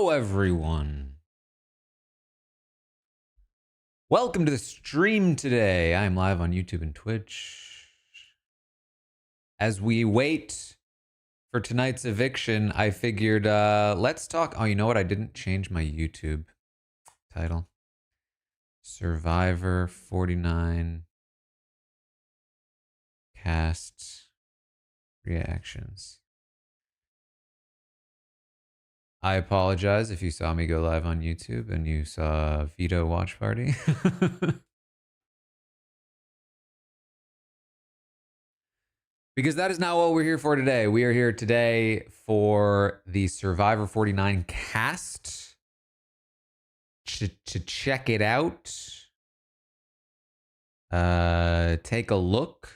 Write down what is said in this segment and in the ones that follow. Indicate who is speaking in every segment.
Speaker 1: Hello, everyone. Welcome to the stream today. I'm live on YouTube and Twitch. As we wait for tonight's eviction, I figured let's talk. Oh, you know what? I didn't change my YouTube title. Survivor 49 cast reactions. I apologize if you saw me go live on YouTube and you saw Veto Watch Party. Because that is not what we're here for today. We are here today for the Survivor 49 cast to check it out. Take a look.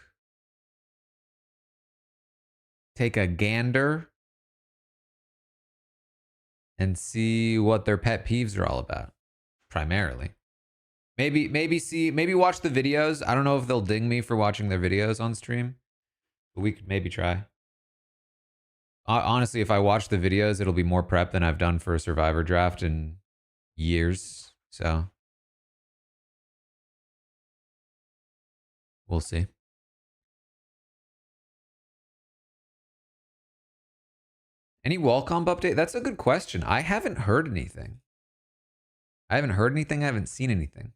Speaker 1: Take a gander. And see what their pet peeves are all about, primarily. Maybe watch the videos. I don't know if they'll ding me for watching their videos on stream, but we could maybe try. Honestly, if I watch the videos, it'll be more prep than I've done for a Survivor draft in years. So we'll see. Any wall comp update? That's a good question. I haven't heard anything. I haven't seen anything.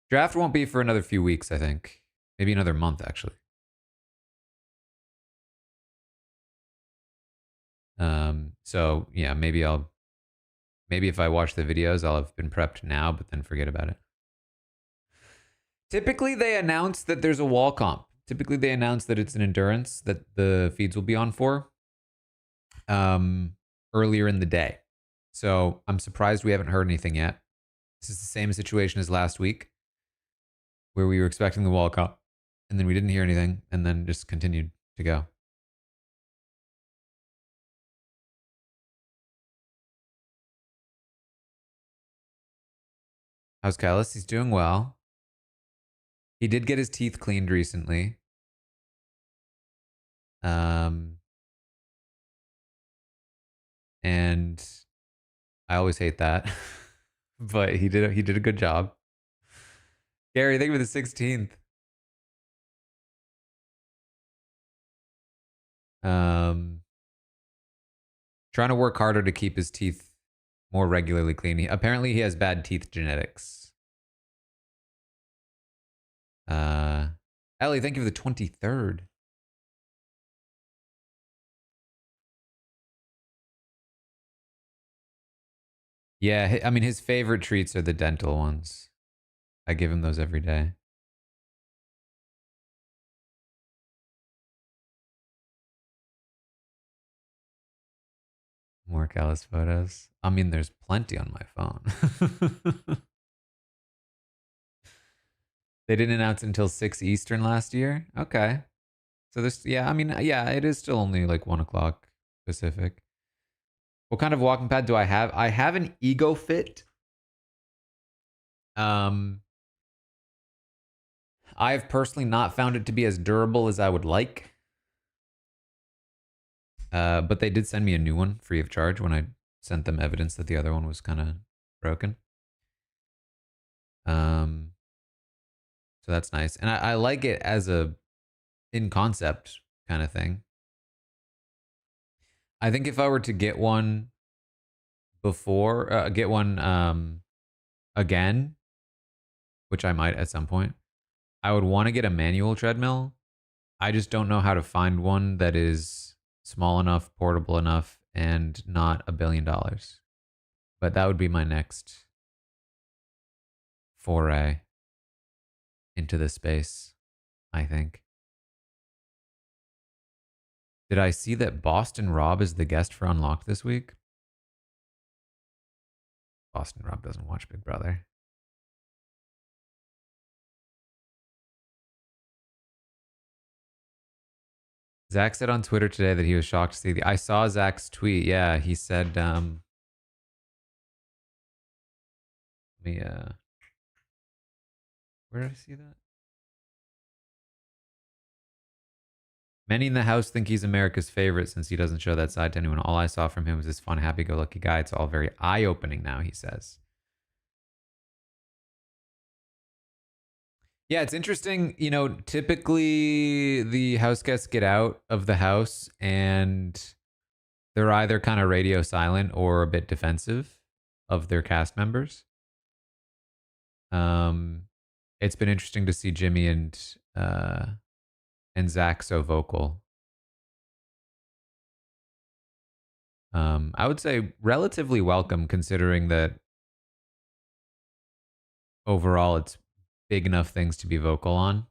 Speaker 1: Draft won't be for another few weeks, I think. Maybe another month, actually. So yeah, maybe if I watch the videos, I'll have been prepped now, but then forget about it. Typically, they announce that there's a wall comp. Typically, they announce that it's an endurance that the feeds will be on for earlier in the day. So I'm surprised we haven't heard anything yet. This is the same situation as last week, where we were expecting the wall comp, and then we didn't hear anything, and then just continued to go. How's Callus? He's doing well. He did get his teeth cleaned recently. And I always hate that. But he did a good job. Gary, thank you for the 16th. Trying to work harder to keep his teeth more regularly clean. Apparently he has bad teeth genetics. Ellie, thank you for the 23rd. Yeah, I mean, his favorite treats are the dental ones. I give him those every day. More Callus photos. I mean, there's plenty on my phone. They didn't announce until 6 Eastern last year? Okay. So this, yeah, I mean, yeah, it is still only like 1 o'clock Pacific. What kind of walking pad do I have? I have an Ego Fit. I've personally not found it to be as durable as I would like. But they did send me a new one free of charge when I sent them evidence that the other one was kind of broken. So that's nice. And I like it as a in concept kind of thing. I think if I were to get one before, get one again, which I might at some point, I would want to get a manual treadmill. I just don't know how to find one that is small enough, portable enough, and not $1 billion. But that would be my next foray into this space, I think. Did I see that Boston Rob is the guest for Unlocked this week? Boston Rob doesn't watch Big Brother. Zach said on Twitter today that he was shocked to see the... I saw Zach's tweet. Yeah, he said... Let me... Where did I see that? Many in the house think he's America's favorite since he doesn't show that side to anyone. All I saw from him was this fun, happy-go-lucky guy. It's all very eye-opening now, he says. Yeah, it's interesting. You know, typically the house guests get out of the house and they're either kind of radio silent or a bit defensive of their cast members. Um, it's been interesting to see Jimmy and Zach so vocal. I would say relatively welcome considering that overall it's big enough things to be vocal on.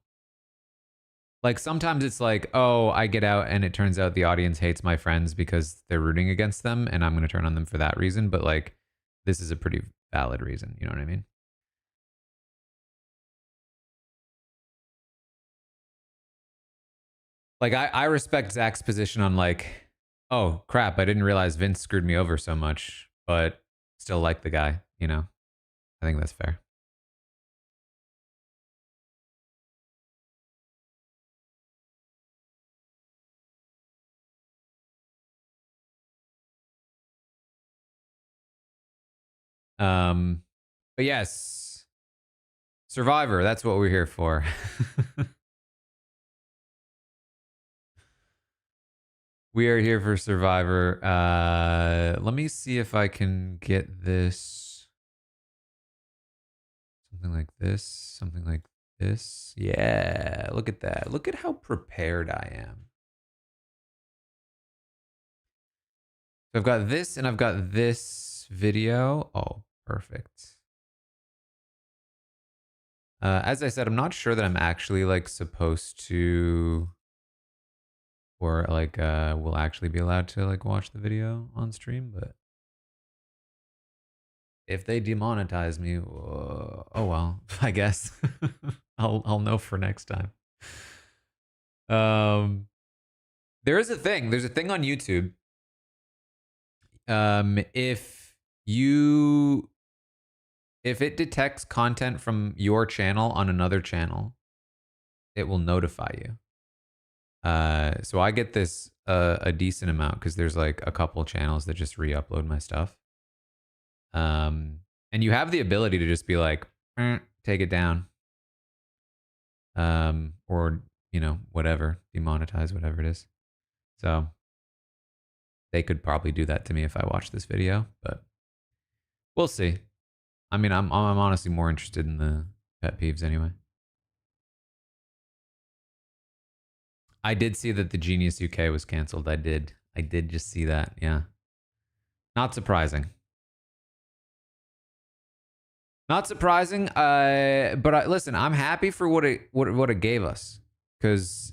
Speaker 1: Like sometimes it's like, oh, I get out and it turns out the audience hates my friends because they're rooting against them and I'm going to turn on them for that reason. But like, this is a pretty valid reason. You know what I mean? Like, I respect Zach's position on like, oh crap, I didn't realize Vince screwed me over so much, but still like the guy. You know, I think that's fair. Um, but yes, Survivor. That's what we're here for. We are here for Survivor. Let me see if I can get this. Something like this. Something like this. Yeah, look at that. Look at how prepared I am. So I've got this and I've got this video. Oh, perfect. As I said, I'm not sure that I'm actually like supposed to or like will actually be allowed to like watch the video on stream, but if they demonetize me, oh well, I guess I'll know for next time. Um, there is a thing. There's a thing on YouTube. If it detects content from your channel on another channel, it will notify you. So I get this a decent amount because there's like a couple channels that just re-upload my stuff. And you have the ability to just be like, take it down. Or you know, whatever, demonetize whatever it is. So they could probably do that to me if I watch this video, but we'll see. I mean, I'm honestly more interested in the pet peeves anyway. I did see that the Genius UK was canceled. I did just see that. Yeah. Not surprising. Not surprising. But listen, I'm happy for what it gave us because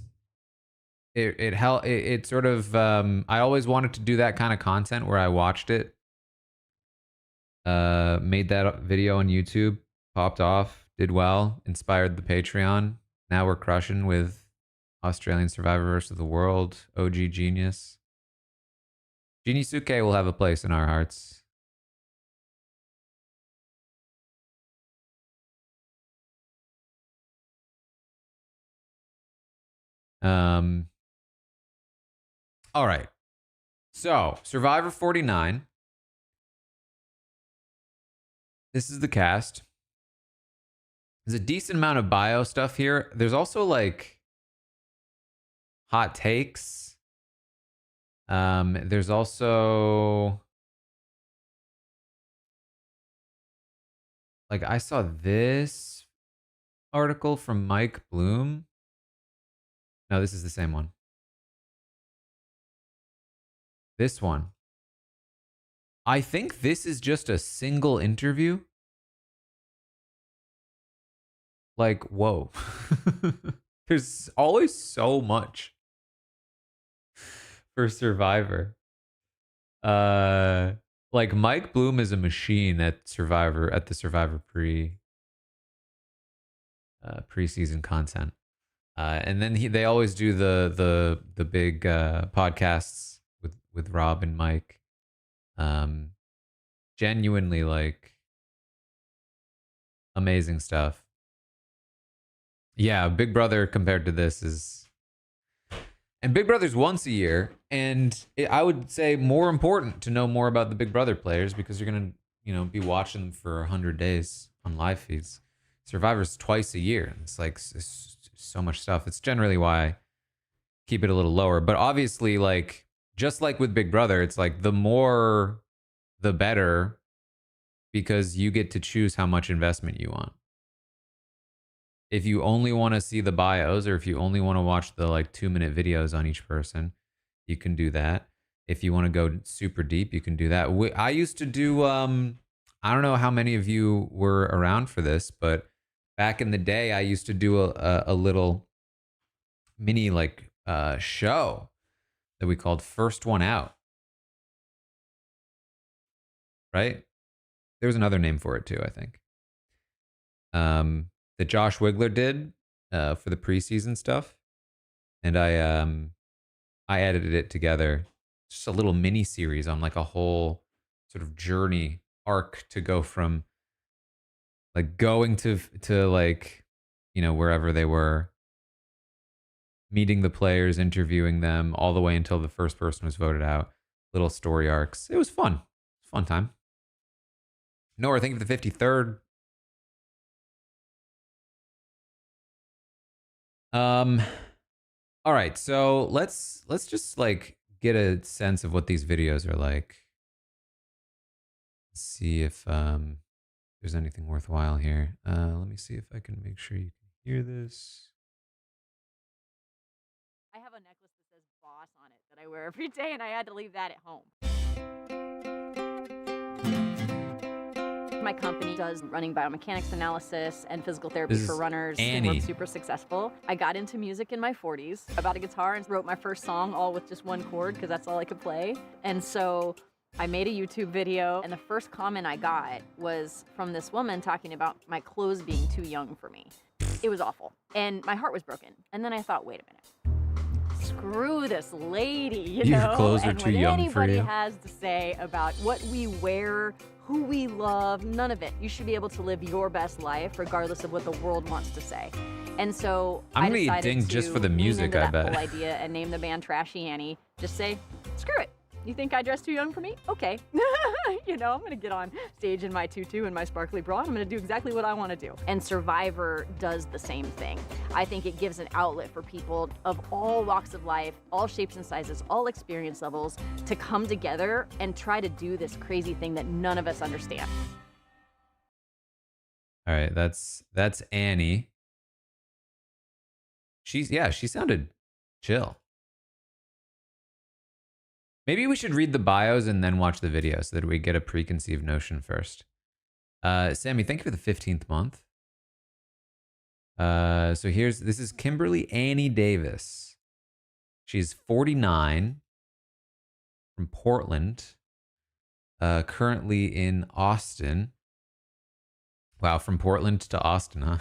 Speaker 1: it sort of I always wanted to do that kind of content where I watched it, made that video on YouTube, popped off, did well, inspired the Patreon. Now we're crushing with Australian Survivor versus the World, OG Genius. Genius UK will have a place in our hearts. All right. So, Survivor 49. This is the cast. There's a decent amount of bio stuff here. There's also like hot takes. There's also like I saw this article from Mike Bloom. No, this is the same one. This one. I think this is just a single interview. Like, whoa. There's always so much for Survivor. Like Mike Bloom is a machine at Survivor, at the Survivor preseason content. And then they always do the big podcasts with Rob and Mike. Genuinely like amazing stuff. Yeah, Big Brother compared to this is And Big Brother's once a year, and I would say more important to know more about the Big Brother players because you're gonna, be watching them for 100 days on live feeds. Survivor's twice a year. It's like it's so much stuff. It's generally why I keep it a little lower. But obviously, like just like with Big Brother, it's like the more, the better, because you get to choose how much investment you want. If you only want to see the bios, or if you only want to watch the like 2-minute videos on each person, you can do that. If you want to go super deep, you can do that. I used to do, I don't know how many of you were around for this, but back in the day, I used to do a little mini like show that we called First One Out, right? There was another name for it too, I think. That Josh Wigler did for the preseason stuff, and I edited it together, just a little mini series on like a whole sort of journey arc to go from like going to like wherever they were, meeting the players, interviewing them, all the way until the first person was voted out. Little story arcs. It was fun. Fun time. Nor, I think of the 53rd. All right, so let's just like get a sense of what these videos are like. Let's see if there's anything worthwhile here. Let me see if I can make sure you can hear this.
Speaker 2: I have a necklace that says boss on it that I wear every day, and I had to leave that at home. My company does running biomechanics analysis and physical therapy for runners.
Speaker 1: Annie.
Speaker 2: We're super successful. I got into music in my 40s. I bought a guitar and wrote my first song all with just one chord because that's all I could play. And so I made a YouTube video, and the first comment I got was from this woman talking about my clothes being too young for me. It was awful, and my heart was broken. And then I thought, wait a minute. Screw this lady, you know?
Speaker 1: Your clothes are too young for you.
Speaker 2: What anybody has to say about what we wear, who we love, none of it. You should be able to live your best life regardless of what the world wants to say. And so I decided
Speaker 1: gonna ding
Speaker 2: to
Speaker 1: just for the music,
Speaker 2: lean into
Speaker 1: I
Speaker 2: that
Speaker 1: bet.
Speaker 2: whole idea and name the band Trashy Annie. Just say, screw it. You think I dress too young for me? Okay. I'm gonna get on stage in my tutu and my sparkly bra, and I'm gonna do exactly what I wanna do. And Survivor does the same thing. I think it gives an outlet for people of all walks of life, all shapes and sizes, all experience levels, to come together and try to do this crazy thing that none of us understand.
Speaker 1: All right, that's Annie. She sounded chill. Maybe we should read the bios and then watch the video so that we get a preconceived notion first. Sammy, thank you for the 15th month. So this is Kimberly Annie Davis. She's 49, from Portland, currently in Austin. Wow, from Portland to Austin, huh?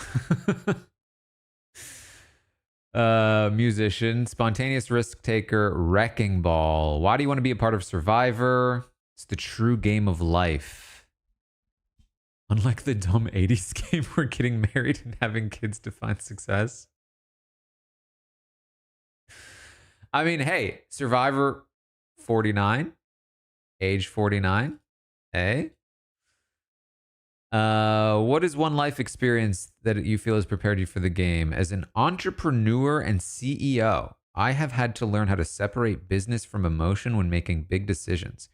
Speaker 1: Musician, spontaneous risk taker, wrecking ball. Why do you want to be a part of Survivor? It's the true game of life. Unlike the dumb 80s game where getting married and having kids defines success. I mean, hey, Survivor 49, age 49, eh? What is one life experience that you feel has prepared you for the game? As an entrepreneur and CEO, I have had to learn how to separate business from emotion when making big decisions.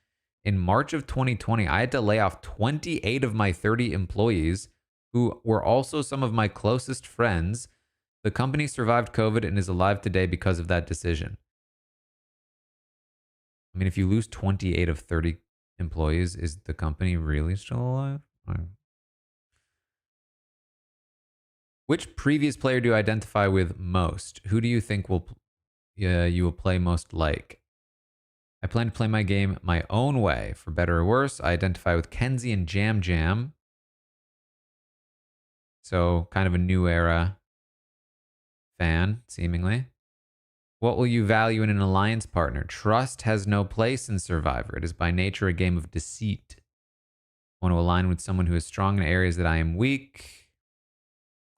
Speaker 1: In March of 2020, I had to lay off 28 of my 30 employees, who were also some of my closest friends. The company survived COVID and is alive today because of that decision. I mean, if you lose 28 of 30 employees, is the company really still alive? Which previous player do you identify with most? Who do you think you will play most like? I plan to play my game my own way, for better or worse. I identify with Kenzie and Jam Jam. So kind of a new era fan, seemingly. What will you value in an alliance partner? Trust has no place in Survivor. It is by nature a game of deceit. I want to align with someone who is strong in areas that I am weak.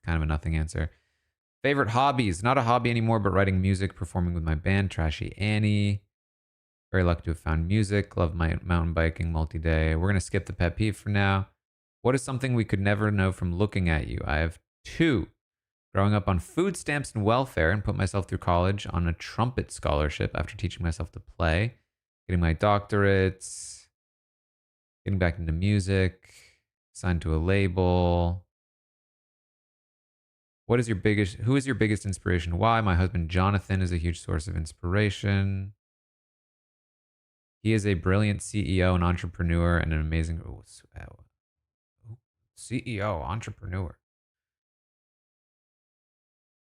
Speaker 1: Kind of a nothing answer. Favorite hobbies? Not a hobby anymore, but writing music, performing with my band, Trashy Annie. Very lucky to have found music. Love my mountain biking multi-day. We're going to skip the pet peeve for now. What is something we could never know from looking at you? I have 2. Growing up on food stamps and welfare and put myself through college on a trumpet scholarship after teaching myself to play. Getting my doctorates. Getting back into music. Signed to a label. Who is your biggest inspiration? Why? My husband Jonathan is a huge source of inspiration. He is a brilliant CEO and entrepreneur and an amazing CEO, entrepreneur.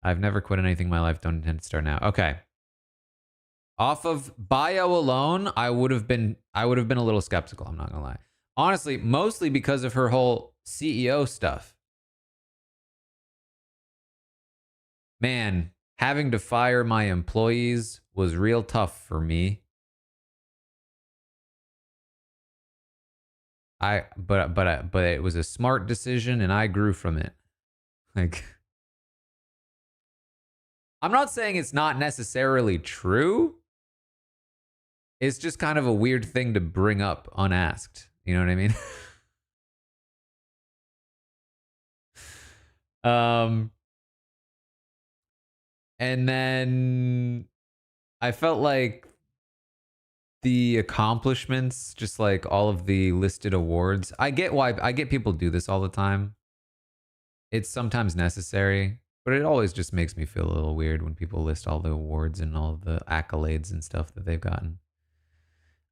Speaker 1: I've never quit anything in my life. Don't intend to start now. Okay. Off of bio alone, I would have been a little skeptical. I'm not gonna lie. Honestly, mostly because of her whole CEO stuff. Man, having to fire my employees was real tough for me. But it was a smart decision and I grew from it. Like, I'm not saying it's not necessarily true. It's just kind of a weird thing to bring up unasked. You know what I mean? And then I felt like the accomplishments, just like all of the listed awards. I get people do this all the time. It's sometimes necessary, but it always just makes me feel a little weird when people list all the awards and all the accolades and stuff that they've gotten.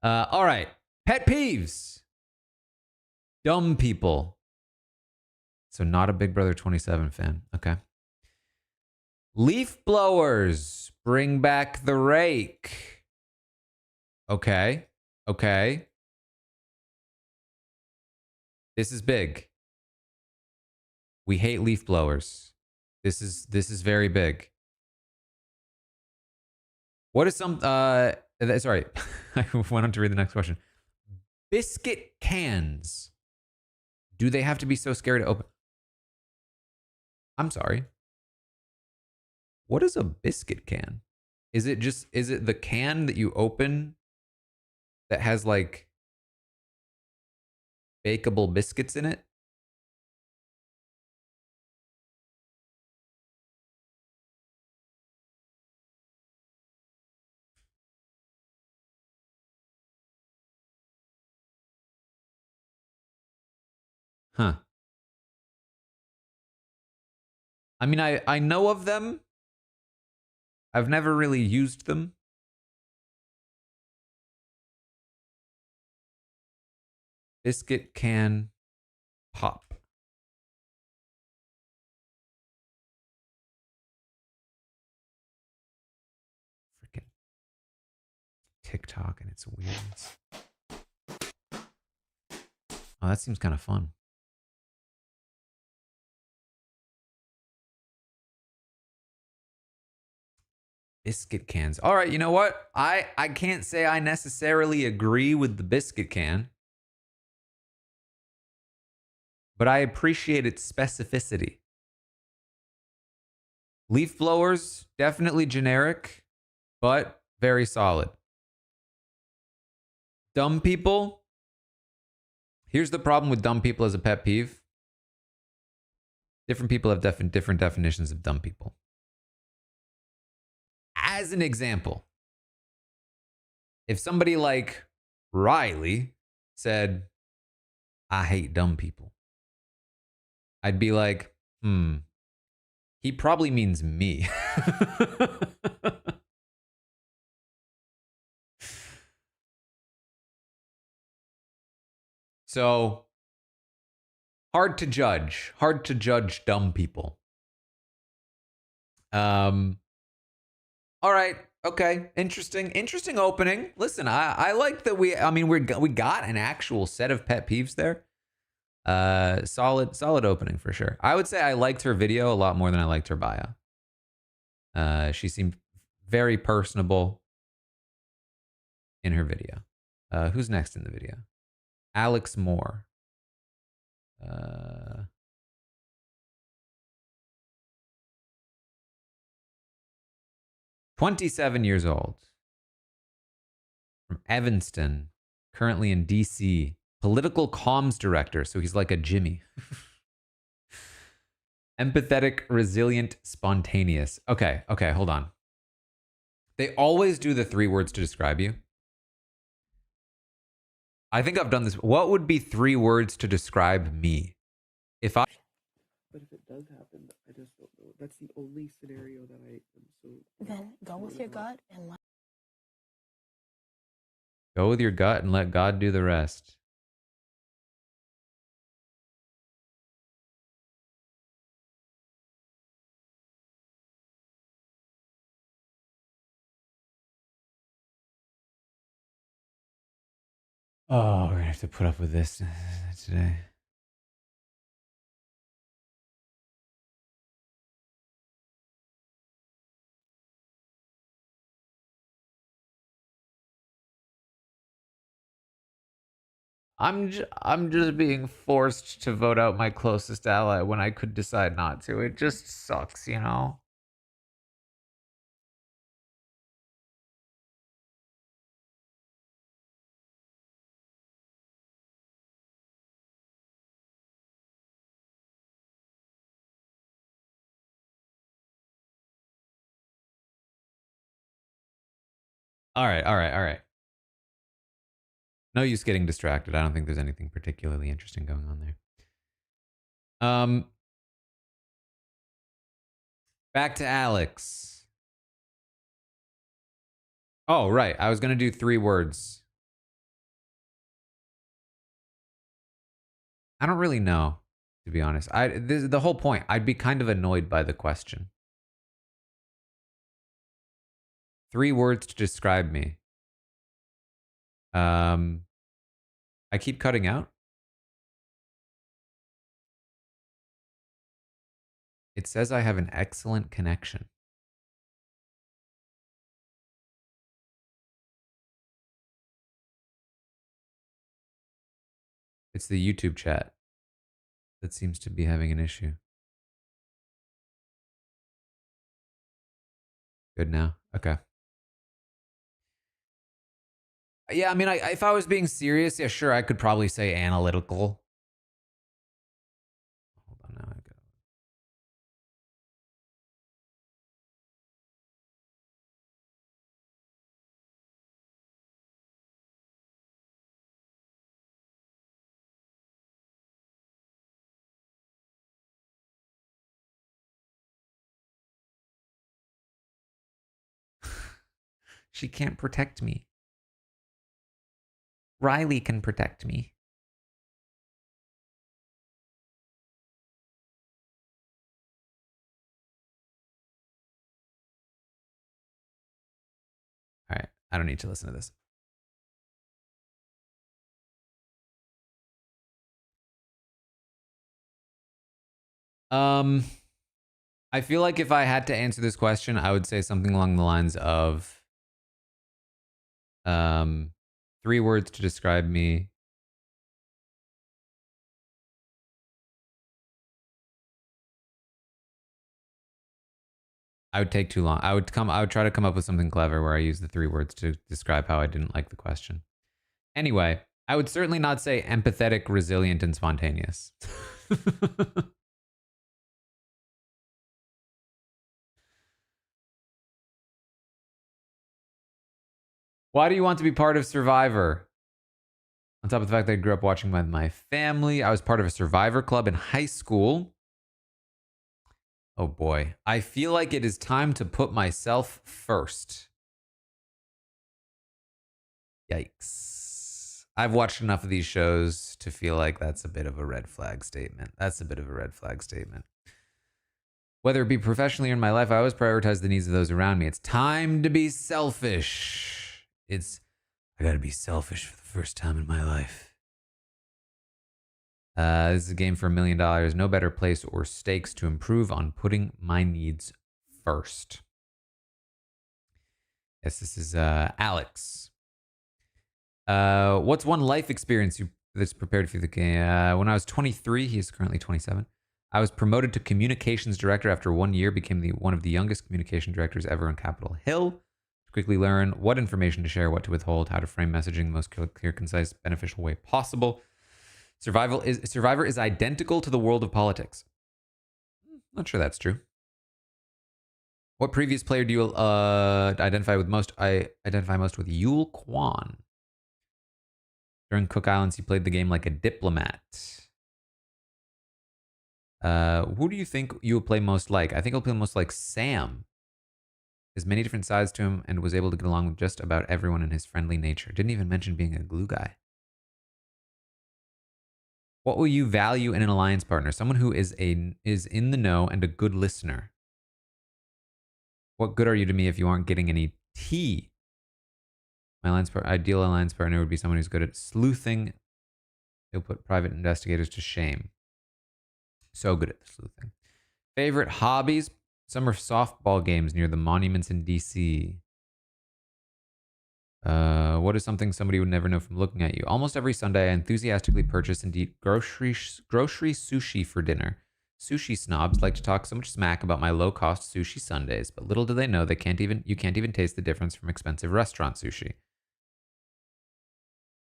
Speaker 1: All right. Pet peeves. Dumb people. So not a Big Brother 27 fan. Okay. Leaf blowers. Bring back the rake. Okay. Okay. This is big. We hate leaf blowers. This is very big. What is some sorry. I went on to read the next question. Biscuit cans. Do they have to be so scary to open? I'm sorry. What is a biscuit can? Is it the can that you open that has like bakeable biscuits in it? Huh. I mean, I know of them. I've never really used them. Biscuit can pop. Freaking TikTok and its weirdness. Oh, that seems kind of fun. Biscuit cans. All right, you know what? I can't say I necessarily agree with the biscuit can, but I appreciate its specificity. Leaf blowers, definitely generic, but very solid. Dumb people. Here's the problem with dumb people as a pet peeve. Different people have different definitions of dumb people. As an example, if somebody like Riley said, I hate dumb people, I'd be like, he probably means me. So, hard to judge dumb people. All right. Okay. Interesting opening. Listen, I like that we got an actual set of pet peeves there. Solid opening for sure. I would say I liked her video a lot more than I liked her bio. She seemed very personable in her video. Who's next in the video? Alex Moore. 27 years old. From Evanston, currently in DC. Political comms director, so he's like a Jimmy. Empathetic, resilient, spontaneous. Okay, hold on. They always do the 3 words to describe you. I think I've done this. What would be 3 words to describe me? If I...
Speaker 3: But if it does happen, I just don't know. That's the only scenario that I am so...
Speaker 4: Then go with your gut and let...
Speaker 1: Go with your gut and let God do the rest. Oh, we're going to have to put up with this today. I'm just being forced to vote out my closest ally when I could decide not to. It just sucks, you know? All right. No use getting distracted. I don't think there's anything particularly interesting going on there. Back to Alex. Oh, right. I was going to do 3 words. I don't really know, to be honest. The whole point, I'd be kind of annoyed by the question. 3 words to describe me. I keep cutting out. It says I have an excellent connection. It's the YouTube chat that seems to be having an issue. Good now. Okay. Yeah, I mean, if I was being serious, yeah, sure, I could probably say analytical. Hold on now. She can't protect me. Riley can protect me. All right. I don't need to listen to this. I feel like if I had to answer this question, I would say something along the lines of 3 words to describe me. I would take too long. I would try to come up with something clever where I use the 3 words to describe how I didn't like the question. Anyway, I would certainly not say empathetic, resilient, and spontaneous. Why do you want to be part of Survivor? On top of the fact that I grew up watching with my family, I was part of a Survivor club in high school. Oh boy. I feel like it is time to put myself first. Yikes. I've watched enough of these shows to feel like that's a bit of a red flag statement. Whether it be professionally or in my life, I always prioritize the needs of those around me. It's time to be selfish. I gotta be selfish for the first time in my life. This is a game for $1 million. No better place or stakes to improve on putting my needs first. Yes, this is Alex. What's one life experience that's prepared for the game? When I was 23, he is currently 27. I was promoted to communications director after 1 year, became one of the youngest communication directors ever on Capitol Hill. Quickly learn what information to share, what to withhold, how to frame messaging in the most clear, concise, beneficial way possible. Survivor is identical to the world of politics. Not sure that's true. What previous player do you identify with most? I identify most with Yul Kwan. During Cook Islands, he played the game like a diplomat. Who do you think you will play most like? I think I'll play most like Sam. Has many different sides to him and was able to get along with just about everyone in his friendly nature. Didn't even mention being a glue guy. What will you value in an alliance partner? Someone who is in the know and a good listener. What good are you to me if you aren't getting any tea? My ideal alliance partner would be someone who's good at sleuthing. He'll put private investigators to shame. So good at the sleuthing. Favorite hobbies? Summer softball games near the monuments in DC. What is something somebody would never know from looking at you? Almost every Sunday, I enthusiastically purchase and eat grocery sushi for dinner. Sushi snobs like to talk so much smack about my low-cost sushi Sundays, but little do they know you can't even taste the difference from expensive restaurant sushi.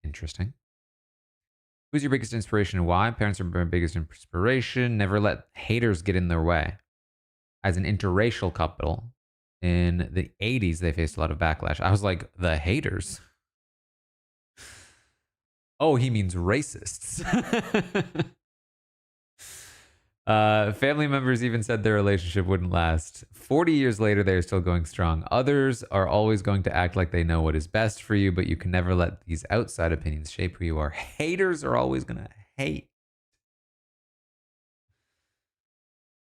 Speaker 1: Interesting. Who's your biggest inspiration and why? Parents are my biggest inspiration. Never let haters get in their way. As an interracial couple in the 80s, they faced a lot of backlash. I was like, the haters? Oh, he means racists. Family members even said their relationship wouldn't last. 40 years later, they are still going strong. Others are always going to act like they know what is best for you, but you can never let these outside opinions shape who you are. Haters are always going to hate.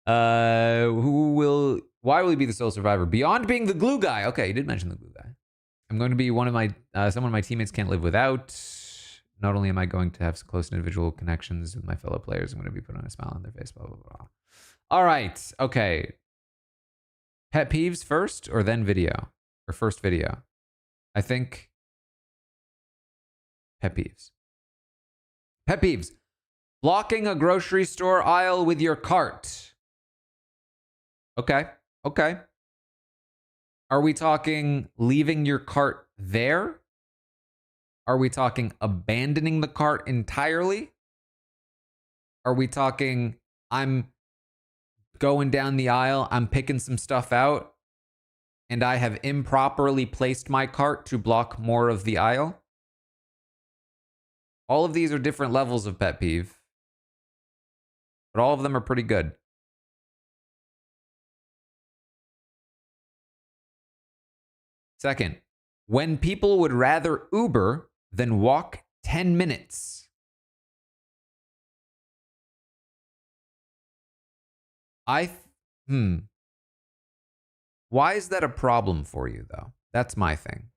Speaker 1: Why will he be the sole survivor? Beyond being the glue guy. Okay, you did mention the glue guy. I'm going to be someone my teammates can't live without. Not only am I going to have close individual connections with my fellow players, I'm going to be putting a smile on their face, blah, blah, blah. All right. Okay. Pet peeves first or then video? Or first video? I think pet peeves. Pet peeves. Blocking a grocery store aisle with your cart. Okay. Are we talking leaving your cart there? Are we talking abandoning the cart entirely? Are we talking I'm going down the aisle, I'm picking some stuff out, and I have improperly placed my cart to block more of the aisle? All of these are different levels of pet peeve, but all of them are pretty good. Second, when people would rather Uber than walk 10 minutes. Why is that a problem for you, though? That's my thing.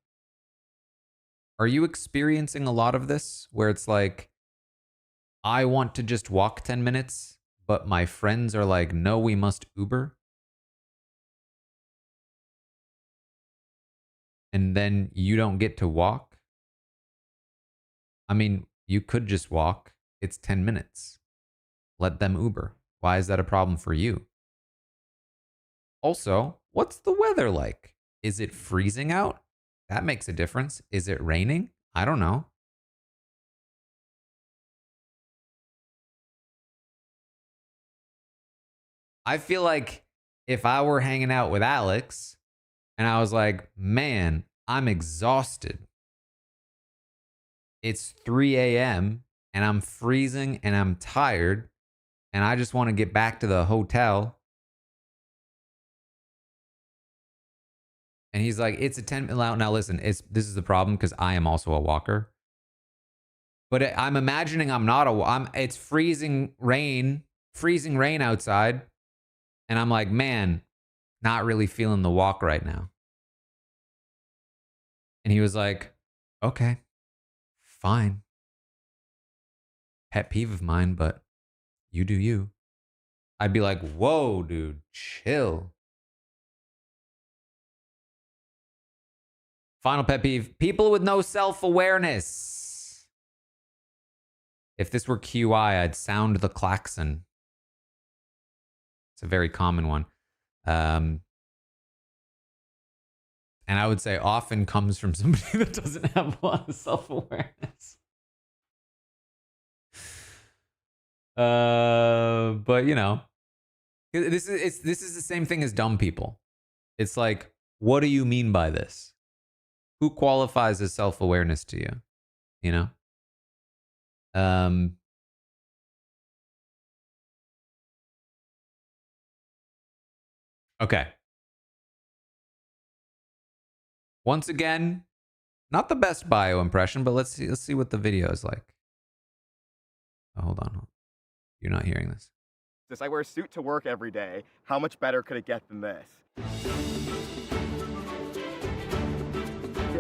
Speaker 1: Are you experiencing a lot of this where it's like, I want to just walk 10 minutes, but my friends are like, no, we must Uber? And then you don't get to walk? I mean, you could just walk. It's 10 minutes. Let them Uber. Why is that a problem for you? Also, what's the weather like? Is it freezing out? That makes a difference. Is it raining? I don't know. I feel like if I were hanging out with Alex and I was like, man, I'm exhausted. It's 3 a.m. and I'm freezing and I'm tired and I just want to get back to the hotel. And he's like, it's a 10 minute. Now listen, this is the problem because I am also a walker. But I'm imagining I'm not it's freezing rain outside. And I'm like, man, not really feeling the walk right now. And he was like, okay, fine. Pet peeve of mine, but you do you. I'd be like, whoa, dude, chill. Final pet peeve, people with no self-awareness. If this were QI, I'd sound the klaxon. It's a very common one. And I would say often comes from somebody that doesn't have a lot of self-awareness. But you know, this is the same thing as dumb people. It's like, what do you mean by this? Who qualifies as self-awareness to you? You know? Okay. Once again, not the best bio impression, but let's see what the video is like. Oh, hold on. You're not hearing this.
Speaker 5: I wear a suit to work every day. How much better could it get than this?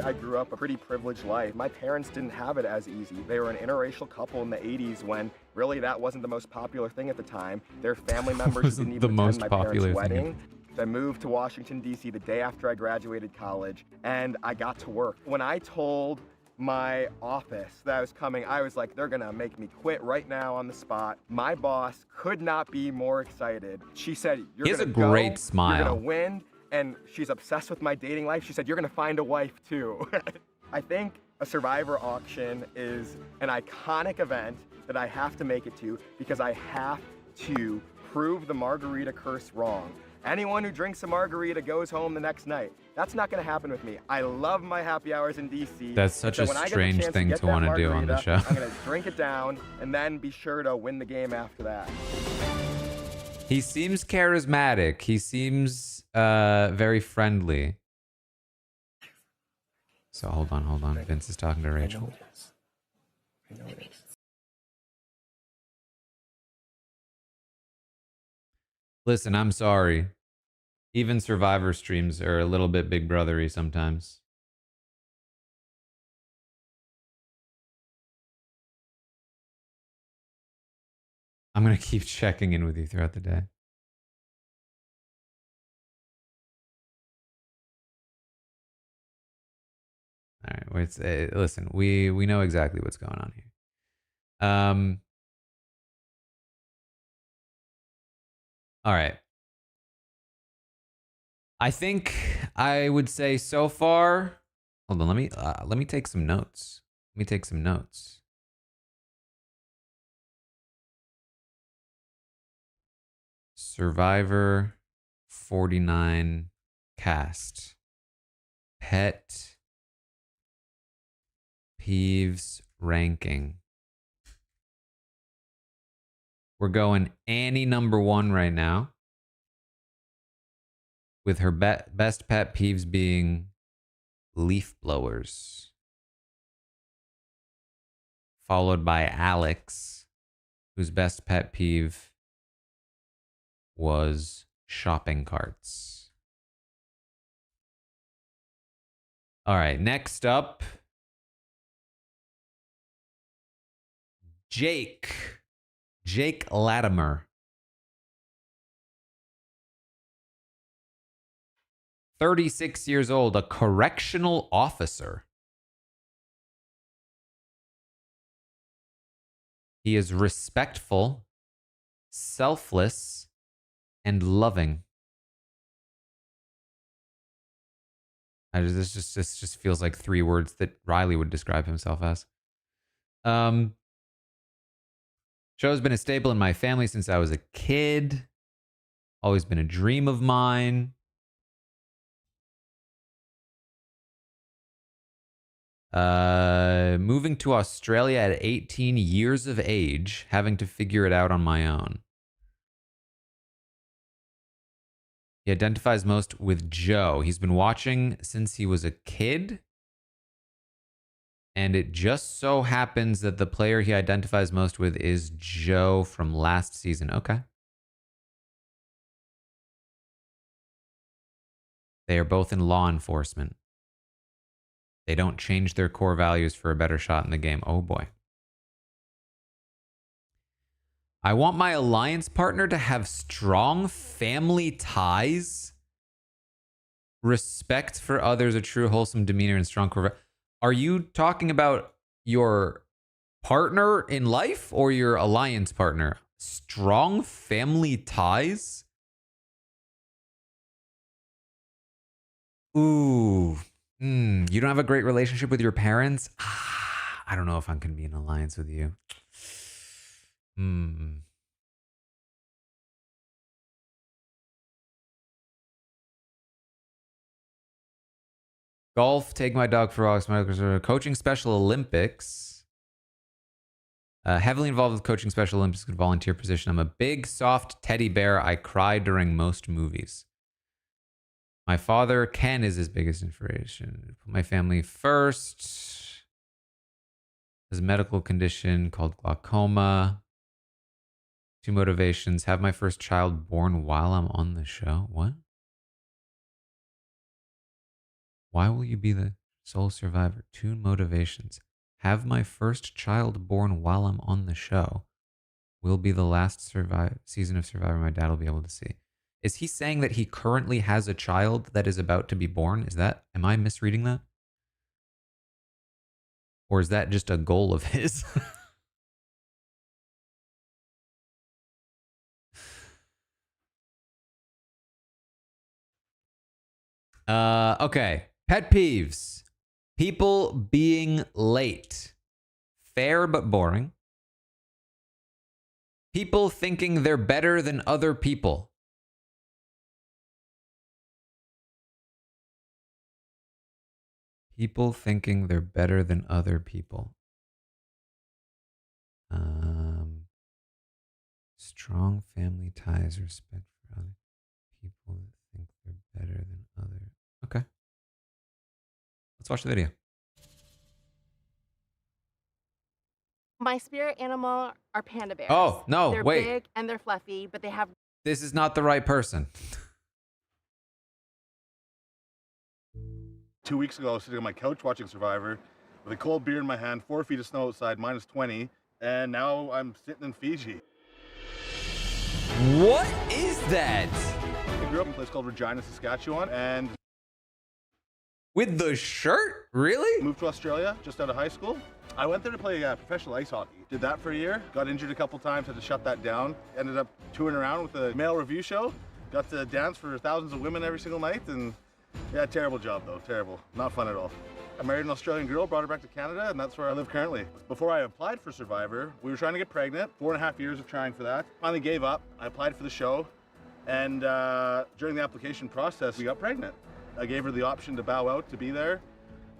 Speaker 5: I grew up a pretty privileged life. My parents didn't have it as easy. They were an interracial couple in the 80s when really that wasn't the most popular thing at the time. Their family members didn't even attend my parents' wedding. I moved to Washington, D.C. the day after I graduated college, and I got to work. When I told my office that I was coming, I was like, they're gonna make me quit right now on the spot. My boss could not be more excited. She said, you're gonna go,
Speaker 1: great smile.
Speaker 5: You're gonna win, and she's obsessed with my dating life. She said, you're gonna find a wife too. I think a Survivor auction is an iconic event that I have to make it to because I have to prove the margarita curse wrong. Anyone who drinks a margarita goes home the next night. That's not going to happen with me. I love my happy hours in DC.
Speaker 1: That's such a strange thing to want to do on the show.
Speaker 5: I'm going to drink it down and then be sure to win the game after that.
Speaker 1: He seems charismatic. He seems very friendly. So hold on. Vince is talking to Rachel.
Speaker 3: I know it is.
Speaker 1: Listen, I'm sorry. Even Survivor streams are a little bit big brothery sometimes. I'm going to keep checking in with you throughout the day. All right, wait, listen, we know exactly what's going on here. All right. I think I would say so far. Hold on, let me take some notes. Survivor 49 cast. Pet peeves ranking. We're going Annie #1 right now, with her best pet peeves being leaf blowers, followed by Alex, whose best pet peeve was shopping carts. All right, next up, Jake Latimer. 36 years old, a correctional officer. He is respectful, selfless, and loving. This just feels like 3 words that Riley would describe himself as. Show's been a staple in my family since I was a kid. Always been a dream of mine. Moving to Australia at 18 years of age, having to figure it out on my own. He identifies most with Joe. He's been watching since he was a kid. And it just so happens that the player he identifies most with is Joe from last season. Okay. They are both in law enforcement. They don't change their core values for a better shot in the game. Oh boy. I want my alliance partner to have strong family ties, respect for others, a true wholesome demeanor, and strong core values. Are you talking about your partner in life or your alliance partner? Strong family ties? Ooh. You don't have a great relationship with your parents? I don't know if I'm going to be in alliance with you. Golf, take my dog for walks, coaching Special Olympics. Heavily involved with coaching Special Olympics and volunteer position. I'm a big, soft teddy bear. I cry during most movies. My father, Ken, is his biggest inspiration. Put my family first. There's a medical condition called glaucoma. 2 motivations. Have my first child born while I'm on the show. What? Why will you be the sole survivor? 2 motivations. Have my first child born while I'm on the show. Will be the last season of Survivor my dad will be able to see. Is he saying that he currently has a child that is about to be born? Am I misreading that? Or is that just a goal of his? Okay. Pet peeves. People being late. Fair but boring. People thinking they're better than other people. People thinking they're better than other people. Strong family ties, respect for other people that think they're better than other. Okay. Let's watch the video.
Speaker 6: My spirit animal are panda bears.
Speaker 1: Oh, no,
Speaker 6: they're
Speaker 1: wait.
Speaker 6: big and they're fluffy, but they have...
Speaker 1: This is not the right person.
Speaker 7: 2 weeks ago, I was sitting on my couch watching Survivor with a cold beer in my hand, 4 feet of snow outside, minus 20, and now I'm sitting in Fiji.
Speaker 1: What is that?
Speaker 7: I grew up in a place called Regina, Saskatchewan, and
Speaker 1: with the shirt? Really?
Speaker 7: Moved to Australia just out of high school. I went there to play professional ice hockey. Did that for a year. Got injured a couple times, had to shut that down. Ended up touring around with a male review show. Got to dance for thousands of women every single night, and yeah, terrible job though, terrible. Not fun at all. I married an Australian girl, brought her back to Canada, and that's where I live currently. Before I applied for Survivor, we were trying to get pregnant. 4.5 years of trying for that. Finally gave up. I applied for the show, and during the application process, we got pregnant. I gave her the option to bow out to be there.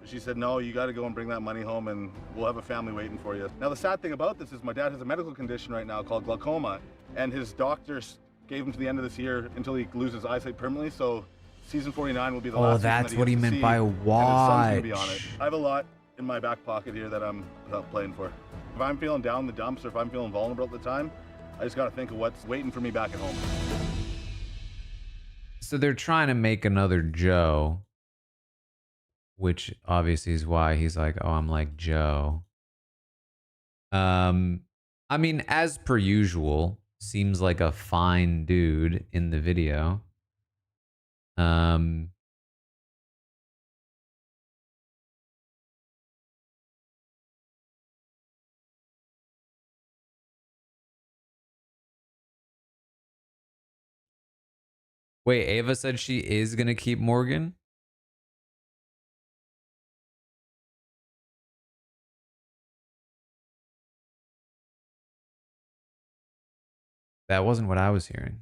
Speaker 7: She said, no, you got to go and bring that money home and we'll have a family waiting for you. Now, the sad thing about this is my dad has a medical condition right now called glaucoma, and his doctors gave him to the end of this year until he loses eyesight permanently. So season 49 will be the last season
Speaker 1: that's
Speaker 7: that
Speaker 1: what he
Speaker 7: gets to
Speaker 1: meant
Speaker 7: see,
Speaker 1: by
Speaker 7: and his son's gonna be on it.
Speaker 1: watch.
Speaker 7: I have a lot in my back pocket here that I'm playing for. If I'm feeling down in the dumps or if I'm feeling vulnerable at the time, I just got to think of what's waiting for me back at home.
Speaker 1: So they're trying to make another Joe, which obviously is why he's like, oh, I'm like Joe. I mean, as per usual, seems like a fine dude in the video. Wait, Ava said she is going to keep Morgan? That wasn't what I was hearing.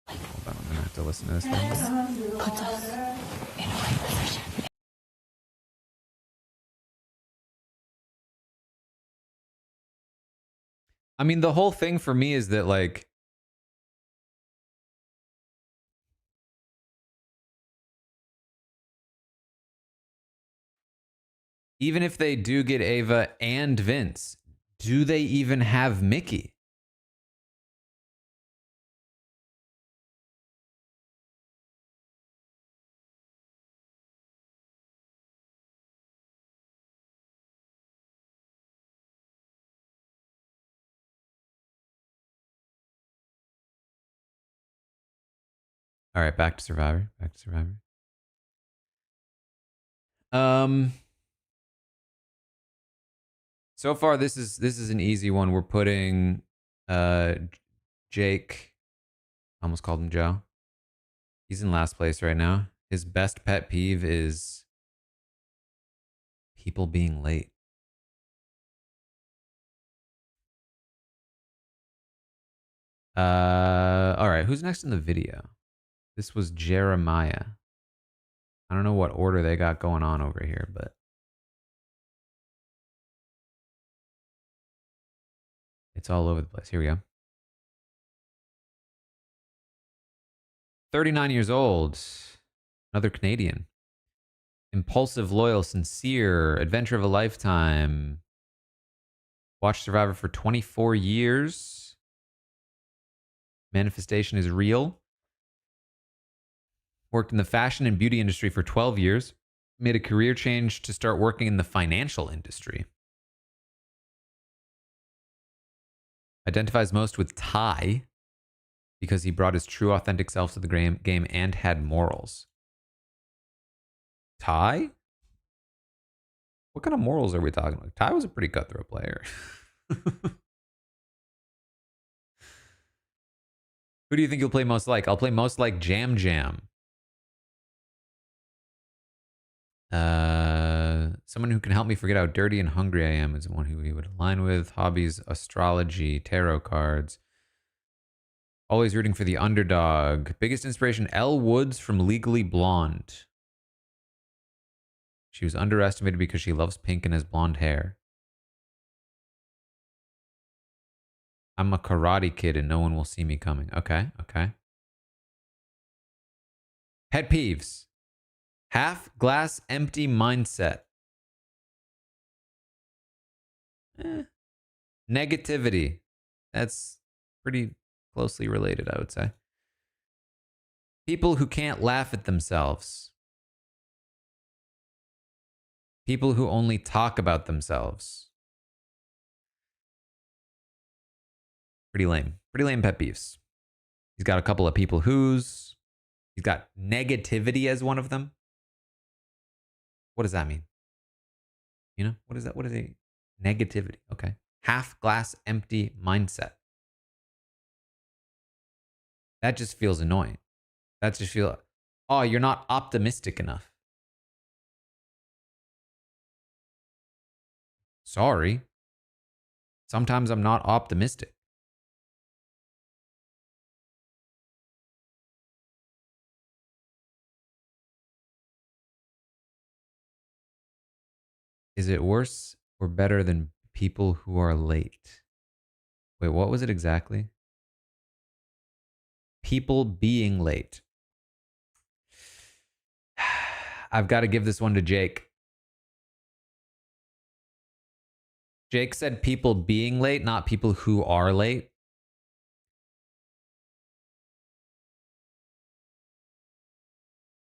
Speaker 1: Hold on, I'm going to have to listen to this thing.
Speaker 4: Puts us in a right position.
Speaker 1: I mean, the whole thing for me is that, like, even if they do get Ava and Vince, do they even have Mickey? All right, back to Survivor. Back to Survivor. So far, this is an easy one. We're putting Jake Almost called him Joe. He's in last place right now. His best pet peeve is people being late. All right, who's next in the video? This was Jeremiah. I don't know what order they got going on over here, but it's all over the place. Here we go. 39 years old. Another Canadian. Impulsive, loyal, sincere, adventure of a lifetime. Watched Survivor for 24 years. Manifestation is real. Worked in the fashion and beauty industry for 12 years. Made a career change to start working in the financial industry. Identifies most with Ty because he brought his true, authentic self to the game and had morals. Ty? What kind of morals are we talking about? Ty was a pretty cutthroat player. Who do you think you'll play most like? I'll play most like Jam Jam. Someone who can help me forget how dirty and hungry I am is one who we would align with. Hobbies, astrology, tarot cards. Always rooting for the underdog. Biggest inspiration, Elle Woods from Legally Blonde. She was underestimated because she loves pink and has blonde hair. I'm a karate kid and no one will see me coming. Okay, okay. Pet peeves. Half glass empty mindset. Negativity. That's pretty closely related, I would say. People who can't laugh at themselves. People who only talk about themselves. Pretty lame. Pretty lame pet peeves. He's got a couple of people who's. He's got negativity as one of them. What does that mean? You know, what is that? What is a negativity? Okay. Half glass empty mindset. That just feels annoying. That just feels, oh, you're not optimistic enough. Sorry. Sometimes I'm not optimistic. Is it worse or better than people who are late? Wait, what was it exactly? People being late. I've got to give this one to Jake. Jake said people being late, not people who are late.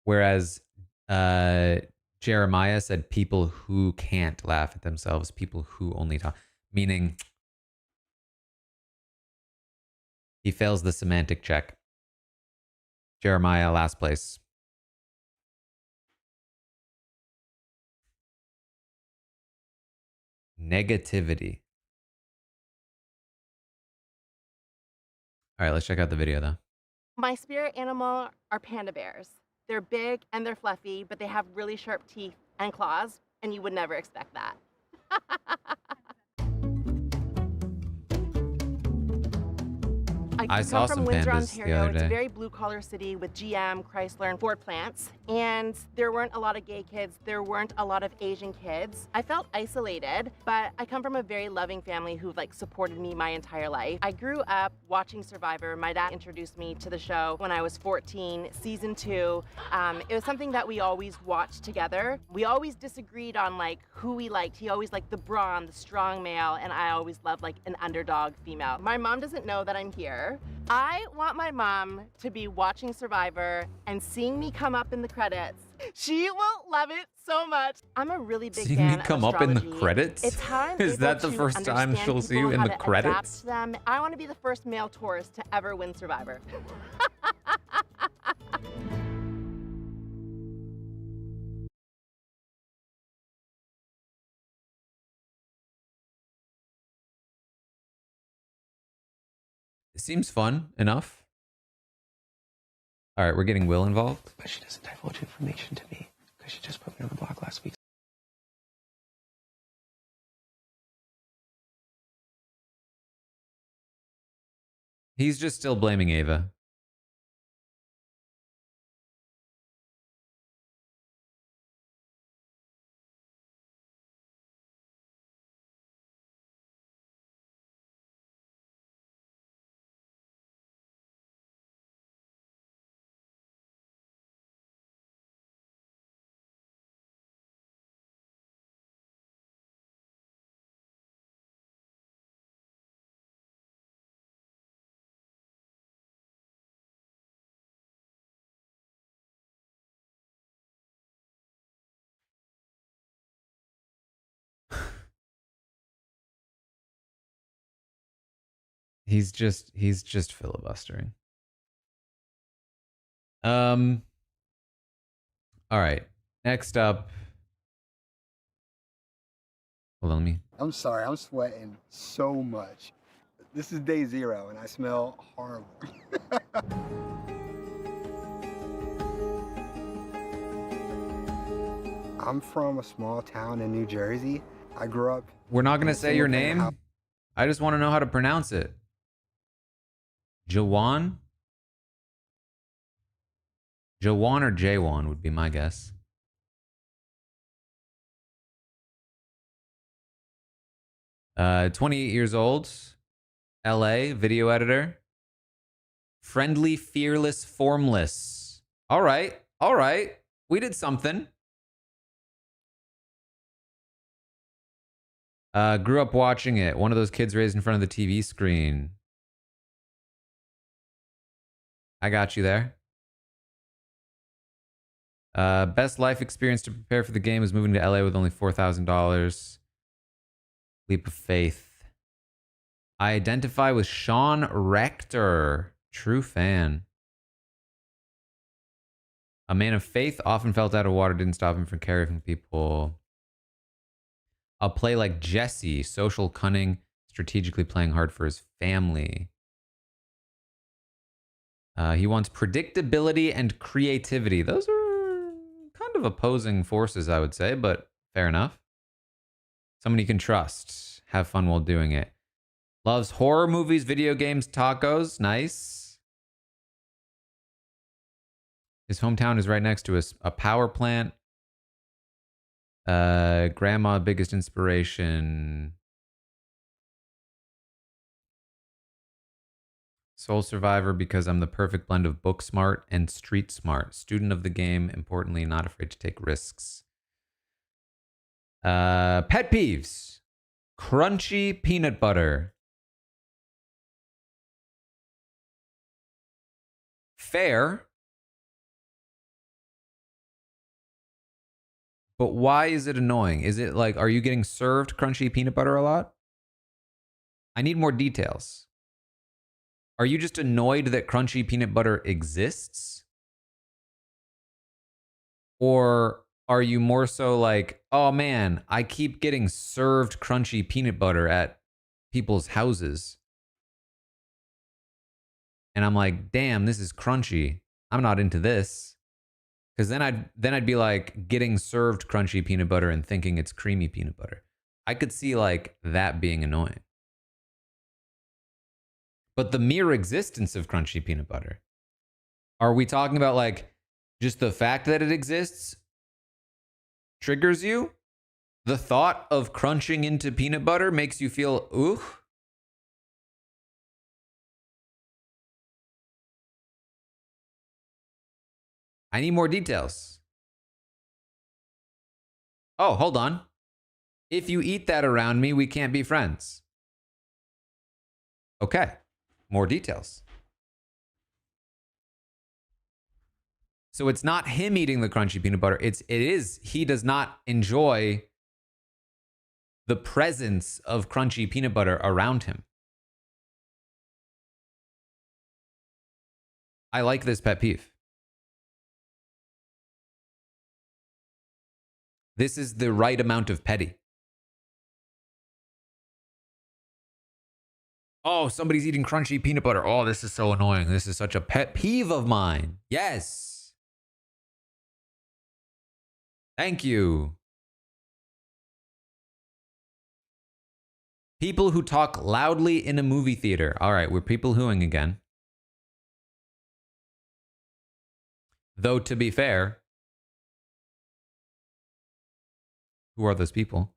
Speaker 1: Whereas Jeremiah said people who can't laugh at themselves, people who only talk. Meaning he fails the semantic check. Jeremiah, last place. Negativity. All right, let's check out the video though.
Speaker 6: My spirit animal are panda bears. They're big and they're fluffy, but they have really sharp teeth and claws, and you would never expect that.
Speaker 1: I saw
Speaker 6: come
Speaker 1: some
Speaker 6: from Windsor,
Speaker 1: pandas the
Speaker 6: Ontario.
Speaker 1: other
Speaker 6: It's a
Speaker 1: day.
Speaker 6: very blue-collar city with GM, Chrysler, and Ford plants. And there weren't a lot of gay kids. There weren't a lot of Asian kids. I felt isolated, but I come from a very loving family who've supported me my entire life. I grew up watching Survivor. My dad introduced me to the show when I was 14, season 2. It was something that we always watched together. We always disagreed on who we liked. He always liked the brawn, the strong male, and I always loved an underdog female. My mom doesn't know that I'm here. I want my mom to be watching Survivor and seeing me come up in the credits. She will love it so much. I'm a really big
Speaker 1: Seeing
Speaker 6: fan
Speaker 1: me
Speaker 6: of
Speaker 1: come up in the
Speaker 6: astrology.
Speaker 1: credits?
Speaker 6: It's how I'm
Speaker 1: Is
Speaker 6: able
Speaker 1: that the
Speaker 6: to
Speaker 1: first time
Speaker 6: understand
Speaker 1: she'll see you
Speaker 6: people,
Speaker 1: in
Speaker 6: how
Speaker 1: the
Speaker 6: to
Speaker 1: credits?
Speaker 6: adapt to them. I want to be the first male Taurus to ever win Survivor.
Speaker 1: It seems fun enough. All right, we're getting Will involved.
Speaker 3: But she doesn't divulge information to me because she just put me on the block last week.
Speaker 1: He's just still blaming Ava. He's just filibustering. All right. Next up. Hold on, let me.
Speaker 8: I'm sorry, I'm sweating so much. This is day 0 and I smell horrible. I'm from a small town in New Jersey. I grew up.
Speaker 1: We're not gonna say your name. I just want to know how to pronounce it. Jawan? Jawan or Jawan would be my guess. Uh, 28 years old. LA, video editor. Friendly, fearless, formless. All right. All right. We did something. Grew up watching it. One of those kids raised in front of the TV screen. I got you there. Best life experience to prepare for the game was moving to LA with only $4,000. Leap of faith. I identify with Sean Rector. True fan. A man of faith, often felt out of water, didn't stop him from caring for people. I'll play like Jesse, social cunning, strategically playing hard for his family. He wants predictability and creativity. Those are kind of opposing forces, I would say, but fair enough. Someone you can trust. Have fun while doing it. Loves horror movies, video games, tacos. Nice. His hometown is right next to a power plant. Grandma, biggest inspiration. Soul survivor because I'm the perfect blend of book smart and street smart. Student of the game, importantly, not afraid to take risks. Pet peeves. Crunchy peanut butter. Fair. But why is it annoying? Is it like, are you getting served crunchy peanut butter a lot? I need more details. Are you just annoyed that crunchy peanut butter exists? Or are you more so like, oh man, I keep getting served crunchy peanut butter at people's houses. And I'm like, damn, this is crunchy. I'm not into this. Because then I'd be like getting served crunchy peanut butter and thinking it's creamy peanut butter. I could see like that being annoying. But the mere existence of crunchy peanut butter, are we talking about like just the fact that it exists triggers you? The thought of crunching into peanut butter makes you feel, ooh. I need more details. Oh, hold on. If you eat that around me, we can't be friends. Okay. More details. So it's not him eating the crunchy peanut butter. It is he does not enjoy the presence of crunchy peanut butter around him. I like this pet peeve. This is the right amount of petty. Oh, somebody's eating crunchy peanut butter. Oh, this is so annoying. This is such a pet peeve of mine. Yes. Thank you. People who talk loudly in a movie theater. All right, we're people whoing again. Though, to be fair, who are those people?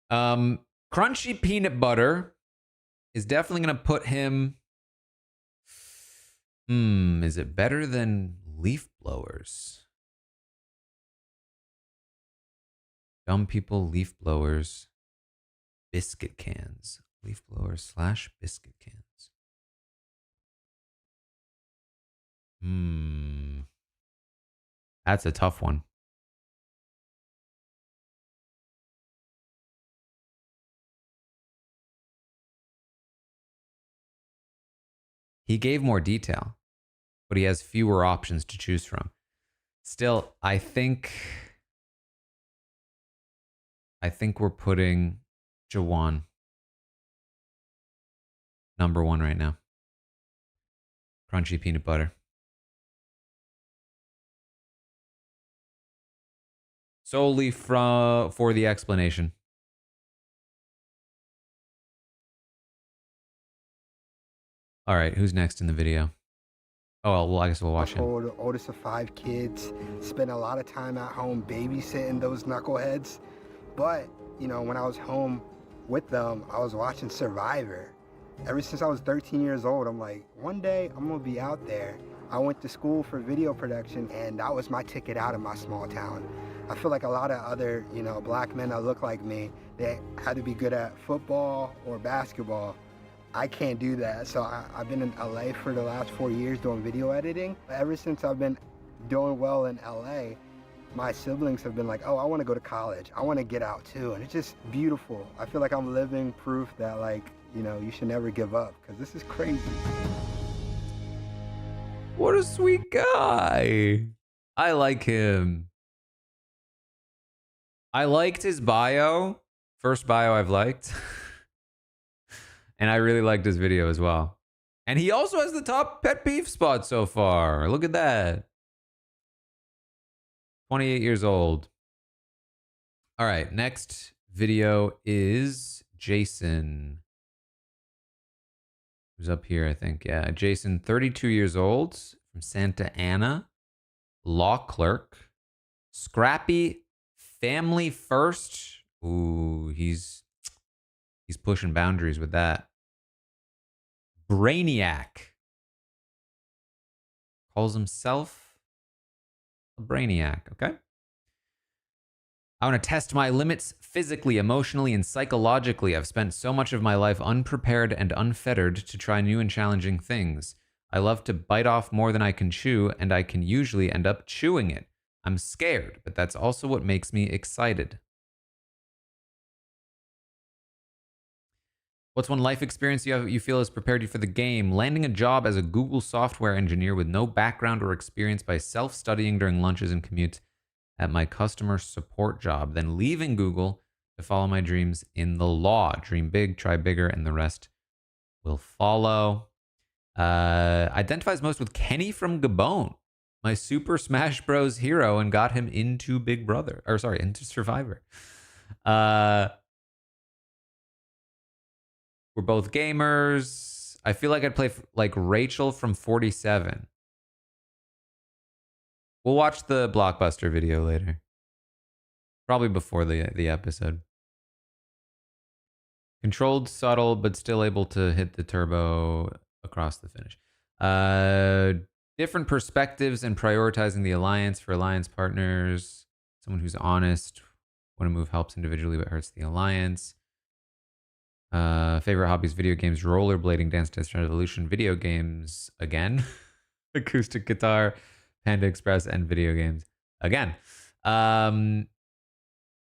Speaker 1: Crunchy peanut butter is definitely going to put him... is it better than leaf blowers? Dumb people, leaf blowers, biscuit cans. Leaf blowers / biscuit cans. That's a tough one. He gave more detail, but he has fewer options to choose from. Still, I think we're putting Jawan number 1 right now. Crunchy peanut butter. Solely for the explanation. All right, who's next in the video? Oh, well, I guess we'll watch him.
Speaker 8: Oldest of 5 kids, spent a lot of time at home babysitting those knuckleheads. But, you know, when I was home with them, I was watching Survivor. Ever since I was 13 years old, I'm like, one day I'm gonna be out there. I went to school for video production, and that was my ticket out of my small town. I feel like a lot of other, you know, black men that look like me, they had to be good at football or basketball. I can't do that. So I've been in LA for the last 4 years doing video editing. Ever since I've been doing well in LA, my siblings have been like, oh, I want to go to college. I want to get out too. And it's just beautiful. I feel like I'm living proof that, like, you know, you should never give up, because this is crazy.
Speaker 1: What a sweet guy. I like him. I liked his bio. First bio I've liked. And I really liked his video as well. And he also has the top pet peeve spot so far. Look at that. 28 years old. All right, next video is Jason. Who's up here, I think. Yeah, Jason, 32 years old, from Santa Ana. Law clerk. Scrappy, family first. Ooh, he's pushing boundaries with that. Brainiac. Calls himself a brainiac, okay? I want to test my limits physically, emotionally, and psychologically. I've spent so much of my life unprepared and unfettered to try new and challenging things. I love to bite off more than I can chew, and I can usually end up chewing it. I'm scared, but that's also what makes me excited. What's one life experience you feel has prepared you for the game? Landing a job as a Google software engineer with no background or experience by self-studying during lunches and commutes at my customer support job, then leaving Google to follow my dreams in the law. Dream big, try bigger, and the rest will follow. Identifies most with Kenny from Gabon, my Super Smash Bros. Hero, and got him into Big Brother. Or sorry, into Survivor. We're both gamers. I feel like I'd play like Rachel from 47. We'll watch the Blockbuster video later. Probably before the episode. Controlled, subtle, but still able to hit the turbo across the finish. Different perspectives and prioritizing the alliance for alliance partners. Someone who's honest when a move helps individually but hurts the alliance. Favorite hobbies, video games, rollerblading, Dance Dance Revolution, video games again, acoustic guitar, Panda Express, and video games again.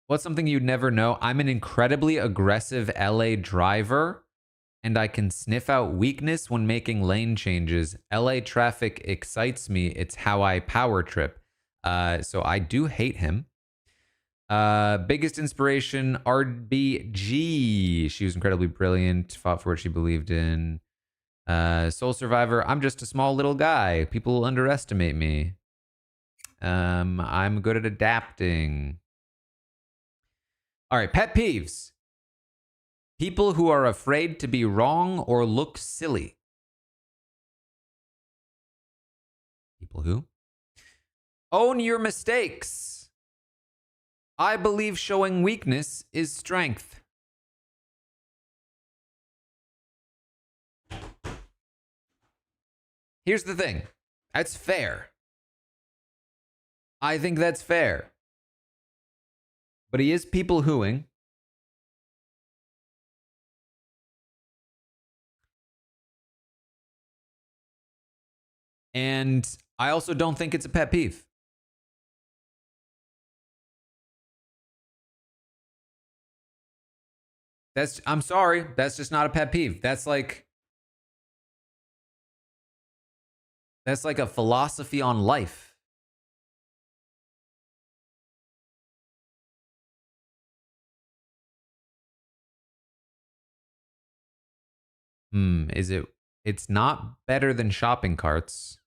Speaker 1: What's something you'd never know? I'm an incredibly aggressive LA driver, and I can sniff out weakness when making lane changes. LA traffic excites me. It's how I power trip. So I do hate him. Biggest inspiration, RBG. She was incredibly brilliant, fought for what she believed in. Soul Survivor, I'm just a small little guy. People underestimate me. I'm good at adapting. All right, pet peeves. People who are afraid to be wrong or look silly. People who own your mistakes. I believe showing weakness is strength. Here's the thing. That's fair. I think that's fair. But he is people whoing. And I also don't think it's a pet peeve. I'm sorry, that's just not a pet peeve. That's like a philosophy on life. It's not better than shopping carts,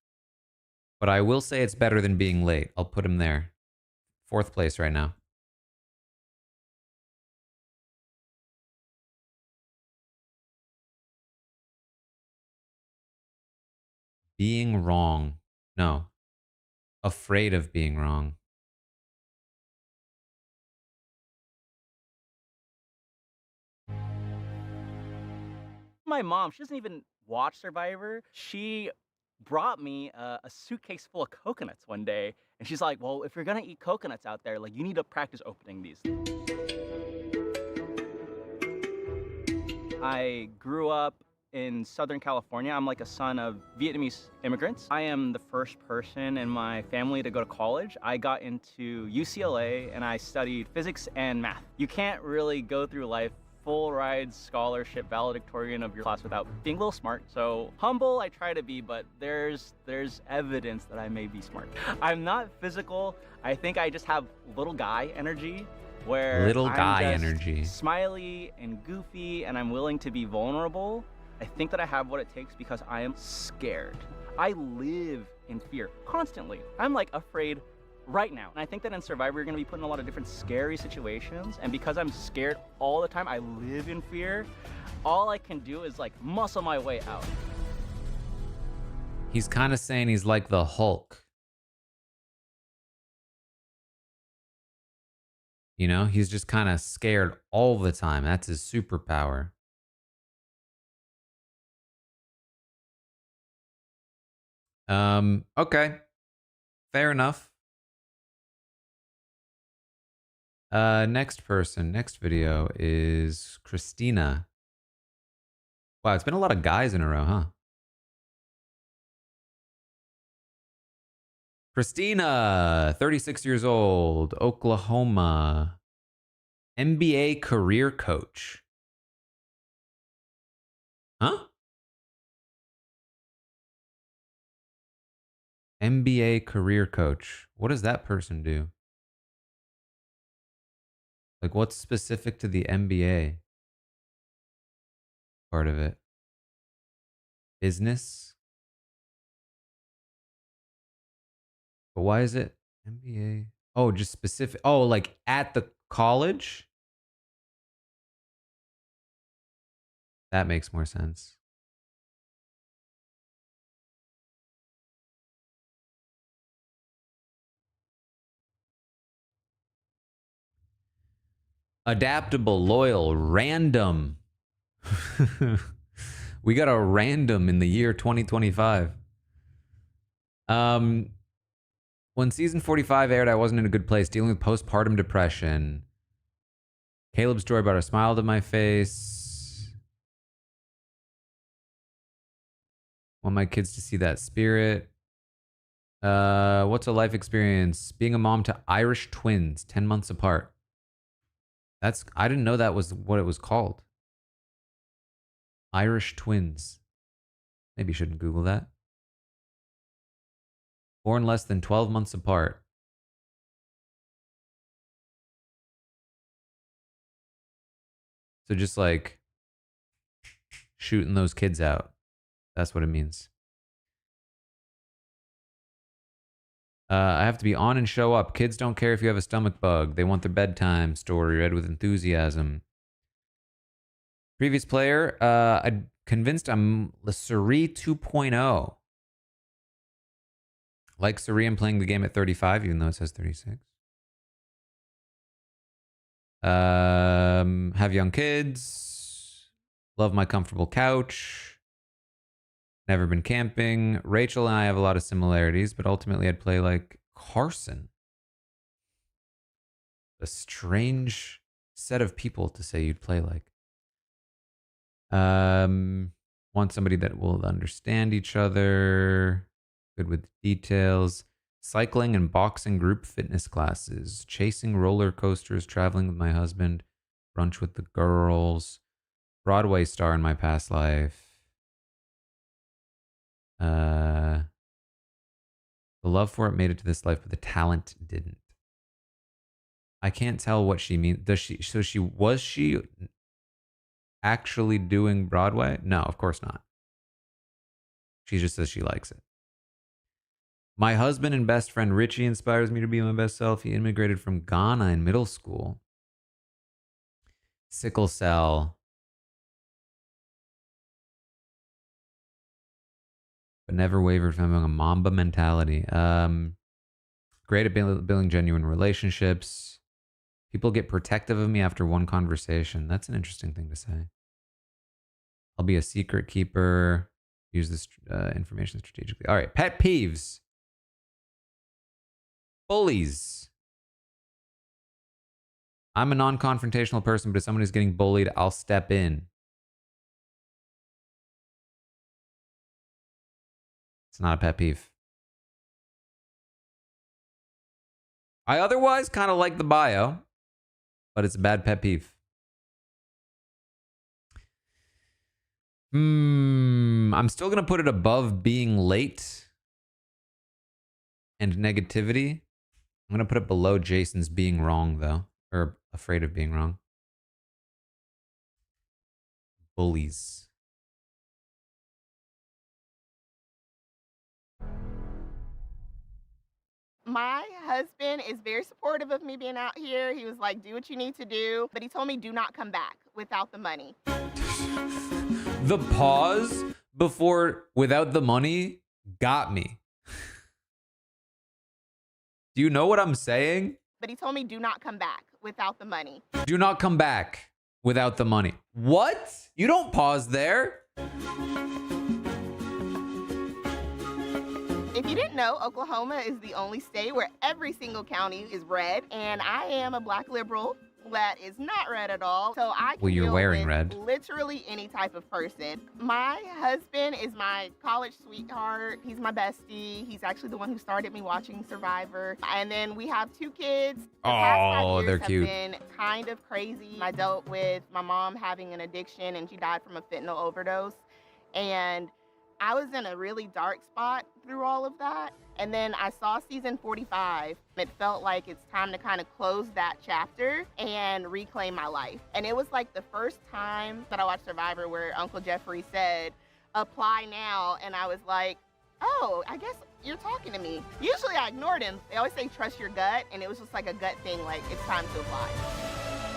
Speaker 1: but I will say it's better than being late. I'll put him there. 4th place right now. Being wrong. No. Afraid of being wrong.
Speaker 9: My mom, she doesn't even watch Survivor. She brought me a suitcase full of coconuts one day, and she's like, well, if you're gonna eat coconuts out there, like, you need to practice opening these. I grew up in Southern California. I'm like a son of Vietnamese immigrants. I am the first person in my family to go to college. I got into UCLA and I studied physics and math. You can't really go through life full ride scholarship valedictorian of your class without being a little smart. So humble I try to be, but there's evidence that I may be smart. I'm not physical. I think I just have little guy energy, where
Speaker 1: little guy
Speaker 9: I'm just
Speaker 1: energy,
Speaker 9: smiley and goofy, and I'm willing to be vulnerable. I think that I have what it takes because I am scared. I live in fear constantly. I'm like afraid right now. And I think that in Survivor, you're gonna be put in a lot of different scary situations. And because I'm scared all the time, I live in fear. All I can do is like muscle my way out.
Speaker 1: He's kind of saying he's like the Hulk. You know, he's just kind of scared all the time. That's his superpower. Okay. Fair enough. Next person, next video is Christina. Wow, it's been a lot of guys in a row, huh? Christina, 36 years old, Oklahoma. NBA career coach. Huh? NBA career coach. What does that person do? Like, what's specific to the NBA part of it? Business? But why is it NBA? Oh, just specific. Oh, like at the college? That makes more sense. Adaptable, loyal, random. We got a random in the year 2025. When season 45 aired, I wasn't in a good place, dealing with postpartum depression. Caleb's story brought a smile to my face. Want my kids to see that spirit. What's a life experience? Being a mom to Irish twins, 10 months apart. I didn't know that was what it was called. Irish twins. Maybe you shouldn't Google that. Born less than 12 months apart. So just like shooting those kids out. That's what it means. I have to be on and show up. Kids don't care if you have a stomach bug. They want their bedtime story read with enthusiasm. Previous player, I convinced I'm Suri 2.0. Like Suri, I'm playing the game at 35, even though it says 36. Have young kids. Love my comfortable couch. Never been camping. Rachel and I have a lot of similarities, but ultimately I'd play like Carson. A strange set of people to say you'd play like. Want somebody that will understand each other. Good with details. Cycling and boxing group fitness classes. Chasing roller coasters. Traveling with my husband. Brunch with the girls. Broadway star in my past life. The love for it made it to this life, but the talent didn't. I can't tell what she means. Does she? So was she actually doing Broadway? No, of course not. She just says she likes it. My husband and best friend Richie inspires me to be my best self. He immigrated from Ghana in middle school. Sickle cell. But never wavered from having a Mamba mentality. Great at building genuine relationships. People get protective of me after one conversation. That's an interesting thing to say. I'll be a secret keeper. Use this information strategically. All right, pet peeves. Bullies. I'm a non-confrontational person, but if someone is getting bullied, I'll step in. It's not a pet peeve. I otherwise kind of like the bio, but it's a bad pet peeve. I'm still going to put it above being late and negativity. I'm going to put it below Jason's being wrong, though, or afraid of being wrong. Bullies.
Speaker 6: My husband is very supportive of me being out here. He was like, do what you need to do. But he told me, do not come back without the money.
Speaker 1: The pause before without the money got me. Do you know what I'm saying?
Speaker 6: But he told me, do not come back without the money.
Speaker 1: Do not come back without the money. What? You don't pause there.
Speaker 6: If you didn't know, Oklahoma is the only state where every single county is red, and I am a black liberal that is not red at all. So I can
Speaker 1: you're
Speaker 6: deal
Speaker 1: wearing
Speaker 6: with
Speaker 1: red.
Speaker 6: Literally any type of person. My husband is my college sweetheart. He's my bestie. He's actually the one who started me watching Survivor. And then we have 2 kids. The past 5 years
Speaker 1: they're cute.
Speaker 6: have been kind of crazy. I dealt with my mom having an addiction, and she died from a fentanyl overdose. And I was in a really dark spot through all of that. And then I saw season 45. It felt like it's time to kind of close that chapter and reclaim my life. And it was like the first time that I watched Survivor where Uncle Jeffrey said, apply now. And I was like, oh, I guess you're talking to me. Usually I ignored him. They always say trust your gut. And it was just like a gut thing, like it's time to apply.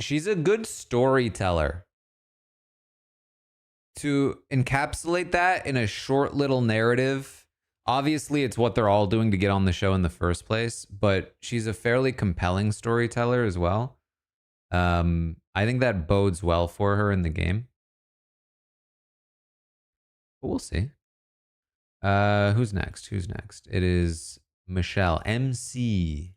Speaker 1: She's a good storyteller. To encapsulate that in a short little narrative, obviously it's what they're all doing to get on the show in the first place, but she's a fairly compelling storyteller as well. I think that bodes well for her in the game. But we'll see. Who's next? Who's next? It is Michelle. MC.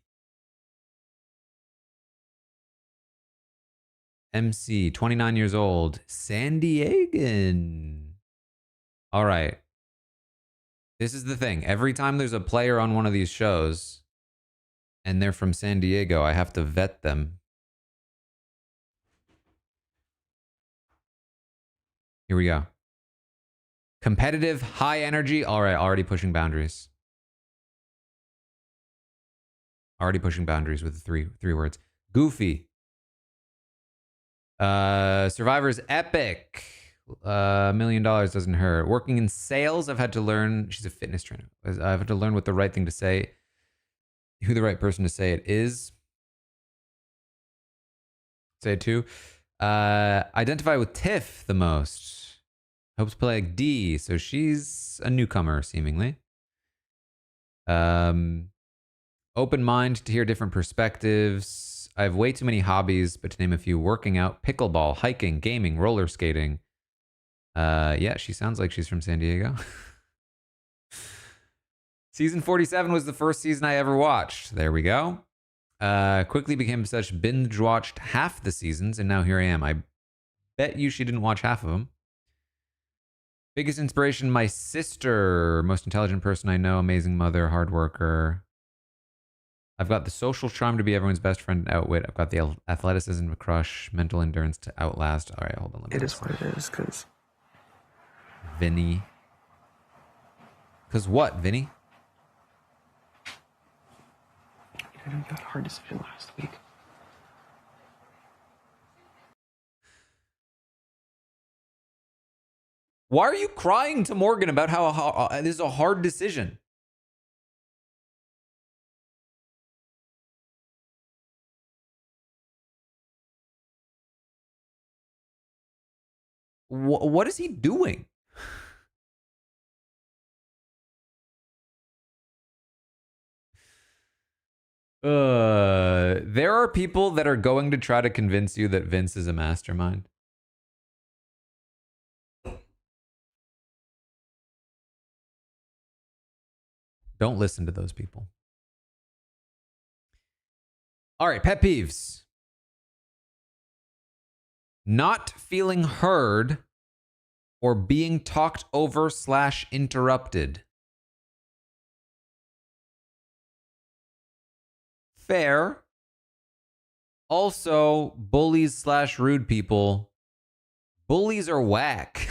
Speaker 1: MC, 29 years old, San Diegan. All right. This is the thing. Every time there's a player on one of these shows and they're from San Diego, I have to vet them. Here we go. Competitive, high energy. All right, already pushing boundaries. Already pushing boundaries with the three words. Goofy. Survivor's epic. $1 million doesn't hurt. Working in sales, I've had to learn. She's a fitness trainer. I've had to learn what the right thing to say, who the right person to say it is. Say it to. Identify with Tiff the most. Hopes to play like D, so she's a newcomer, seemingly. Open mind to hear different perspectives. I have way too many hobbies, but to name a few: working out, pickleball, hiking, gaming, roller skating. Yeah, she sounds like she's from San Diego. Season 47 was the first season I ever watched. There we go. Quickly became such binge-watched half the seasons, and now here I am. I bet you she didn't watch half of them. Biggest inspiration, my sister. Most intelligent person I know. Amazing mother, hard worker. I've got the social charm to be everyone's best friend and outwit. I've got the athleticism to crush, mental endurance to outlast. All right, hold on.
Speaker 3: It is what it is, because...
Speaker 1: Vinny. Because what, Vinny?
Speaker 3: I know you had a hard decision last week.
Speaker 1: Why are you crying to Morgan about how this is a hard decision? What is he doing? There are people that are going to try to convince you that Vince is a mastermind. Don't listen to those people. All right, pet peeves. Not feeling heard or being talked over / interrupted. Fair. Also, bullies / rude people. Bullies are whack.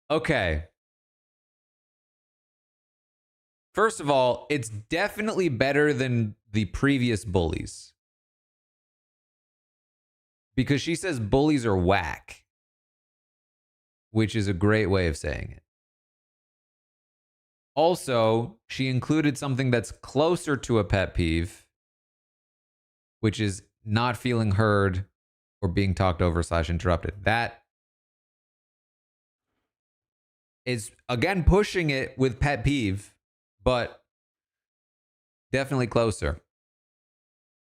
Speaker 1: Okay. First of all, it's definitely better than the previous bullies. Because she says bullies are whack, which is a great way of saying it. Also, she included something that's closer to a pet peeve, which is not feeling heard or being talked over / interrupted. That is, again, pushing it with pet peeve, but definitely closer.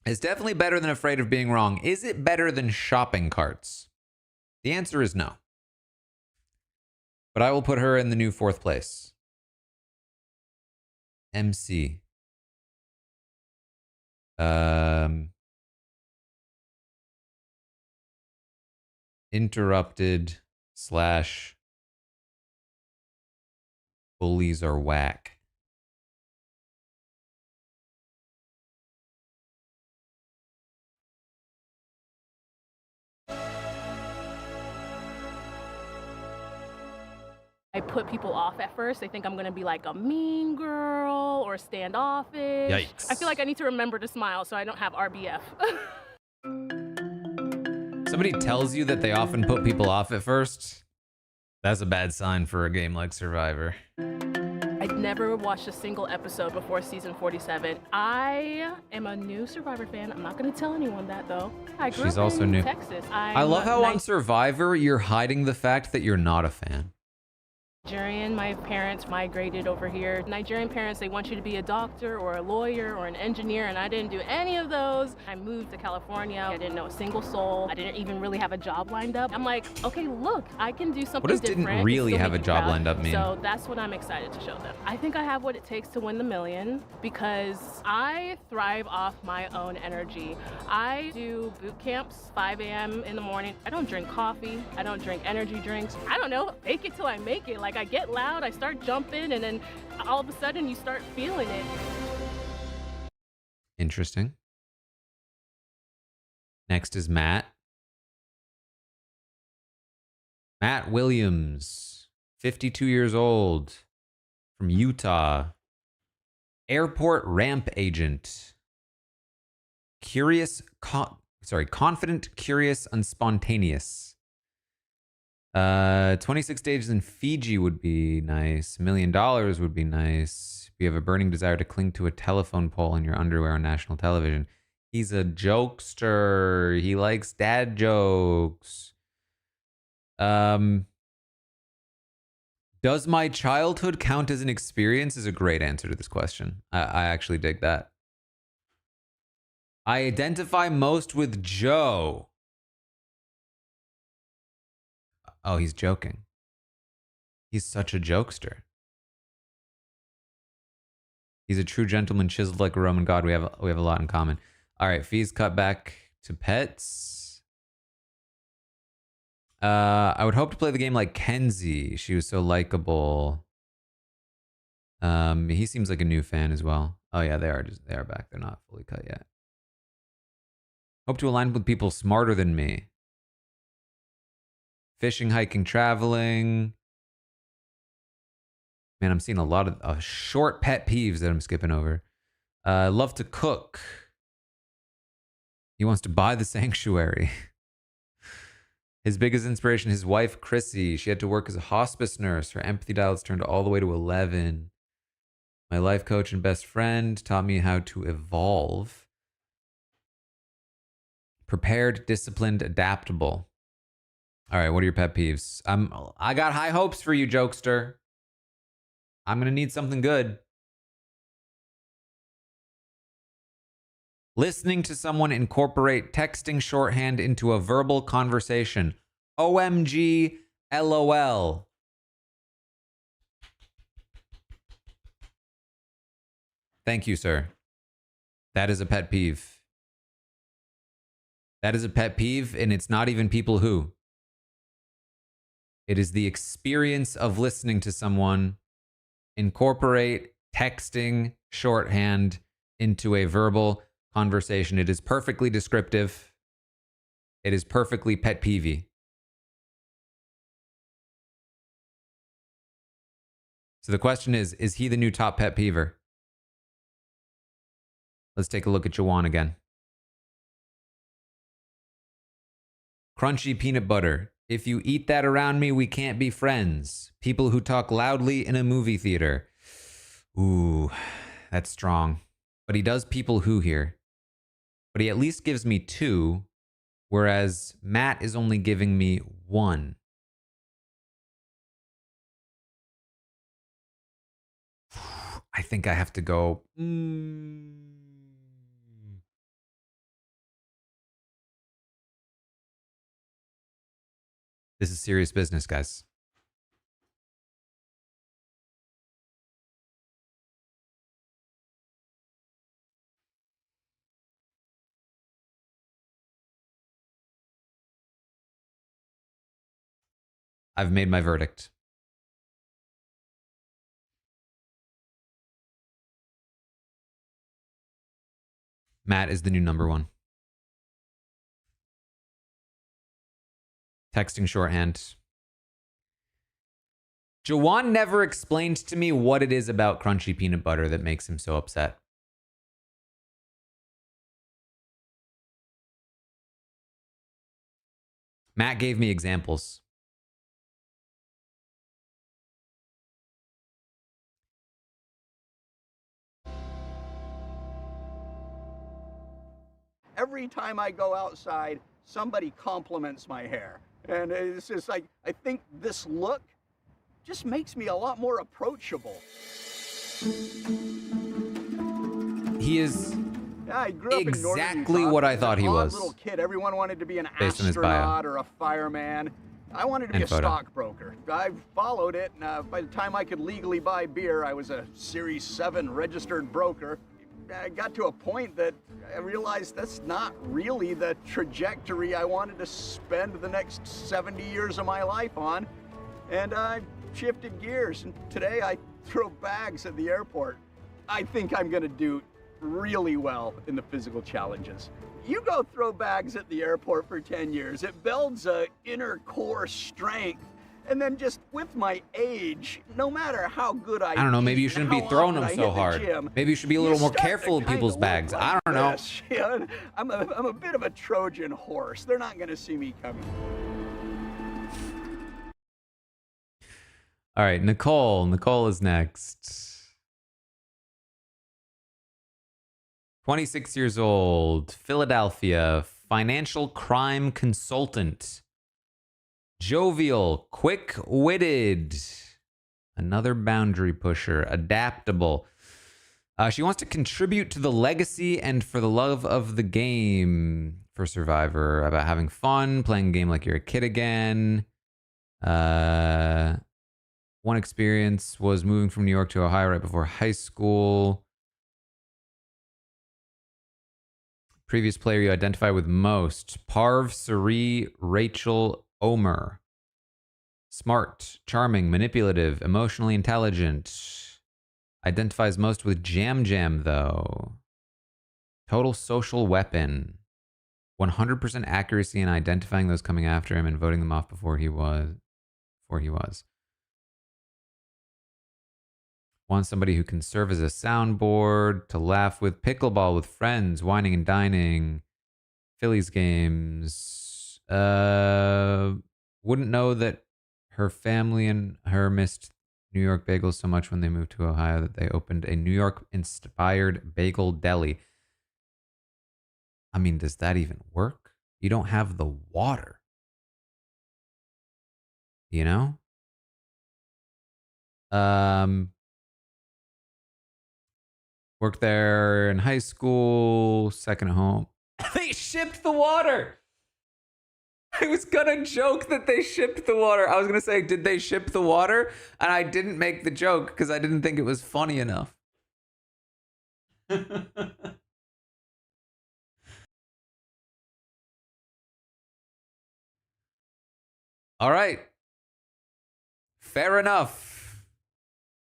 Speaker 1: It's definitely better than afraid of being wrong. Is it better than shopping carts? The answer is no. But I will put her in the new 4th place. MC. Interrupted / bullies are whack.
Speaker 10: I put people off at first. They think I'm gonna be like a mean girl or standoffish.
Speaker 1: Yikes.
Speaker 10: I feel like I need to remember to smile so I don't have RBF.
Speaker 1: Somebody tells you that they often put people off at first. That's a bad sign for a game like Survivor.
Speaker 10: I'd never watched a single episode before season 47. I am a new Survivor fan. I'm not gonna tell anyone that though. I grew
Speaker 1: She's
Speaker 10: up
Speaker 1: also
Speaker 10: in
Speaker 1: new.
Speaker 10: Texas.
Speaker 1: I love how on Survivor you're hiding the fact that you're not a fan.
Speaker 10: Nigerian. My parents migrated over here. Nigerian parents, they want you to be a doctor or a lawyer or an engineer, and I didn't do any of those. I moved to California. I didn't know a single soul. I didn't even really have a job lined up. I'm like, okay, look, I can do something different.
Speaker 1: What does didn't really have a job lined up mean?
Speaker 10: So that's what I'm excited to show them. I think I have what it takes to win the million because I thrive off my own energy. I do boot camps 5 a.m. in the morning. I don't drink coffee. I don't drink energy drinks. I don't know, fake it till I make it. Like I get loud, I start jumping, and then all of a sudden you start feeling it.
Speaker 1: Interesting. Next is Matt. Matt Williams, 52 years old, from Utah. Airport ramp agent. Confident, curious, and spontaneous. 26 days in Fiji would be nice. $1 million would be nice. If you have a burning desire to cling to a telephone pole in your underwear on national television. He's a jokester. He likes dad jokes. Does my childhood count as an experience is a great answer to this question. I actually dig that. I identify most with Joe. Oh, he's joking. He's such a jokester. He's a true gentleman, chiseled like a Roman god. We have a lot in common. All right, fees cut back to pets. I would hope to play the game like Kenzie. She was so likable. He seems like a new fan as well. Oh yeah, they are back. They're not fully cut yet. Hope to align with people smarter than me. Fishing, hiking, traveling. Man, I'm seeing a lot of short pet peeves that I'm skipping over. Love to cook. He wants to buy the sanctuary. His biggest inspiration, his wife, Chrissy. She had to work as a hospice nurse. Her empathy dials turned all the way to 11. My life coach and best friend taught me how to evolve. Prepared, disciplined, adaptable. All right, what are your pet peeves? I got high hopes for you, jokester. I'm going to need something good. Listening to someone incorporate texting shorthand into a verbal conversation. OMG, LOL. Thank you, sir. That is a pet peeve. That is a pet peeve, and it's not even people who. It is the experience of listening to someone incorporate texting shorthand into a verbal conversation. It is perfectly descriptive. It is perfectly pet peevey. So the question is he the new top pet peever? Let's take a look at Jawan again. Crunchy peanut butter. If you eat that around me, we can't be friends. People who talk loudly in a movie theater. Ooh, that's strong. But he does people who here. But he at least gives me 2, whereas Matt is only giving me 1. I think I have to go. This is serious business, guys. I've made my verdict. Matt is the new number 1. Texting shorthand. Jawan never explained to me what it is about crunchy peanut butter that makes him so upset. Matt gave me examples.
Speaker 11: Every time I go outside, somebody compliments my hair. And it's just like, I think this look just makes me a lot more approachable.
Speaker 1: He is
Speaker 11: I grew up
Speaker 1: exactly
Speaker 11: in
Speaker 1: what I thought he was.
Speaker 11: Little kid, everyone wanted to be an
Speaker 1: Based on his bio.
Speaker 11: astronaut or a fireman. I wanted to be
Speaker 1: And
Speaker 11: a
Speaker 1: photo.
Speaker 11: stockbroker. I followed it, and by the time I could legally buy beer, I was a Series 7 registered broker. I got to a point that I realized that's not really the trajectory I wanted to spend the next 70 years of my life on. And I shifted gears, and today I throw bags at the airport. I think I'm gonna do really well in the physical challenges. You go throw bags at the airport for 10 years, it builds a inner core strength And then just with my age, no matter how good I
Speaker 1: don't know, maybe you
Speaker 11: eat
Speaker 1: shouldn't
Speaker 11: and
Speaker 1: be
Speaker 11: how
Speaker 1: throwing
Speaker 11: often
Speaker 1: them
Speaker 11: I
Speaker 1: so
Speaker 11: hit the
Speaker 1: hard.
Speaker 11: gym,
Speaker 1: Maybe you should be a little more
Speaker 11: start to
Speaker 1: careful in
Speaker 11: kinda
Speaker 1: people's
Speaker 11: look
Speaker 1: bags.
Speaker 11: like
Speaker 1: I don't know.
Speaker 11: this. Yeah, I'm a bit of a Trojan horse. They're not going to see me coming.
Speaker 1: All right, Nicole. Nicole is next. 26 years old, Philadelphia, financial crime consultant. Jovial, quick-witted. Another boundary pusher, adaptable. She wants to contribute to the legacy and for the love of the game for Survivor, about having fun, playing a game like you're a kid again. One experience was moving from New York to Ohio right before high school. Previous player you identify with most. Parv, Sari, Rachel, Omer. Smart, charming, manipulative, emotionally intelligent. Identifies most with Jam Jam, though. Total social weapon. 100% accuracy in identifying those coming after him and voting them off before he was. Want somebody who can serve as a soundboard, to laugh with, pickleball with friends, whining and dining, Phillies games. Wouldn't know that her family and her missed New York bagels so much when they moved to Ohio that they opened a New York-inspired bagel deli. I mean, does that even work? You don't have the water. You know? Worked there in high school, second home. They shipped the water. I was gonna joke that they shipped the water. I was gonna say, did they ship the water? And I didn't make the joke because I didn't think it was funny enough. All right. Fair enough.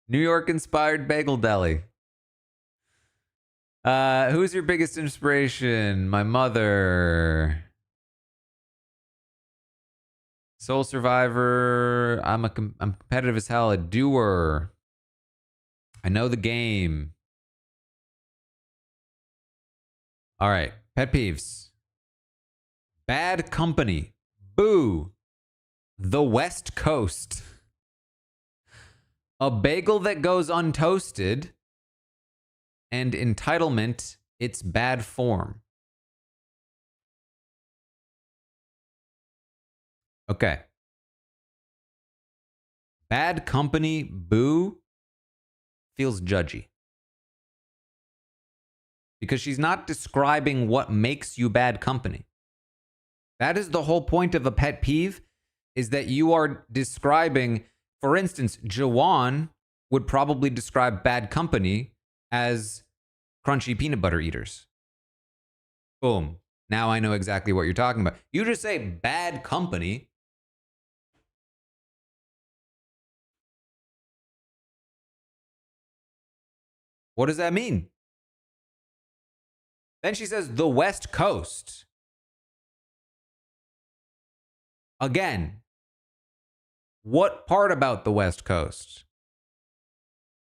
Speaker 1: New York inspired bagel deli. Who's your biggest inspiration? My mother. Soul Survivor. I'm competitive as hell. A doer. I know the game. All right. Pet peeves. Bad company. Boo. The West Coast. A bagel that goes untoasted. And entitlement. It's bad form. Okay. Bad company, boo, feels judgy. Because she's not describing what makes you bad company. That is the whole point of a pet peeve, is that you are describing, for instance, Jawan would probably describe bad company as crunchy peanut butter eaters. Boom. Now I know exactly what you're talking about. You just say bad company. What does that mean? Then she says the West Coast. Again, what part about the West Coast?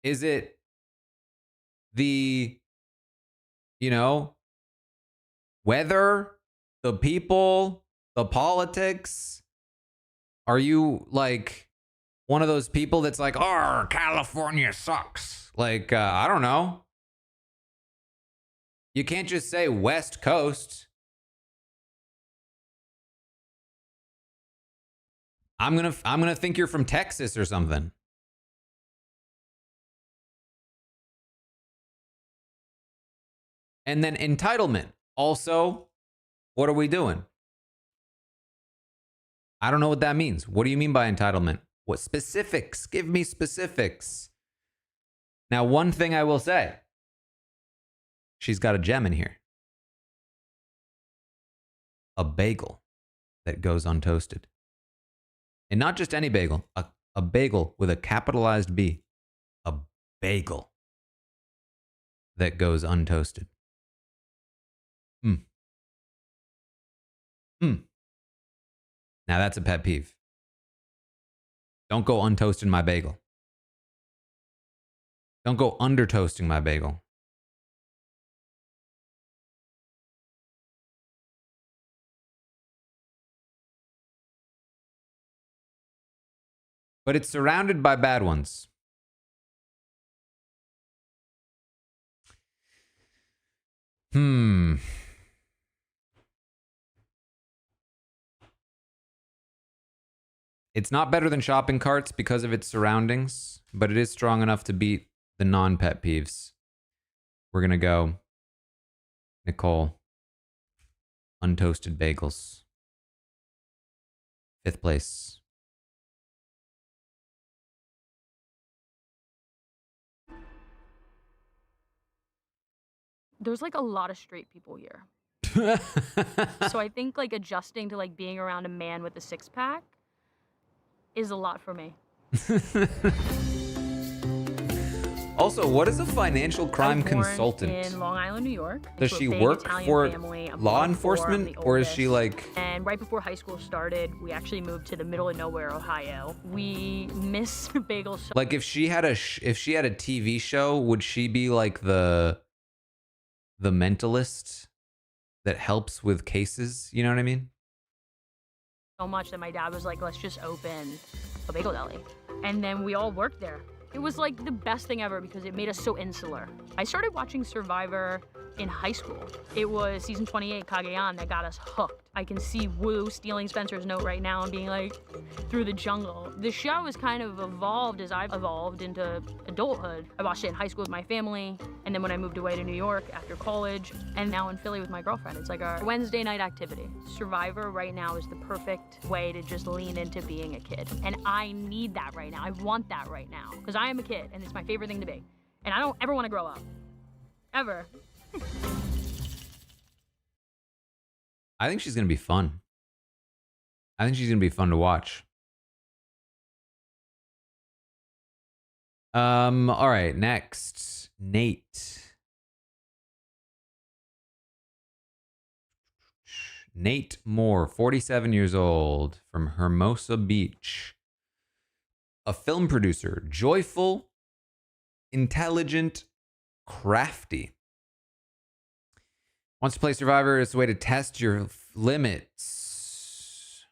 Speaker 1: Is it the, weather, the people, the politics? Are you like one of those people that's like, oh, California sucks? Like, I don't know. You can't just say West Coast. I'm gonna think you're from Texas or something. And then entitlement. Also, what are we doing? I don't know what that means. What do you mean by entitlement? What specifics? Give me specifics. Now, one thing I will say. She's got a gem in here. A bagel that goes untoasted. And not just any bagel, a bagel with a capitalized B. A bagel that goes untoasted. Now that's a pet peeve. Don't go untoasting my bagel. Don't go under toasting my bagel. But it's surrounded by bad ones. It's not better than shopping carts because of its surroundings, but it is strong enough to beat the non-pet peeves. We're going to go Nicole. Untoasted bagels. 5th place.
Speaker 12: There's like a lot of straight people here. So I think like adjusting to like being around a man with a 6-pack is a lot for me.
Speaker 1: Also, what is a financial crime
Speaker 12: I was born
Speaker 1: consultant?
Speaker 12: in Long Island, New York.
Speaker 1: Does
Speaker 12: into a
Speaker 1: she
Speaker 12: big
Speaker 1: work
Speaker 12: Italian
Speaker 1: for
Speaker 12: family. I'm
Speaker 1: law
Speaker 12: born
Speaker 1: enforcement,
Speaker 12: the
Speaker 1: or is she
Speaker 12: oldest.
Speaker 1: like...
Speaker 12: And right before high school started, we actually moved to the middle of nowhere, Ohio. We miss bagel shop.
Speaker 1: Like if she had a TV show, would she be like the mentalist that helps with cases? You know what I mean?
Speaker 12: So much that my dad was like, let's just open a bagel deli. And then we all worked there. It was like the best thing ever because it made us so insular. I started watching Survivor in high school. It was season 28, Kagayan, that got us hooked. I can see Wu stealing Spencer's note right now and being like, through the jungle. The show has kind of evolved as I've evolved into adulthood. I watched it in high school with my family, and then when I moved away to New York after college, and now in Philly with my girlfriend. It's like our Wednesday night activity. Survivor right now is the perfect way to just lean into being a kid. And I need that right now. I want that right now. Because I am a kid, and it's my favorite thing to be. And I don't ever want to grow up. Ever.
Speaker 1: I think she's going to be fun. I think she's going to be fun to watch. All right, next. Nate. Nate Moore, 47 years old, from Hermosa Beach. A film producer, joyful, intelligent, crafty. Wants to play Survivor. It's a way to test your limits.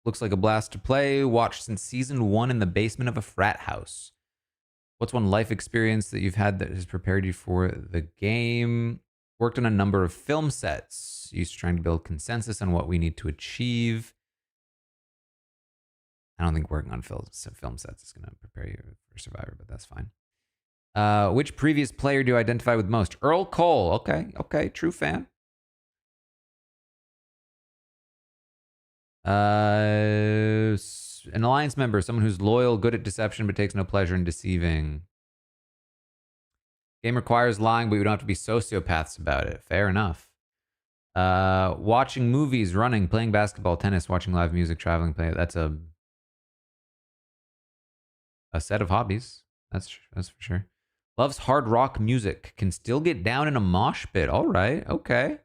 Speaker 1: Looks like a blast to play. Watched since season 1 in the basement of a frat house. What's one life experience that you've had that has prepared you for the game? Worked on a number of film sets. Used to trying to build consensus on what we need to achieve. I don't think working on film sets is going to prepare you for Survivor, but that's fine. Which previous player do you identify with most? Earl Cole. Okay, true fan. An alliance member, someone who's loyal, good at deception, but takes no pleasure in deceiving. Game requires lying, but you don't have to be sociopaths about it. Fair enough. Watching movies, running, playing basketball, tennis, watching live music, traveling, play. That's a set of hobbies. That's for sure. Loves hard rock music. Can still get down in a mosh pit. All right. Okay.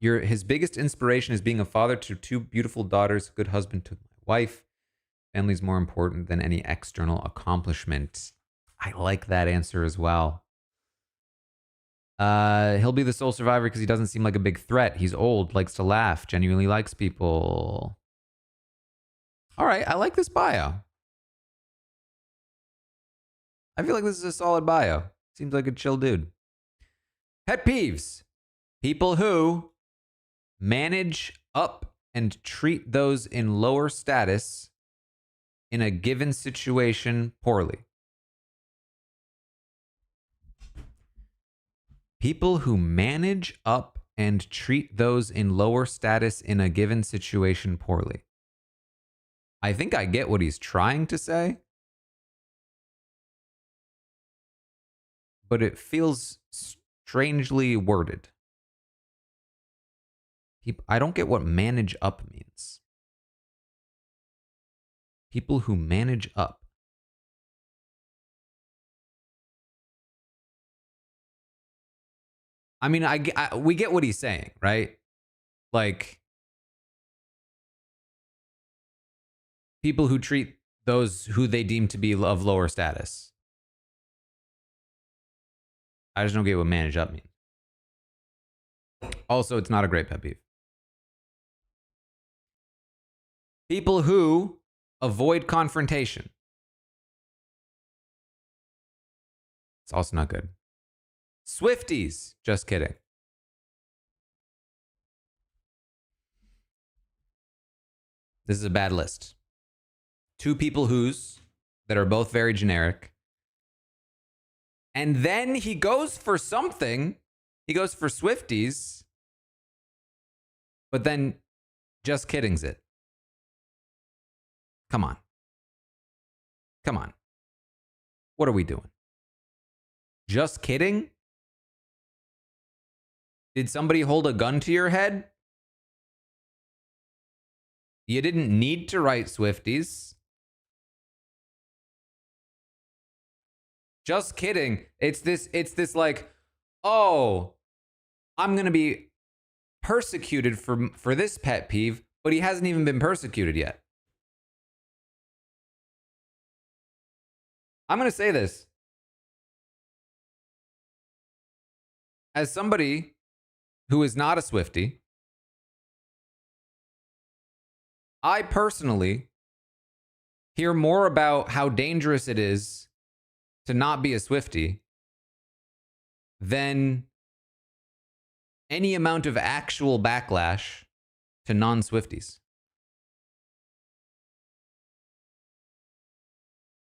Speaker 1: His biggest inspiration is being a father to 2 beautiful daughters, a good husband to my wife. Family's more important than any external accomplishment. I like that answer as well. He'll be the sole survivor because he doesn't seem like a big threat. He's old, likes to laugh, genuinely likes people. All right, I like this bio. I feel like this is a solid bio. Seems like a chill dude. Pet peeves. People who manage up and treat those in lower status in a given situation poorly. People who manage up and treat those in lower status in a given situation poorly. I think I get what he's trying to say, but it feels strangely worded. I don't get what manage up means. People who manage up. I mean, we get what he's saying, right? Like, people who treat those who they deem to be of lower status. I just don't get what manage up means. Also, it's not a great pet peeve. People who avoid confrontation. It's also not good. Swifties. Just kidding. This is a bad list. Two people whose that are both very generic. And then he goes for something. He goes for Swifties. But then just kidding's it. Come on. Come on. What are we doing? Just kidding? Did somebody hold a gun to your head? You didn't need to write Swifties. Just kidding. It's this like, oh, I'm going to be persecuted for this pet peeve, but he hasn't even been persecuted yet. I'm going to say this. As somebody who is not a Swiftie, I personally hear more about how dangerous it is to not be a Swiftie than any amount of actual backlash to non-Swifties.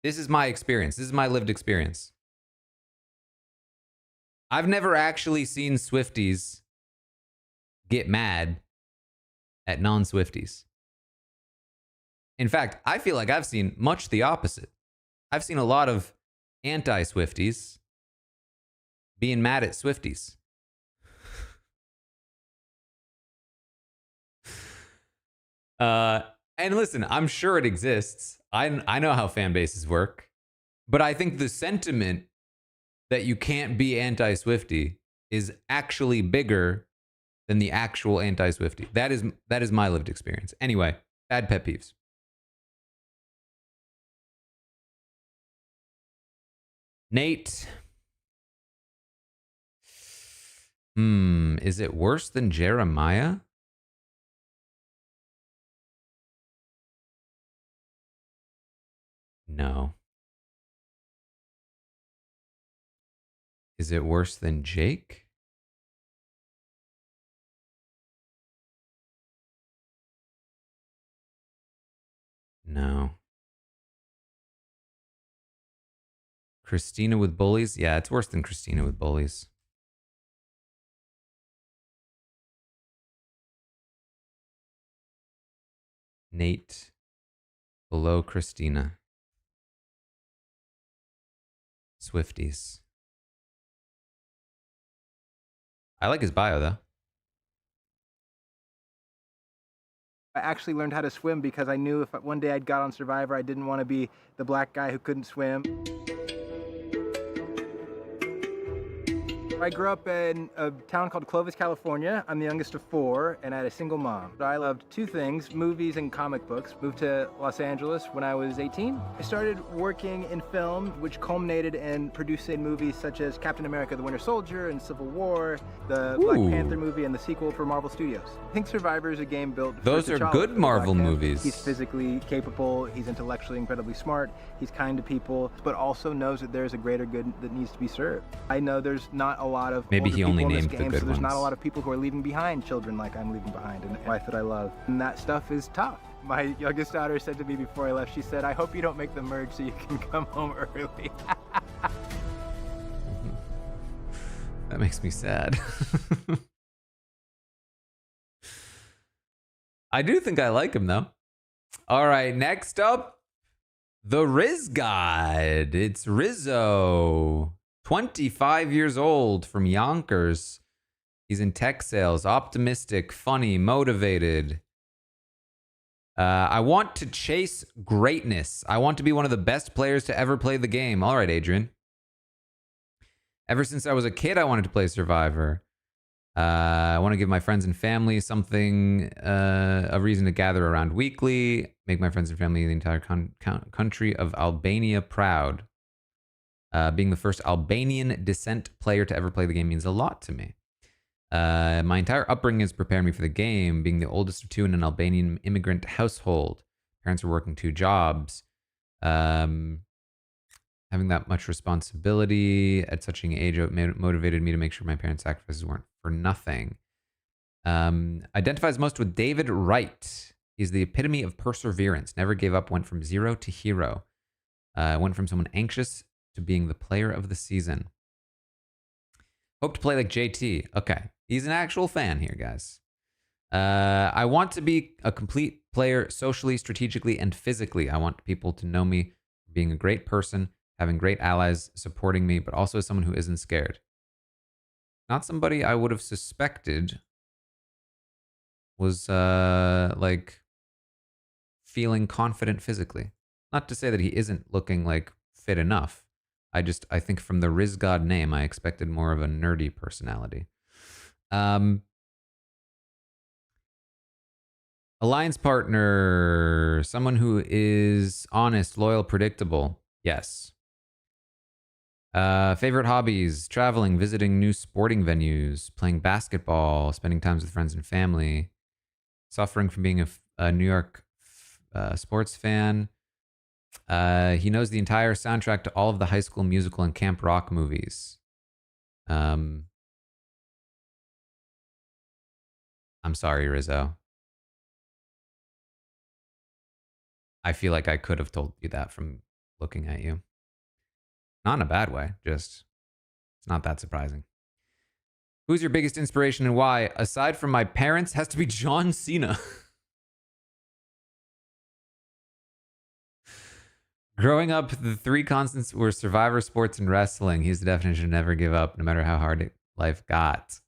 Speaker 1: This is my experience. This is my lived experience. I've never actually seen Swifties get mad at non-Swifties. In fact, I feel like I've seen much the opposite. I've seen a lot of anti-Swifties being mad at Swifties. And listen, I'm sure it exists. I know how fan bases work. But I think the sentiment that you can't be anti-Swiftie is actually bigger than the actual anti-Swiftie. That is my lived experience. Anyway, bad pet peeves. Nate. Is it worse than Jeremiah? No. Is it worse than Jake? No. Christina with bullies? Yeah, it's worse than Christina with bullies. Nate below Christina. Swifties. I like his bio, though.
Speaker 13: I actually learned how to swim because I knew if one day I'd got on Survivor, I didn't want to be the black guy who couldn't swim. I grew up in a town called Clovis, California. I'm the youngest of 4, and I had a single mom. I loved 2 things, movies and comic books. Moved to Los Angeles when I was 18. I started working in film, which culminated in producing movies such as Captain America, the Winter Soldier, and Civil War, the Black Panther movie, and the sequel for Marvel Studios. I think Survivor is a game built for
Speaker 1: Those are
Speaker 13: T'Challa,
Speaker 1: good Marvel movies.
Speaker 13: He's physically capable, he's intellectually incredibly smart, he's kind to people, but also knows that there's a greater good that needs to be served. I know there's not a lot of
Speaker 1: Maybe he only
Speaker 13: people in
Speaker 1: named
Speaker 13: this
Speaker 1: the
Speaker 13: game,
Speaker 1: good
Speaker 13: so there's not a
Speaker 1: ones.
Speaker 13: lot of people who are leaving behind children like I'm leaving behind, and a wife that I love. And that stuff is tough. My youngest daughter said to me before I left, she said, I hope you don't make the merge so you can come home early.
Speaker 1: That makes me sad. I do think I like him, though. All right, next up, the Riz God. It's Rizzo, 25 years old, from Yonkers. He's in tech sales, optimistic, funny, motivated. I want to chase greatness. I want to be one of the best players to ever play the game. All right, Adrian. Ever since I was a kid, I wanted to play Survivor. I want to give my friends and family something, a reason to gather around weekly, make my friends and family in the entire country of Albania proud. Being the first Albanian descent player to ever play the game means a lot to me. My entire upbringing has prepared me for the game, being the oldest of two in an Albanian immigrant household. Parents were working 2 jobs. Having that much responsibility at such an age motivated me to make sure my parents' sacrifices weren't for nothing. Identifies most with David Wright. He's the epitome of perseverance. Never gave up, went from zero to hero. Went from someone anxious to being the player of the season. Hope to play like JT. Okay, he's an actual fan here, guys. I want to be a complete player socially, strategically, and physically. I want people to know me for being a great person, having great allies supporting me, but also as someone who isn't scared. Not somebody I would have suspected was like feeling confident physically. Not to say that he isn't looking like fit enough. I think from the Rizzo name, I expected more of a nerdy personality. Alliance partner, someone who is honest, loyal, predictable. Yes. Favorite hobbies, traveling, visiting new sporting venues, playing basketball, spending time with friends and family, suffering from being a New York sports fan. He knows the entire soundtrack to all of the High School Musical and Camp Rock movies. I'm sorry, Rizzo. I feel like I could have told you that from looking at you. Not in a bad way, just it's not that surprising. Who's your biggest inspiration and why? Aside from my parents, has to be John Cena. Growing up, the 3 constants were Survivor, sports, and wrestling. He's the definition of never give up, no matter how hard life got.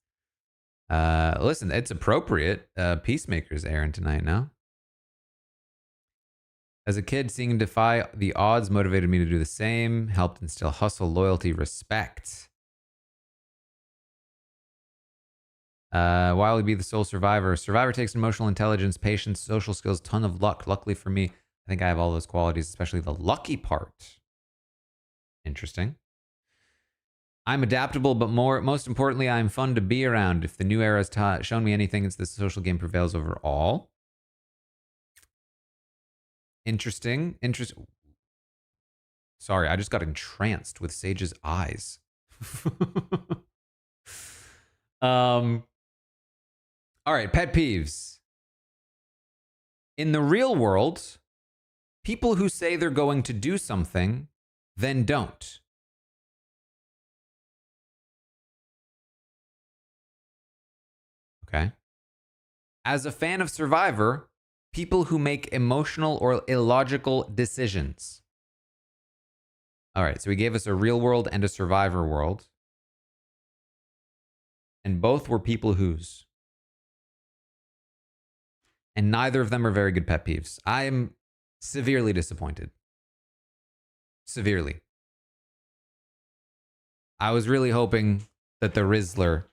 Speaker 1: Listen, it's appropriate. Peacemaker's airing tonight, no? As a kid, seeing him defy the odds motivated me to do the same, helped instill hustle, loyalty, respect. Why will he be the sole survivor? Survivor takes emotional intelligence, patience, social skills, ton of luck. Luckily for me, I think I have all those qualities, especially the lucky part. Interesting. I'm adaptable, but most importantly, I'm fun to be around. If the new era has shown me anything, it's the social game prevails over all. Interesting. Sorry, I just got entranced with Sage's eyes. All right, pet peeves. In the real world, people who say they're going to do something, then don't. Okay. As a fan of Survivor, people who make emotional or illogical decisions. All right, so he gave us a real world and a Survivor world. And both were people whose. And neither of them are very good pet peeves. I am severely disappointed. Severely. I was really hoping that the Rizzo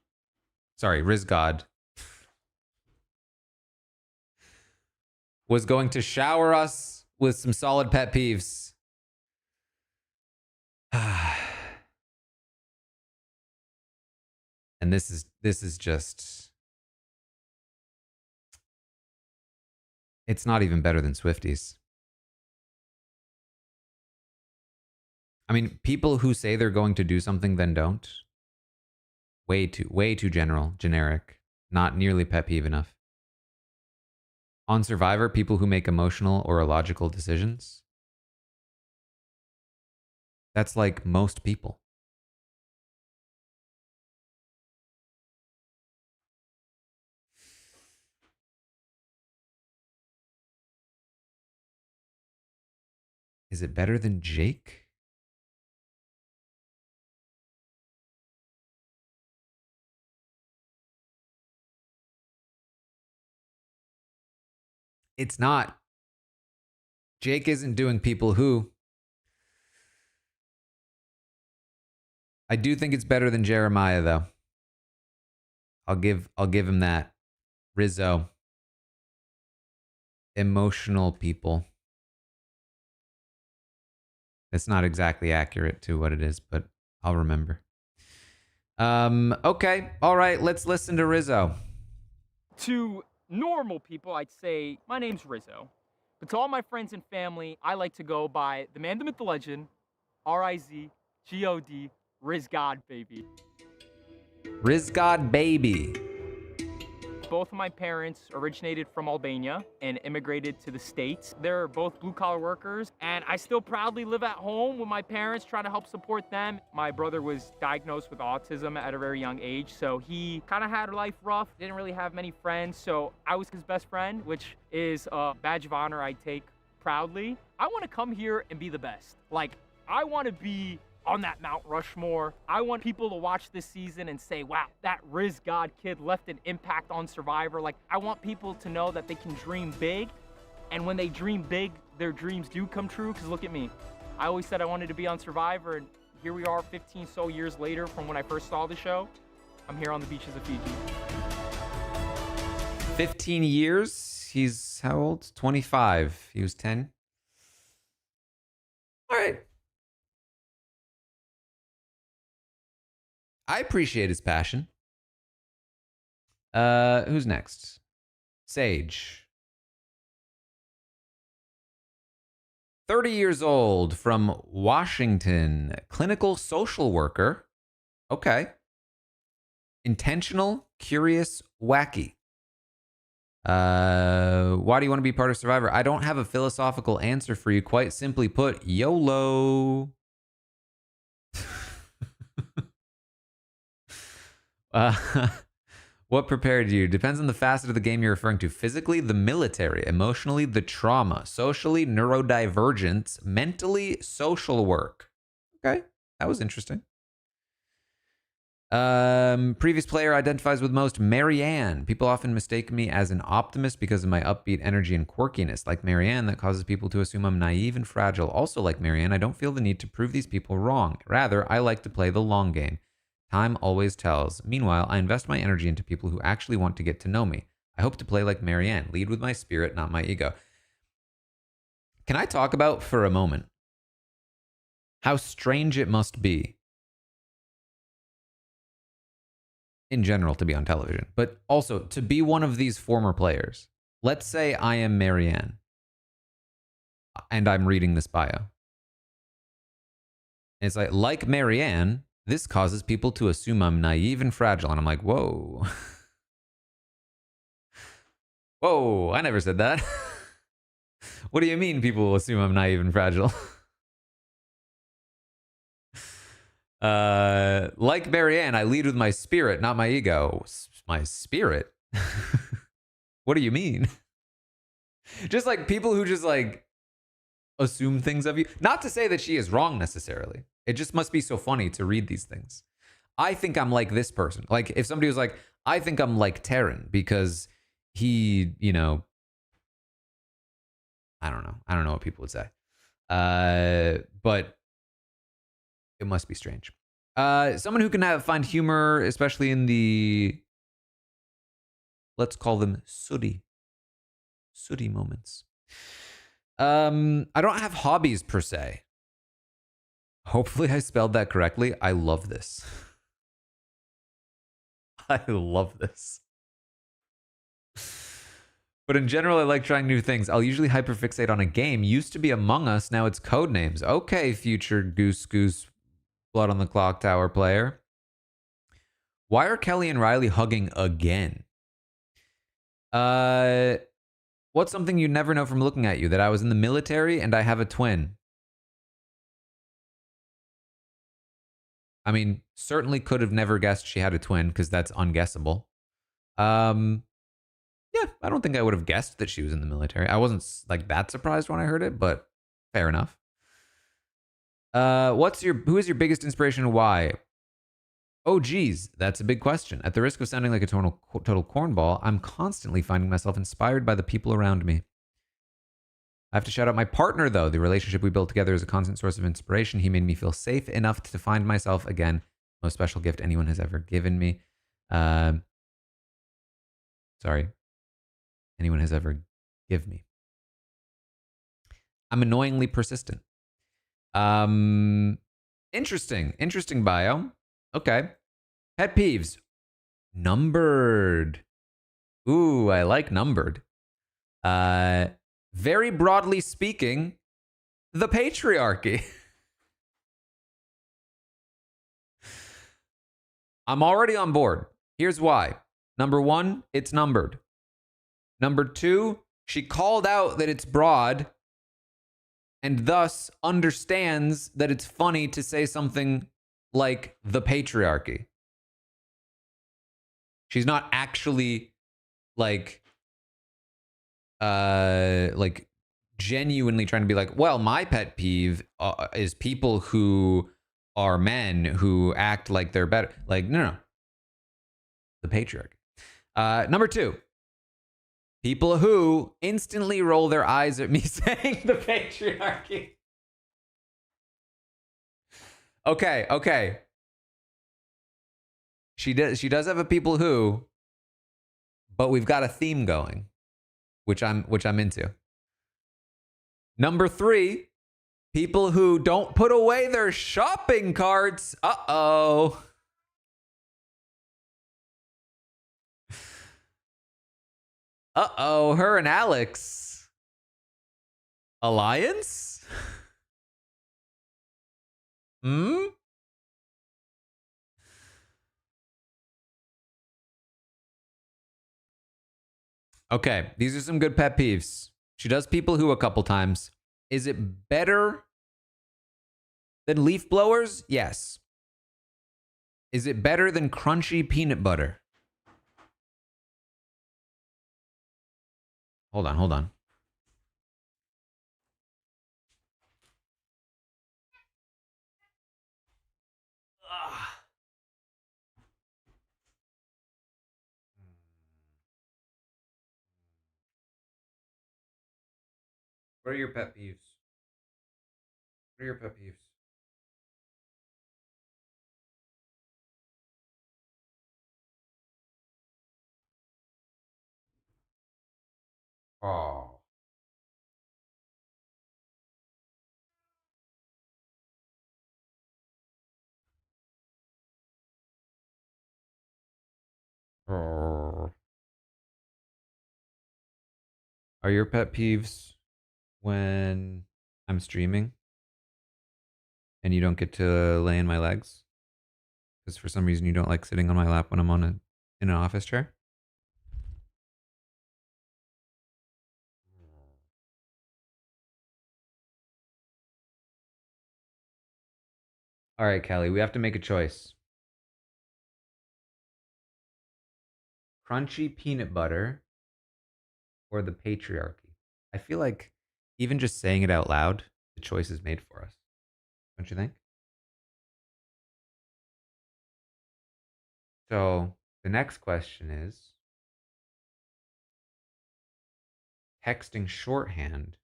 Speaker 1: was going to shower us with some solid pet peeves. And this is just, it's not even better than Swifties. I mean, people who say they're going to do something then don't. Way too generic. Not nearly pet peeve enough. On Survivor, people who make emotional or illogical decisions. That's like most people. Is it better than Jake? It's not. Jake isn't doing people who. I do think it's better than Jeremiah, though. I'll give him that. Rizzo. Emotional people. It's not exactly accurate to what it is, but I'll remember. Okay. All right. Let's listen to Rizzo.
Speaker 14: To normal people, I'd say, my name's Rizzo. But to all my friends and family, I like to go by the man, the myth, the legend, R-I-Z-G-O-D, Riz God, baby.
Speaker 1: Riz God, baby.
Speaker 14: Both of my parents originated from Albania and immigrated to the States. They're both blue-collar workers, and I still proudly live at home with my parents, trying to help support them. My brother was diagnosed with autism at a very young age, so he kind of had life rough, didn't really have many friends, so I was his best friend, which is a badge of honor I take proudly. I want to come here and be the best. Like, I want to be on that Mount Rushmore. I want people to watch this season and say, wow, that Riz God kid left an impact on Survivor. Like, I want people to know that they can dream big, and when they dream big, their dreams do come true, because look at me. I always said I wanted to be on Survivor, and here we are 15 so years later from when I first saw the show. I'm here on the beaches of Fiji.
Speaker 1: 15 years? He's how old? 25. He was 10. All right. I appreciate his passion. Who's next? Sage. 30 years old, from Washington. Clinical social worker. Okay. Intentional, curious, wacky. Why do you want to be part of Survivor? I don't have a philosophical answer for you. Quite simply put, YOLO. What prepared you? Depends on the facet of the game you're referring to. Physically, the military. Emotionally, the trauma. Socially, neurodivergence. Mentally, social work. Okay, that was interesting. Previous player identifies with most Marianne. People often mistake me as an optimist because of my upbeat energy and quirkiness. Like Marianne, that causes people to assume I'm naive and fragile. Also like Marianne, I don't feel the need to prove these people wrong. Rather, I like to play the long game. Time always tells. Meanwhile, I invest my energy into people who actually want to get to know me. I hope to play like Marianne, lead with my spirit, not my ego. Can I talk about for a moment how strange it must be in general to be on television, but also to be one of these former players? Let's say I am Marianne and I'm reading this bio. And it's like Marianne, this causes people to assume I'm naive and fragile. And I'm like, whoa. Whoa, I never said that. What do you mean people will assume I'm naive and fragile? Like Marianne, I lead with my spirit, not my ego. My spirit? What do you mean? Just like people who just like assume things of you. Not to say that she is wrong necessarily. It just must be so funny to read these things. I think I'm like this person. Like if somebody was like, I think I'm like Taran because he, you know, I don't know. I don't know what people would say. But it must be strange. Someone who can find humor, especially in the, let's call them sooty moments. I don't have hobbies per se. Hopefully I spelled that correctly. I love this. I love this. But in general, I like trying new things. I'll usually hyperfixate on a game. Used to be Among Us, now it's Codenames. Okay, future Goose Blood on the Clock Tower player. Why are Kelly and Riley hugging again? What's something you never know from looking at you? That I was in the military and I have a twin. I mean, certainly could have never guessed she had a twin because that's unguessable. Yeah, I don't think I would have guessed that she was in the military. I wasn't like that surprised when I heard it, but fair enough. Who is your biggest inspiration and why? Oh, geez, that's a big question. At the risk of sounding like a total cornball, I'm constantly finding myself inspired by the people around me. I have to shout out my partner, though. The relationship we built together is a constant source of inspiration. He made me feel safe enough to find myself again. Most special gift anyone has ever given me. Sorry. Anyone has ever give me. I'm annoyingly persistent. Interesting bio. Okay. Pet peeves. Numbered. Ooh, I like numbered. Very broadly speaking, the patriarchy. I'm already on board. Here's why. Number one, it's numbered. Number two, she called out that it's broad and thus understands that it's funny to say something like the patriarchy. She's not actually like genuinely trying to be like, well, my pet peeve is people who are men who act like they're better. Like, no. The patriarchy. Number two, people who instantly roll their eyes at me saying the patriarchy. Okay. She does have a people who, but we've got a theme going, which I'm into. Number three, people who don't put away their shopping carts. Uh-oh. Uh-oh, her and Alex. Alliance? Okay, these are some good pet peeves. She does people who a couple times. Is it better than leaf blowers? Yes. Is it better than crunchy peanut butter? Hold on. What are your pet peeves? What are your pet peeves? Oh. Oh. Are your pet peeves when I'm streaming and you don't get to lay in my legs? Because for some reason you don't like sitting on my lap when I'm in an office chair? All right, Kelly, we have to make a choice. Crunchy peanut butter or the patriarchy? I feel like even just saying it out loud, the choice is made for us. Don't you think? So the next question is texting shorthand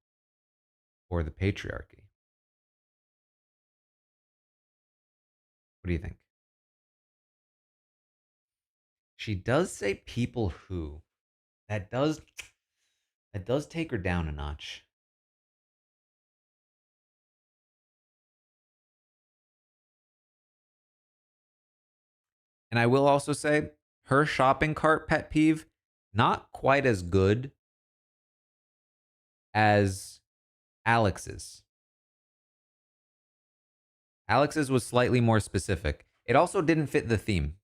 Speaker 1: or the patriarchy? What do you think? She does say people who. That does take her down a notch. And I will also say her shopping cart pet peeve, not quite as good as Alex's. Alex's was slightly more specific. It also didn't fit the theme.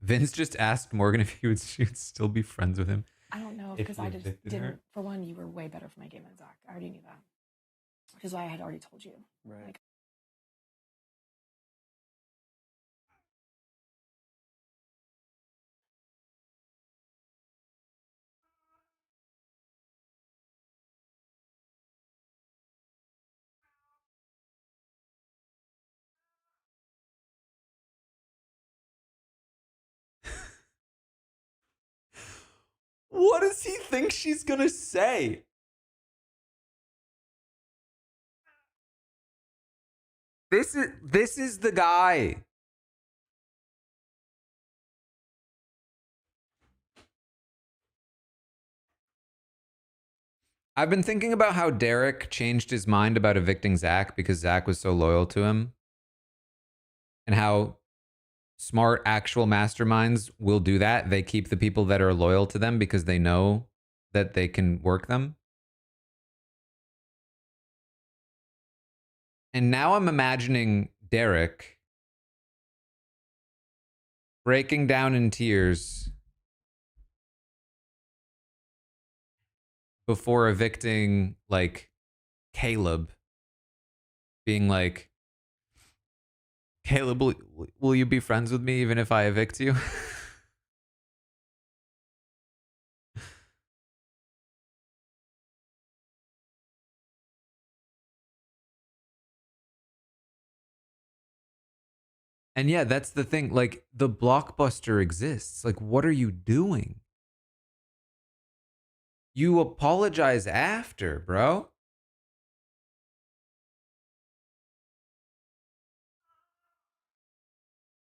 Speaker 1: Vince just asked Morgan if she would still be friends with him.
Speaker 15: I don't know, because I just didn't. For one, you were way better for my game than Zach. I already knew that, which is why I had already told you.
Speaker 3: Right.
Speaker 15: Like,
Speaker 1: What does he think she's gonna say? This is the guy. I've been thinking about how Derek changed his mind about evicting Zach because Zach was so loyal to him, and how smart actual masterminds will do that. They keep the people that are loyal to them because they know that they can work them. And now I'm imagining Derek breaking down in tears before evicting, like, Caleb, being like, Caleb, will you be friends with me even if I evict you? And yeah, that's the thing. Like, the Blockbuster exists. Like, what are you doing? You apologize after, bro.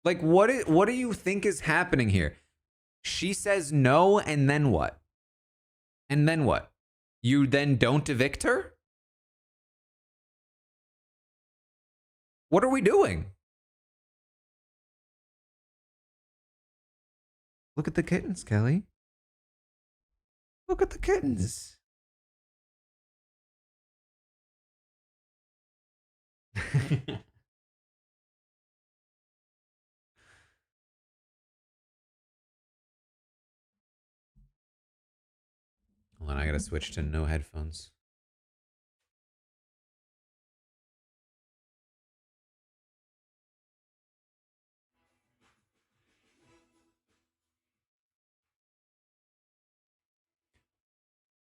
Speaker 1: Like, what do you think is happening here? She says no, and then what? And then what? You then don't evict her? What are we doing? Look at the kittens, Kelly. Look at the kittens. Hold on, I gotta switch to no headphones.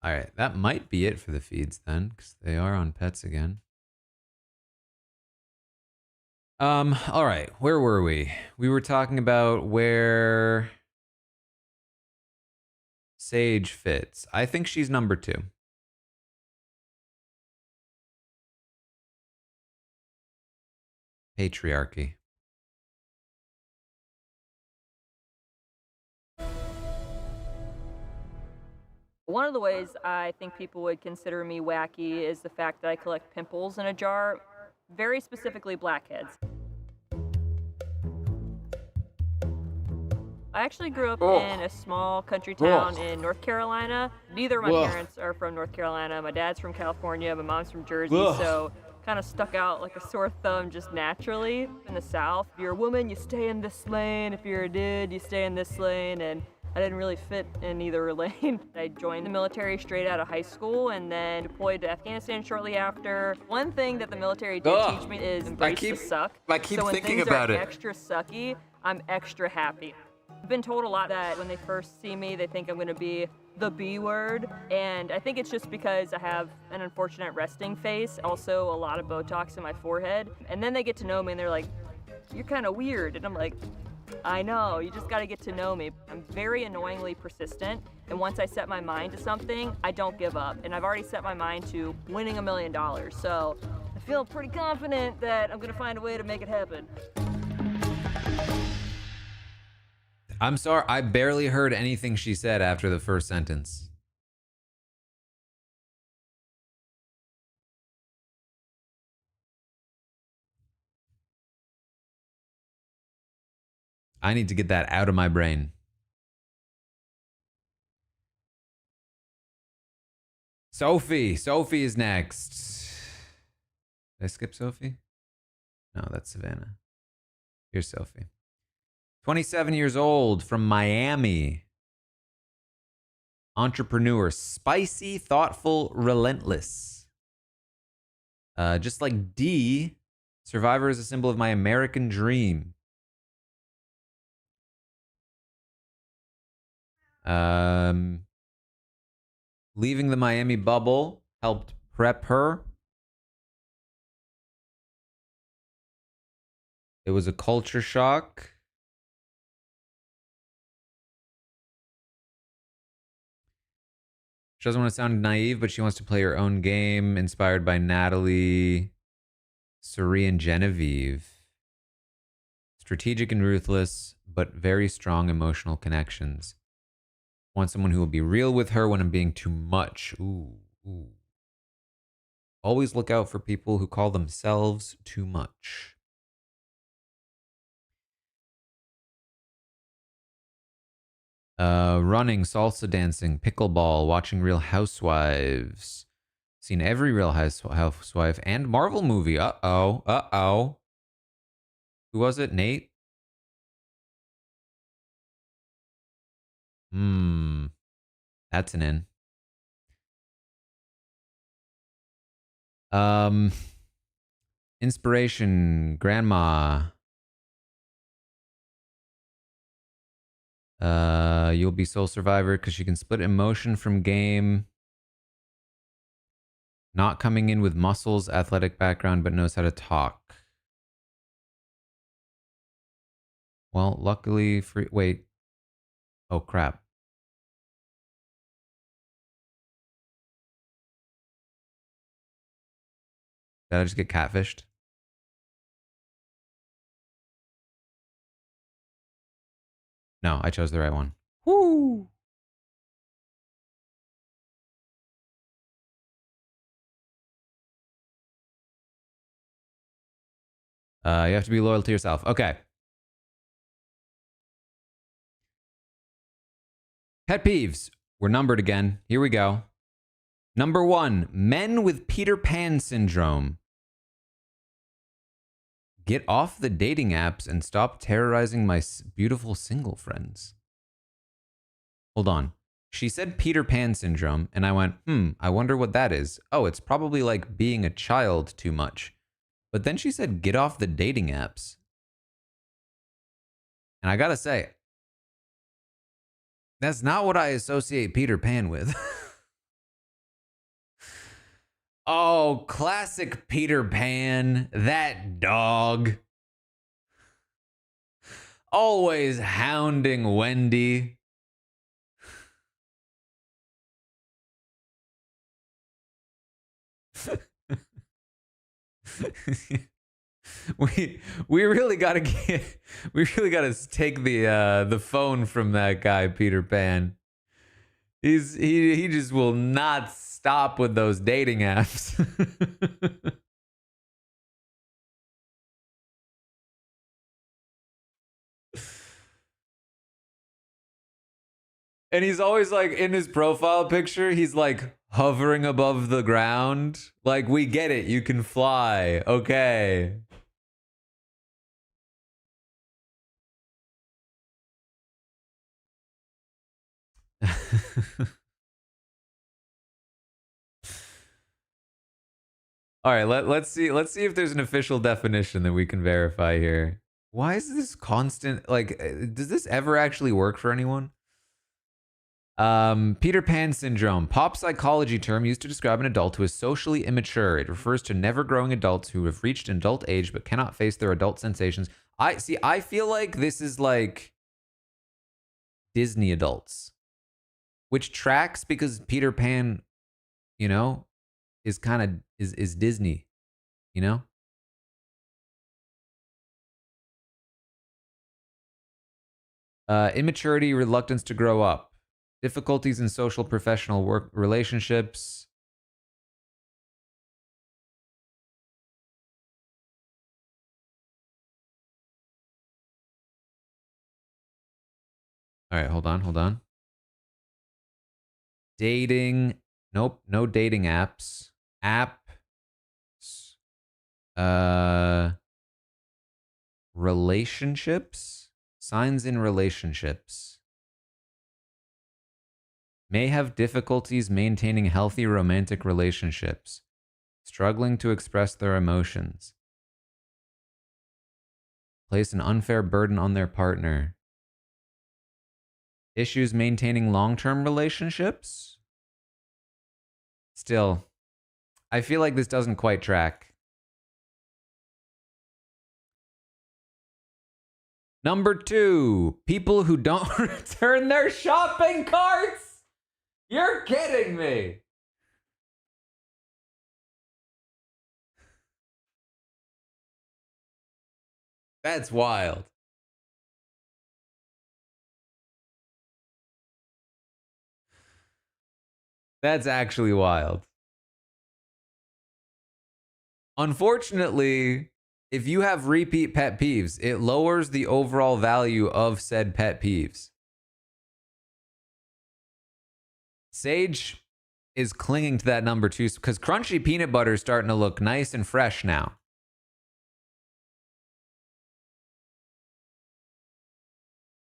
Speaker 1: All right, that might be it for the feeds then, because they are on pets again. All right, where were we? We were talking about where Sage fits. I think she's number 2. Patriarchy.
Speaker 16: One of the ways I think people would consider me wacky is the fact that I collect pimples in a jar, very specifically blackheads. I actually grew up in a small country town in North Carolina. Neither of my parents are from North Carolina. My dad's from California, my mom's from Jersey, so kind of stuck out like a sore thumb just naturally. In the South, if you're a woman, you stay in this lane. If you're a dude, you stay in this lane, and I didn't really fit in either lane. I joined the military straight out of high school and then deployed to Afghanistan shortly after. One thing that the military did teach me is embrace the suck.
Speaker 1: I keep
Speaker 16: so when
Speaker 1: thinking
Speaker 16: things
Speaker 1: about
Speaker 16: are
Speaker 1: it.
Speaker 16: extra sucky, I'm extra happy. I've been told a lot that when they first see me, they think I'm gonna be the B word. And I think it's just because I have an unfortunate resting face, also a lot of Botox in my forehead. And then they get to know me and they're like, you're kind of weird. And I'm like, I know, you just gotta get to know me. I'm very annoyingly persistent, and once I set my mind to something, I don't give up. And I've already set my mind to winning $1 million, so I feel pretty confident that I'm gonna find a way to make it happen.
Speaker 1: I'm sorry, I barely heard anything she said after the first sentence. I need to get that out of my brain. Sophie is next. Did I skip Sophie? No, that's Savannah. Here's Sophie. 27 years old, from Miami. Entrepreneur, spicy, thoughtful, relentless. Just like D, Survivor is a symbol of my American dream. Leaving the Miami bubble helped prep her. It was a culture shock. She doesn't want to sound naive, but she wants to play her own game, inspired by Natalie, Suri, and Genevieve. Strategic and ruthless, but very strong emotional connections. Want someone who will be real with her when I'm being too much. Ooh. Ooh. Always look out for people who call themselves too much. Running, salsa dancing, pickleball, watching Real Housewives. Seen every Real Housewife and Marvel movie. Uh-oh. Uh-oh. Who was it? Nate? That's an in. Inspiration, grandma. You'll be Soul Survivor because she can split emotion from game. Not coming in with muscles, athletic background, but knows how to talk. Well, luckily for... Wait. Oh, crap. Did I just get catfished? No, I chose the right one. Woo! You have to be loyal to yourself. Okay. Pet peeves. We're numbered again. Here we go. Number 1, men with Peter Pan syndrome. Get off the dating apps and stop terrorizing my beautiful single friends. Hold on. She said Peter Pan syndrome, and I went, I wonder what that is. Oh, it's probably like being a child too much. But then she said, get off the dating apps. And I gotta say, that's not what I associate Peter Pan with. Oh, classic Peter Pan, that dog. Always hounding Wendy. we really gotta take the phone from that guy Peter Pan. He just will not stop with those dating apps. And he's always like in his profile picture, he's like hovering above the ground. Like, we get it, you can fly. Okay. All right, let's see if there's an official definition that we can verify here. Why is this constant, like, does this ever actually work for anyone? Peter Pan syndrome, pop psychology term used to describe an adult who is socially immature. It refers to never growing adults who have reached an adult age but cannot face their adult sensations. I feel like this is like Disney adults, which tracks because Peter Pan, you know, is kind of is Disney, you know? Immaturity, reluctance to grow up, difficulties in social, professional, work relationships. All right, hold on. Dating. Nope, no dating apps. Relationships. Signs in relationships. May have difficulties maintaining healthy romantic relationships. Struggling to express their emotions. Place an unfair burden on their partner. Issues maintaining long-term relationships? Still, I feel like this doesn't quite track. Number 2, people who don't return their shopping carts. You're kidding me. That's wild. That's actually wild. Unfortunately, if you have repeat pet peeves, it lowers the overall value of said pet peeves. Sage is clinging to that number too, because crunchy peanut butter is starting to look nice and fresh now.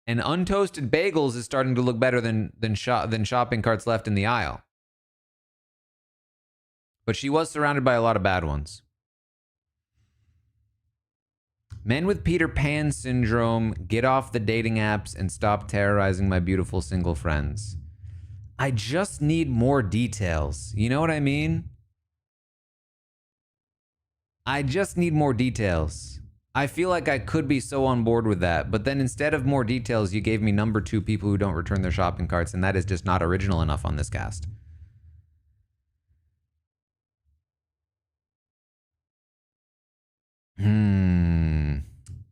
Speaker 1: And untoasted bagels is starting to look better than shopping carts left in the aisle. But she was surrounded by a lot of bad ones. Men with Peter Pan syndrome, get off the dating apps and stop terrorizing my beautiful single friends. I just need more details. You know what I mean? I just need more details. I feel like I could be so on board with that, but then instead of more details, you gave me number 2 people who don't return their shopping carts, and that is just not original enough on this cast.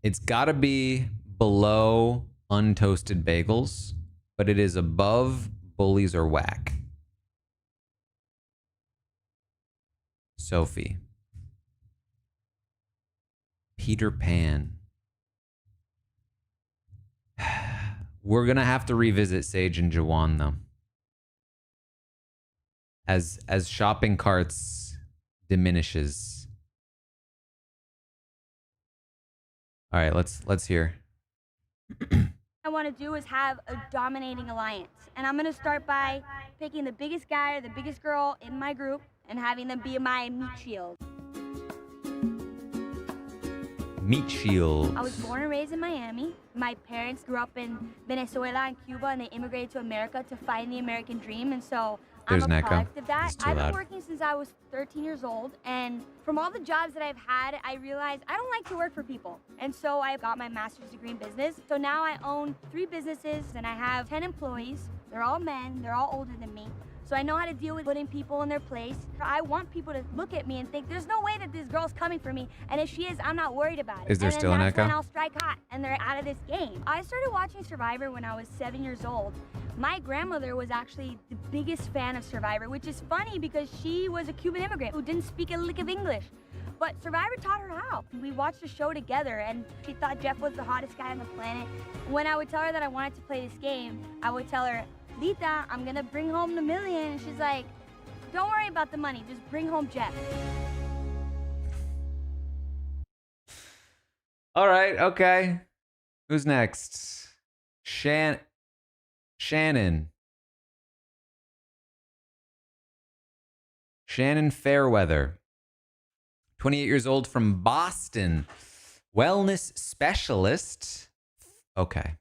Speaker 1: It's gotta be below untoasted bagels, but it is above bullies or whack. Sophie. Peter Pan. We're gonna have to revisit Sage and Jawan though. As shopping carts diminishes. All right, let's hear.
Speaker 17: I want to do is have a dominating alliance. And I'm going to start by picking the biggest guy or the biggest girl in my group and having them be my meat shield.
Speaker 1: Meat shield.
Speaker 17: I was born and raised in Miami. My parents grew up in Venezuela and Cuba, and they immigrated to America to find the American dream. And so
Speaker 1: There's
Speaker 17: I'm a
Speaker 1: an echo.
Speaker 17: product of that.
Speaker 1: It's too
Speaker 17: I've been
Speaker 1: loud.
Speaker 17: working since I was 13 years old, and from all the jobs that I've had, I realized I don't like to work for people. And so I got my master's degree in business. So now I own 3 businesses, and I have 10 employees. They're all men. They're all older than me. So I know how to deal with putting people in their place. I want people to look at me and think, there's no way that this girl's coming for me. And if she is, I'm not worried about it.
Speaker 1: Is there
Speaker 17: and then
Speaker 1: still an
Speaker 17: that's
Speaker 1: echo?
Speaker 17: when I'll strike hot, and they're out of this game. I started watching Survivor when I was 7 years old. My grandmother was actually the biggest fan of Survivor, which is funny because she was a Cuban immigrant who didn't speak a lick of English. But Survivor taught her how. We watched the show together, and she thought Jeff was the hottest guy on the planet. When I would tell her that I wanted to play this game, I would tell her, Lita, I'm gonna bring home the million. And she's like, don't worry about the money, just bring home Jeff.
Speaker 1: All right, okay. Who's next? Shannon. Shannon Fairweather. 28 years old from Boston. Wellness specialist. Okay.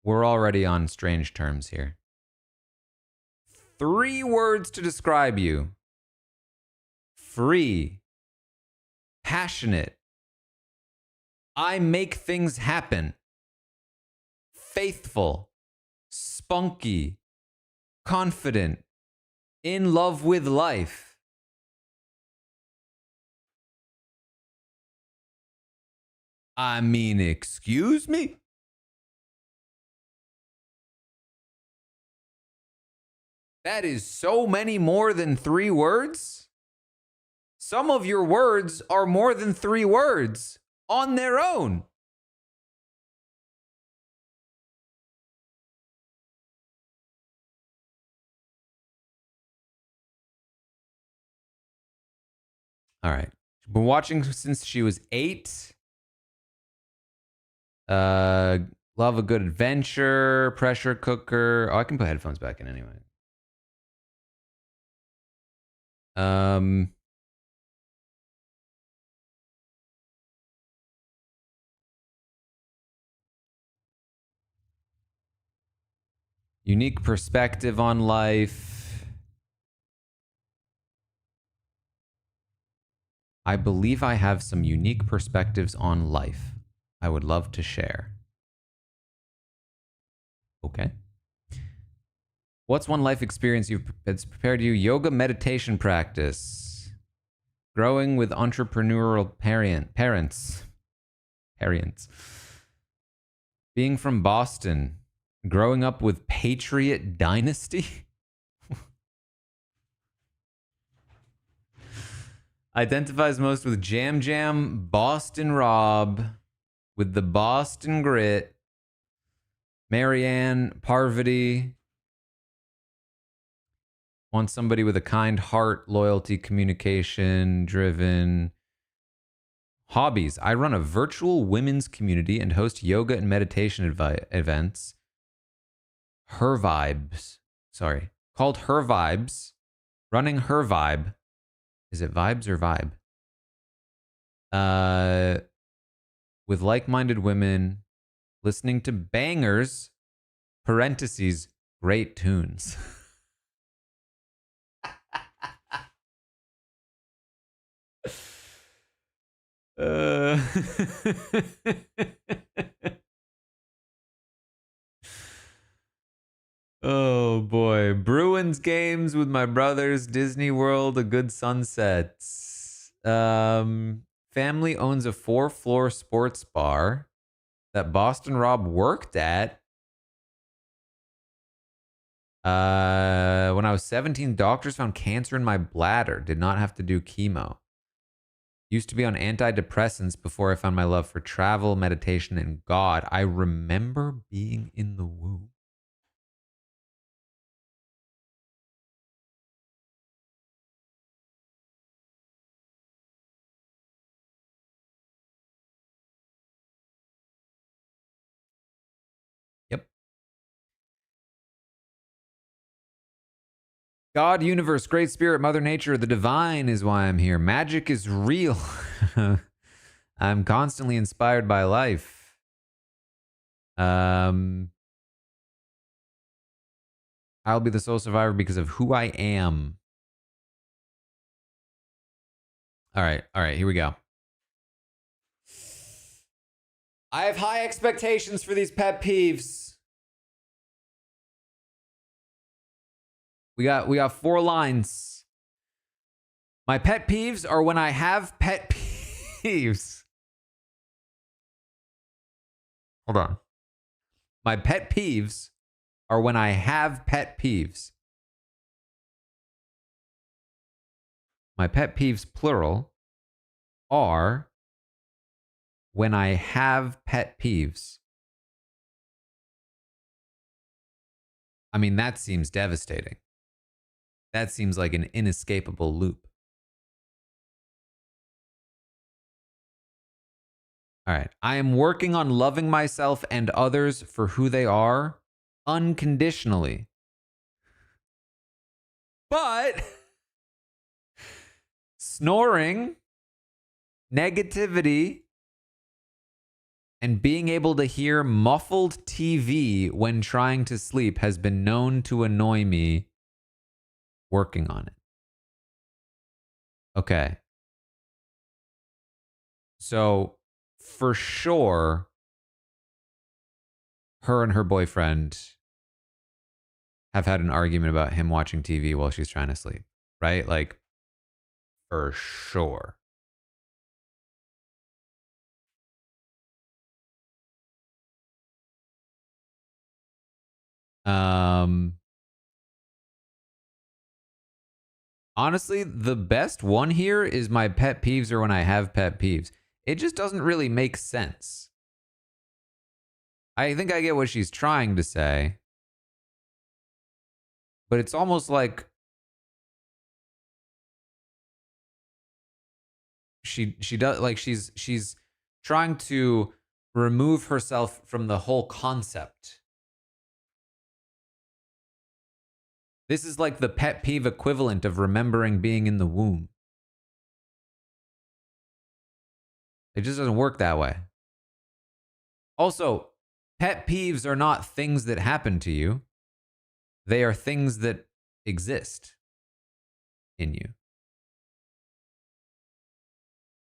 Speaker 1: We're already on strange terms here. 3 words to describe you. Free. Passionate. I make things happen. Faithful. Spunky. Confident. In love with life. I mean, excuse me? That is so many more than 3 words. Some of your words are more than 3 words on their own. All right. Been watching since she was 8. Love a good adventure, pressure cooker. Oh, I can put headphones back in anyway. Unique perspective on life. I believe I have some unique perspectives on life I would love to share. Okay. What's one life experience that's prepared you? Yoga meditation practice. Growing with entrepreneurial parents. Being from Boston. Growing up with Patriot Dynasty. Identifies most with Jam Jam, Boston Rob, with the Boston grit, Marianne, Parvati. Wants somebody with a kind heart, loyalty, communication, driven. Hobbies. I run a virtual women's community and host yoga and meditation events. Her Vibes. Sorry. Called Her Vibes. Running Her Vibe. Is it Vibes or Vibe? With like-minded women. Listening to bangers. Parentheses. Great tunes. Oh boy. Bruins games with my brothers. Disney World, a good sunsets. Family owns a 4-floor sports bar that Boston Rob worked at. When I was 17, doctors found cancer in my bladder. Did not have to do chemo. Used to be on antidepressants before I found my love for travel, meditation, and God. I remember being in the womb. Yep. God, universe, great spirit, mother nature, the divine is why I'm here. Magic is real. I'm constantly inspired by life. I'll be the sole survivor because of who I am. All right, here we go. I have high expectations for these pet peeves. We got 4 lines. My pet peeves are when I have pet peeves. Hold on. My pet peeves are when I have pet peeves. My pet peeves, plural, are when I have pet peeves. I mean, that seems devastating. That seems like an inescapable loop. All right. I am working on loving myself and others for who they are unconditionally. But snoring, negativity, and being able to hear muffled TV when trying to sleep has been known to annoy me. Working on it. Okay. So, for sure, her and her boyfriend have had an argument about him watching TV while she's trying to sleep, right? Like, for sure. Honestly, the best one here is my pet peeves or when I have pet peeves. It just doesn't really make sense. I think I get what she's trying to say. But it's almost like she does, like she's trying to remove herself from the whole concept. This is like the pet peeve equivalent of remembering being in the womb. It just doesn't work that way. Also, pet peeves are not things that happen to you. They are things that exist in you.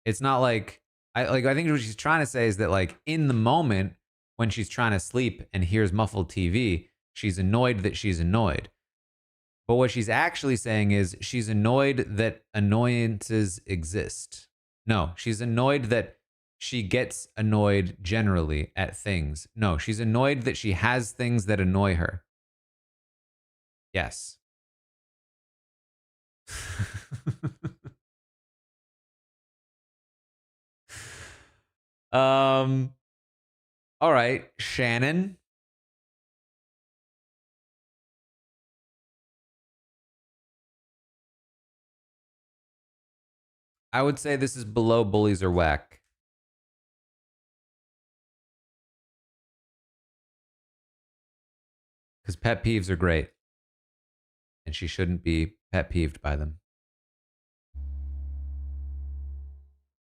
Speaker 1: It's not like I think what she's trying to say is that, like, in the moment when she's trying to sleep and hears muffled TV, she's annoyed that she's annoyed. But what she's actually saying is she's annoyed that annoyances exist. No, she's annoyed that she gets annoyed generally at things. No, she's annoyed that she has things that annoy her. Yes. All right, Shannon. I would say this is below bullies or whack. Because pet peeves are great. And she shouldn't be pet peeved by them.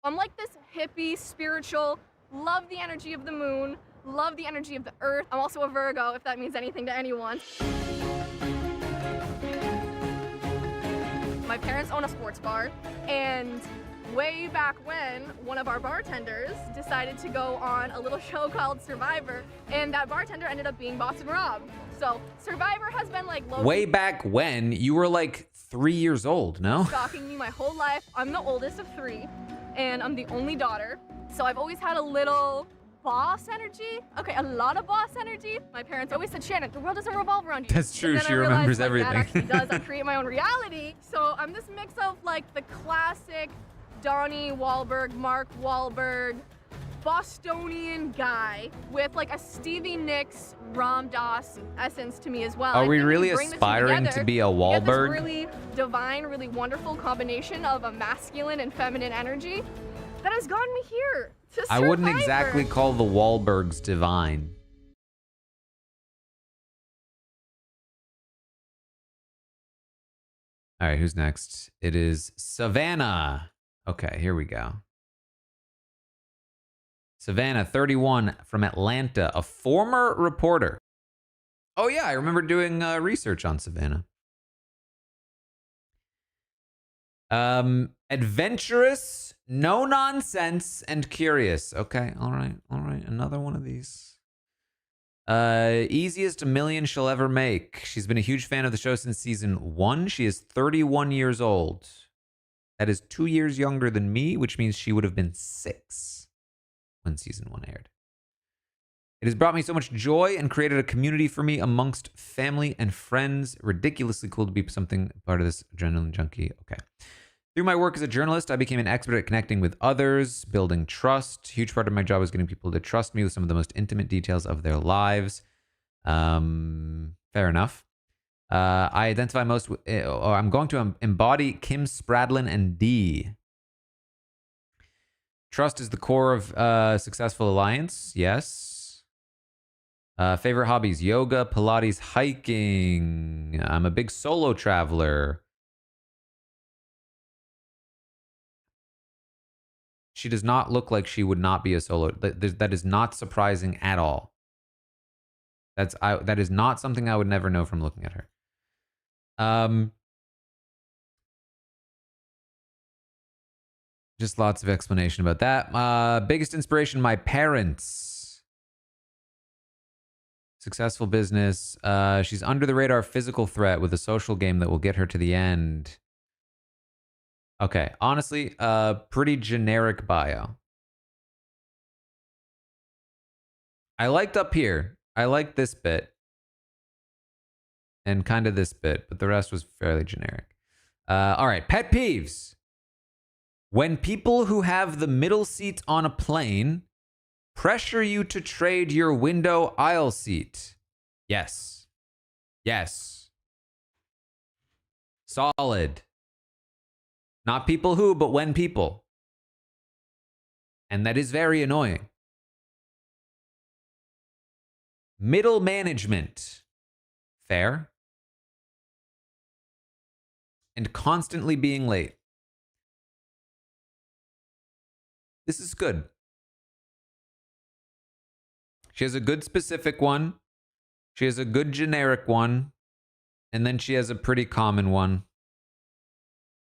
Speaker 18: I'm like this hippie, spiritual, love the energy of the moon, love the energy of the earth. I'm also a Virgo, if that means anything to anyone. My parents own a sports bar, and way back when, one of our bartenders decided to go on a little show called Survivor, and that bartender ended up being Boston Rob. So Survivor has been like
Speaker 1: way back when you were like 3 years old, no?
Speaker 18: stalking me my whole life. I'm the oldest of 3, and I'm the only daughter. So I've always had a little boss energy. Okay, a lot of boss energy. My parents always said, Shannon, the world doesn't revolve around you.
Speaker 1: That's true.
Speaker 18: And then
Speaker 1: She
Speaker 18: I realized,
Speaker 1: remembers
Speaker 18: like,
Speaker 1: everything.
Speaker 18: That actually does. I create my own reality. So I'm this mix of like the classic Donnie Wahlberg, Mark Wahlberg, Bostonian guy with like a Stevie Nicks, Ram Dass essence to me as well.
Speaker 1: Are
Speaker 18: I
Speaker 1: we
Speaker 18: think
Speaker 1: really
Speaker 18: when you bring the two
Speaker 1: aspiring
Speaker 18: together,
Speaker 1: to be a
Speaker 18: you get this
Speaker 1: Wahlberg?
Speaker 18: really divine, really wonderful combination of a masculine and feminine energy that has gotten me here to
Speaker 1: I wouldn't
Speaker 18: Survivor.
Speaker 1: exactly call the Wahlbergs divine. All right, who's next? It is Savannah. Okay, here we go. Savannah, 31, from Atlanta, a former reporter. Oh, yeah, I remember doing research on Savannah. Adventurous, no nonsense, and curious. Okay, all right. Another one of these. Easiest a million she'll ever make. She's been a huge fan of the show since season 1. She is 31 years old. That is 2 years younger than me, which means she would have been 6 when season 1 aired. It has brought me so much joy and created a community for me amongst family and friends. Ridiculously cool to be something part of this adrenaline junkie. Okay. Through my work as a journalist, I became an expert at connecting with others, building trust. Huge part of my job was getting people to trust me with some of the most intimate details of their lives. Fair enough. I identify most, or I'm going to embody Kim Spradlin and Dee. Trust is the core of a successful alliance. Yes. Favorite hobbies: yoga, Pilates, hiking. I'm a big solo traveler. She does not look like she would not be a solo. That is not surprising at all. That is not something I would never know from looking at her. Just lots of explanation about that. Biggest inspiration: my parents. Successful business. She's under the radar physical threat with a social game that will get her to the end. Okay, honestly, pretty generic bio. I liked up here. I liked this bit. And kind of this bit, but the rest was fairly generic. All right, pet peeves. When people who have the middle seat on a plane pressure you to trade your window aisle seat. Yes. Yes. Solid. Not people who, but when people. And that is very annoying. Middle management. Fair. And constantly being late. This is good. She has a good specific one. She has a good generic one. And then she has a pretty common one.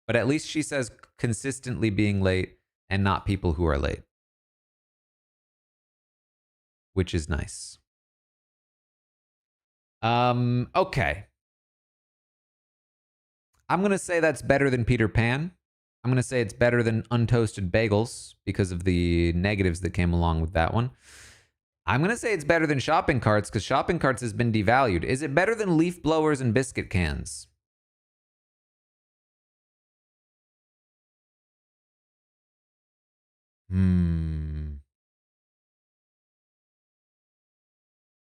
Speaker 1: But at least she says consistently being late and not people who are late. Which is nice. Okay. I'm going to say that's better than Peter Pan. I'm going to say it's better than untoasted bagels because of the negatives that came along with that one. I'm going to say it's better than shopping carts because shopping carts has been devalued. Is it better than leaf blowers and biscuit cans?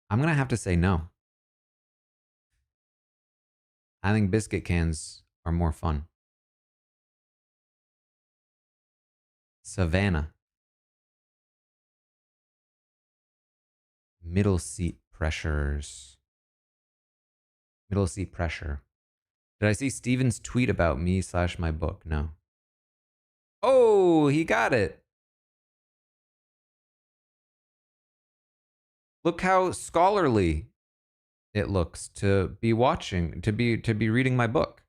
Speaker 1: I'm going to have to say no. I think biscuit cans are more fun. Savannah. Middle seat pressures. Middle seat pressure. Did I see Steven's tweet about me/my book? No. Oh, he got it. Look how scholarly it looks to be watching, to be reading my book.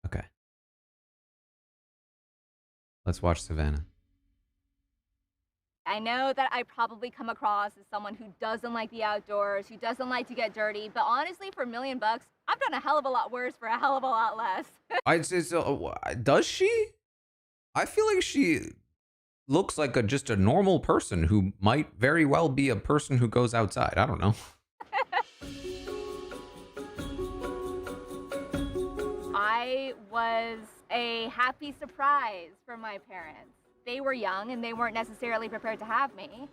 Speaker 1: Okay. Let's watch Savannah.
Speaker 19: I know that I probably come across as someone who doesn't like the outdoors, who doesn't like to get dirty, but honestly, for $1 million, I've done a hell of a lot worse for a hell of a lot less.
Speaker 1: I'd say so. Does she? I feel like she looks like just a normal person who might very well be a person who goes outside. I don't know.
Speaker 19: I was a happy surprise for my parents. They were young and they weren't necessarily prepared to have me.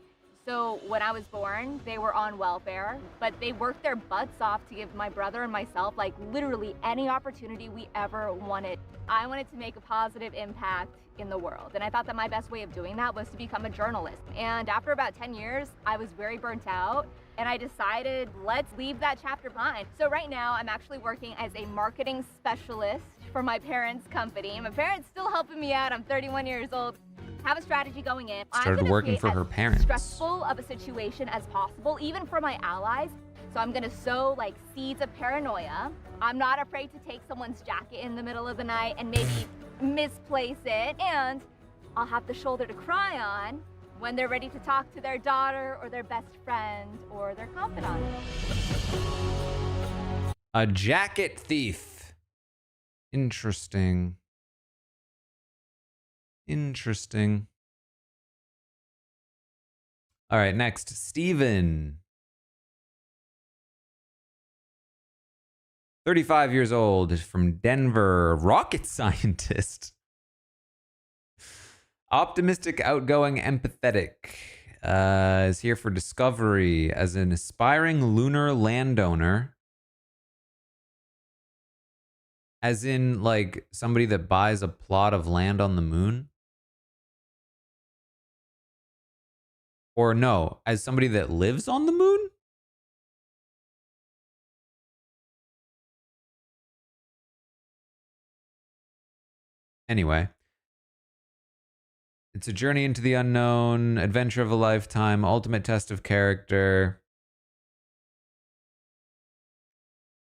Speaker 19: So when I was born, they were on welfare, but they worked their butts off to give my brother and myself like literally any opportunity we ever wanted. I wanted to make a positive impact in the world. And I thought that my best way of doing that was to become a journalist. And after about 10 years, I was very burnt out. And I decided, let's leave that chapter behind. So right now, I'm actually working as a marketing specialist for my parents' company. My parents still helping me out. I'm 31 years old. Have a strategy going in.
Speaker 1: Started working for her parents.
Speaker 19: Stressful of a situation as possible, even for my allies. So I'm gonna sow like seeds of paranoia. I'm not afraid to take someone's jacket in the middle of the night and maybe misplace it. And I'll have the shoulder to cry on when they're ready to talk to their daughter or their best friend or their confidant.
Speaker 1: A jacket thief. Interesting. Interesting. All right, next, Steven. 35 years old, from Denver, rocket scientist. Optimistic, outgoing, empathetic. Is here for discovery as an aspiring lunar landowner. As in, like, somebody that buys a plot of land on the moon? Or no, as somebody that lives on the moon? Anyway. It's a journey into the unknown, adventure of a lifetime, ultimate test of character.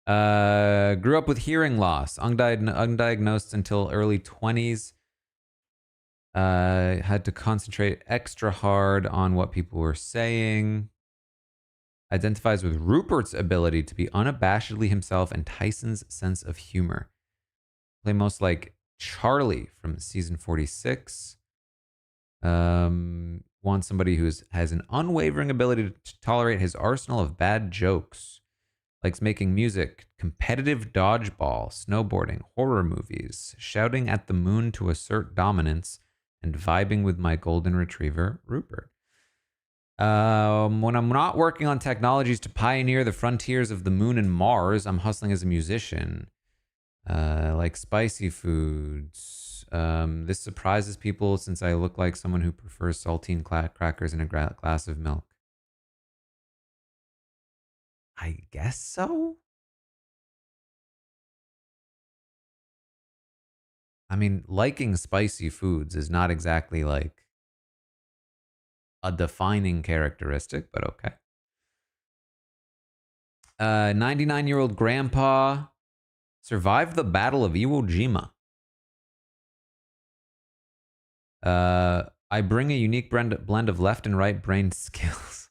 Speaker 1: Grew up with hearing loss, undiagnosed until early 20s. Had to concentrate extra hard on what people were saying. Identifies with Rupert's ability to be unabashedly himself and Tyson's sense of humor. Play most like Charlie from season 46. Wants somebody who has an unwavering ability to tolerate his arsenal of bad jokes. Likes making music, competitive dodgeball, snowboarding, horror movies, shouting at the moon to assert dominance, and vibing with my golden retriever, Rupert. When I'm not working on technologies to pioneer the frontiers of the moon and Mars, I'm hustling as a musician. Like spicy foods. This surprises people since I look like someone who prefers saltine crackers and a glass of milk. I guess so. I mean, liking spicy foods is not exactly like a defining characteristic, but okay. 99-year-old grandpa survived the Battle of Iwo Jima. I bring a unique blend of left and right brain skills.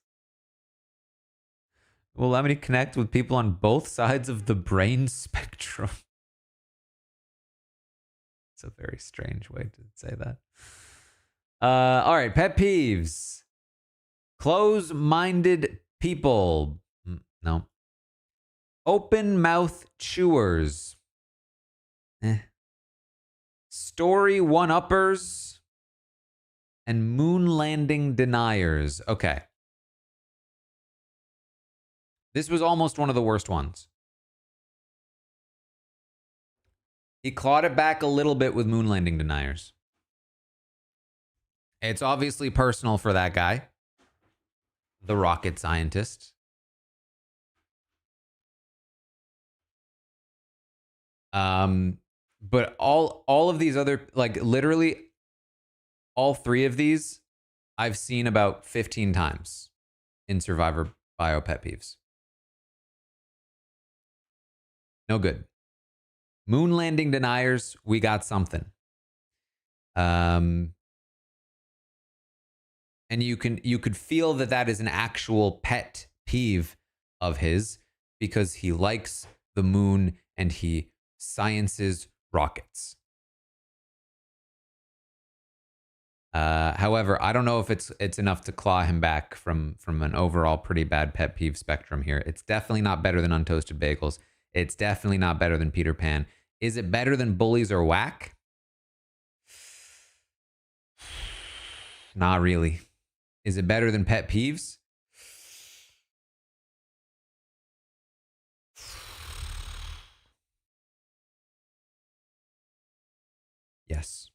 Speaker 1: Will let me connect with people on both sides of the brain spectrum. It's a very strange way to say that. All right, pet peeves. Close-minded people. No. Open mouth chewers. Story one-uppers. And moon landing deniers. Okay. This was almost one of the worst ones. He clawed it back a little bit with moon landing deniers. It's obviously personal for that guy, the rocket scientist. But all of these other, like literally all three of these, I've seen about 15 times in Survivor Bio Pet Peeves. No good. Moon landing deniers, we got something. And you could feel that is an actual pet peeve of his because he likes the moon and he sciences rockets. However, I don't know if it's enough to claw him back from an overall pretty bad pet peeve spectrum here. It's definitely not better than untoasted bagels. It's definitely not better than Peter Pan. Is it better than bullies or whack? Not really. Is it better than pet peeves? Yes.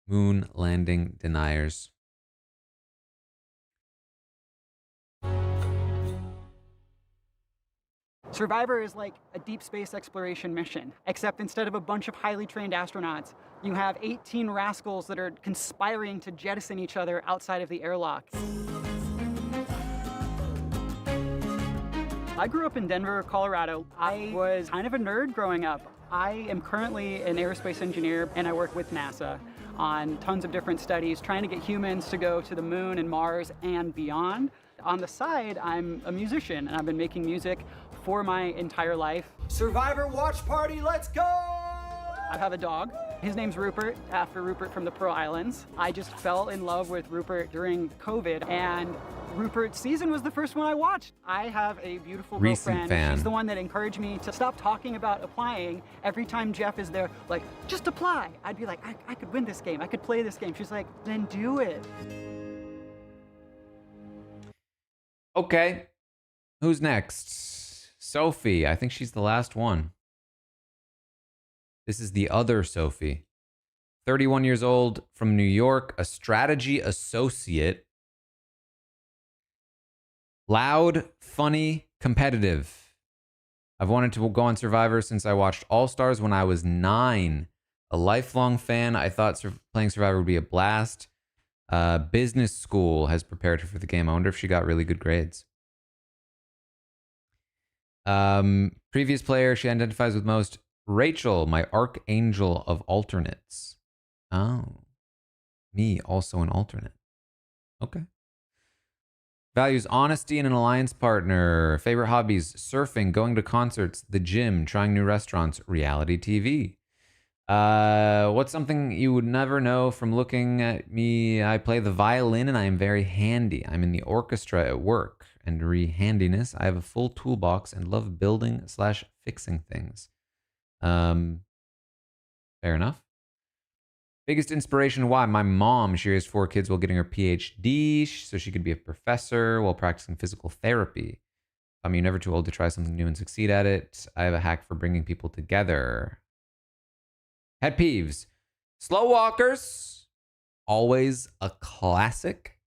Speaker 1: Moon landing deniers.
Speaker 20: Survivor is like a deep space exploration mission, except instead of a bunch of highly trained astronauts, you have 18 rascals that are conspiring to jettison each other outside of the airlock. I grew up in Denver, Colorado. I was kind of a nerd growing up. I am currently an aerospace engineer, and I work with NASA on tons of different studies, trying to get humans to go to the moon and Mars and beyond. On the side, I'm a musician, and I've been making music for my entire life.
Speaker 21: Survivor watch party, let's go!
Speaker 20: I have a dog. His name's Rupert, after Rupert from the Pearl Islands. I just fell in love with Rupert during COVID, and Rupert's season was the first one I watched. I have a beautiful girlfriend. She's the one that encouraged me to stop talking about applying. Every time Jeff is there, like, just apply. I'd be like, I could win this game. I could play this game. She's like, then do it.
Speaker 1: Okay. Who's next? Sophie. I think she's the last one. This is the other Sophie. 31 years old, from New York, a strategy associate. Loud, funny, competitive. I've wanted to go on Survivor since I watched All Stars when I was 9. A lifelong fan. I thought playing Survivor would be a blast. Business school has prepared her for the game. I wonder if she got really good grades. Previous player she identifies with most. Rachel, my archangel of alternates. Oh. Me, also an alternate. Okay. Values honesty and an alliance partner. Favorite hobbies, surfing, going to concerts, the gym, trying new restaurants, reality TV. What's something you would never know from looking at me? I play the violin and I am very handy. I'm in the orchestra at work. And handiness, I have a full toolbox and love building / fixing things. Fair enough. Biggest inspiration why? My mom. She raised 4 kids while getting her PhD, so she could be a professor while practicing physical therapy. You're never too old to try something new and succeed at it. I have a hack for bringing people together. Pet peeves. Slow walkers. Always a classic.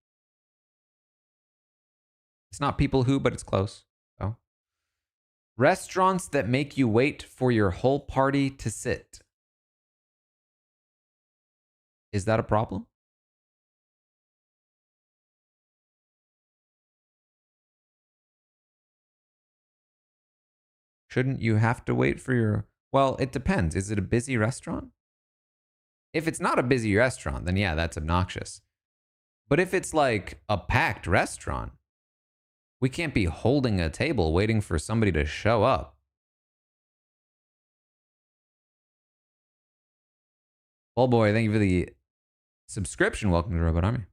Speaker 1: It's not people who, but it's close. So. Restaurants that make you wait for your whole party to sit. Is that a problem? Shouldn't you have to wait for your... Well, it depends. Is it a busy restaurant? If it's not a busy restaurant, then yeah, that's obnoxious. But if it's like a packed restaurant, we can't be holding a table waiting for somebody to show up. Well, boy, thank you for the subscription. Welcome to Robot Army.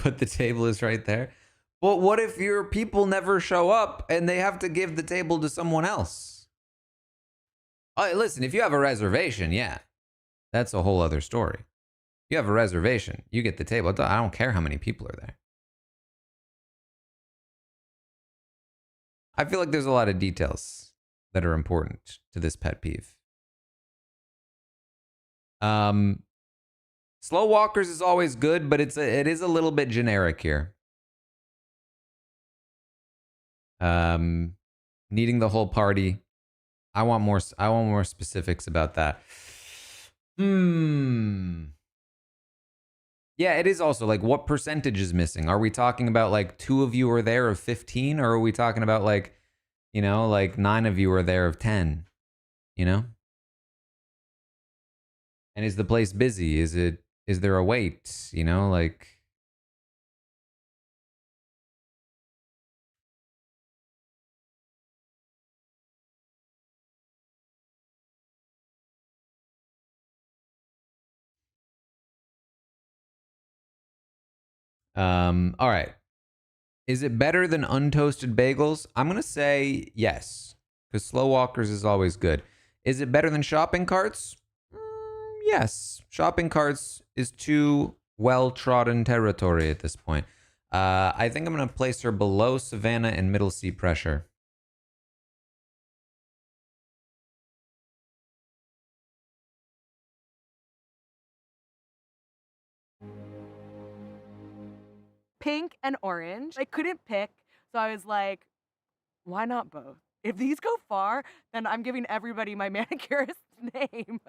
Speaker 1: But the table is right there. But what if your people never show up and they have to give the table to someone else? Oh, listen, if you have a reservation, yeah, that's a whole other story. You have a reservation, you get the table. I don't care how many people are there. I feel like there's a lot of details that are important to this pet peeve. Slow walkers is always good, but it is a little bit generic here. Needing the whole party. I want more specifics about that. Yeah, it is also like, what percentage is missing? Are we talking about like 2 of you are there of 15, or are we talking about like, you know, like 9 of you are there of 10, you know? And is the place busy? Is there a wait, you know, like all right. Is it better than untoasted bagels? I'm going to say yes, because slow walkers is always good. Is it better than shopping carts? Yes. Shopping carts is too well-trodden territory at this point. I think I'm going to place her below Savannah and middle seat pressure.
Speaker 2: Pink and orange. I couldn't pick, so I was like, why not both? If these go far, then I'm giving everybody my manicurist's name.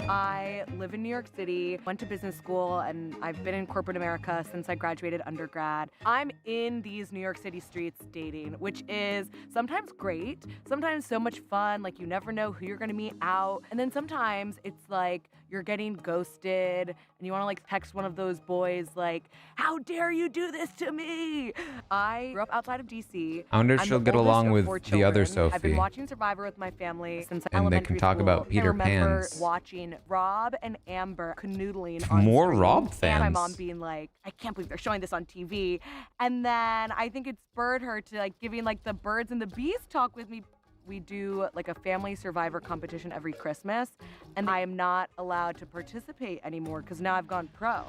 Speaker 2: I live in New York City, went to business school, and I've been in corporate America since I graduated undergrad. I'm in these New York City streets dating, which is sometimes great, sometimes so much fun, like you never know who you're gonna meet out. And then sometimes it's like you're getting ghosted and you wanna like text one of those boys like, how dare you do this to me? I grew up outside of DC.
Speaker 1: I wonder if she'll get along with the other Sophie.
Speaker 2: I've been watching Survivor with my family since
Speaker 1: And they
Speaker 2: elementary
Speaker 1: can talk
Speaker 2: school.
Speaker 1: about Peter
Speaker 2: I remember
Speaker 1: Pans.
Speaker 2: watching Rob and Amber canoodling on
Speaker 1: More
Speaker 2: screen,
Speaker 1: Rob
Speaker 2: and my
Speaker 1: fans.
Speaker 2: mom being like, I can't believe they're showing this on TV. And then I think it spurred her to like giving like the birds and the bees talk with me. We do like a family Survivor competition every Christmas, and I am not allowed to participate anymore because now I've gone pro.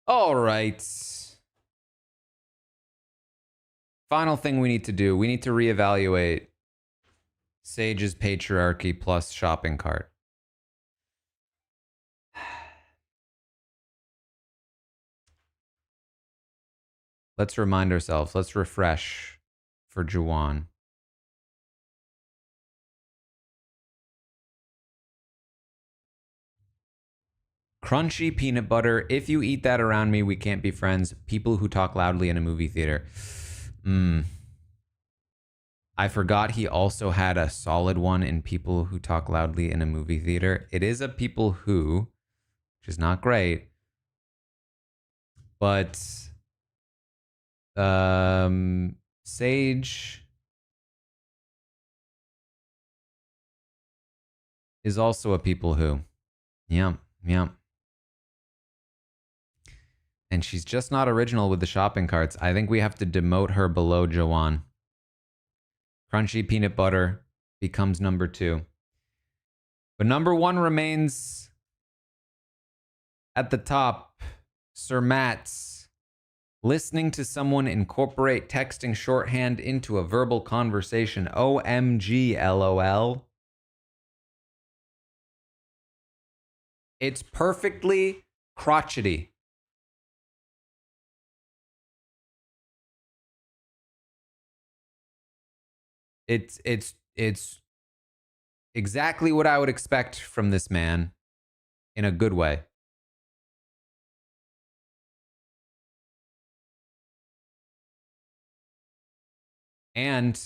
Speaker 1: All right. Final thing we need to do. We need to reevaluate Sage's patriarchy plus shopping cart. Let's remind ourselves. Let's refresh for Jawan. Crunchy peanut butter. If you eat that around me, we can't be friends. People who talk loudly in a movie theater. I forgot he also had a solid one in people who talk loudly in a movie theater. It is a people who, which is not great. But Sage is also a people who. Yep. And she's just not original with the shopping carts. I think we have to demote her below Jawan. Crunchy peanut butter becomes number 2. But number 1 remains at the top. Sir Matt's listening to someone incorporate texting shorthand into a verbal conversation. OMG, LOL. It's perfectly crotchety. It's exactly what I would expect from this man in a good way. And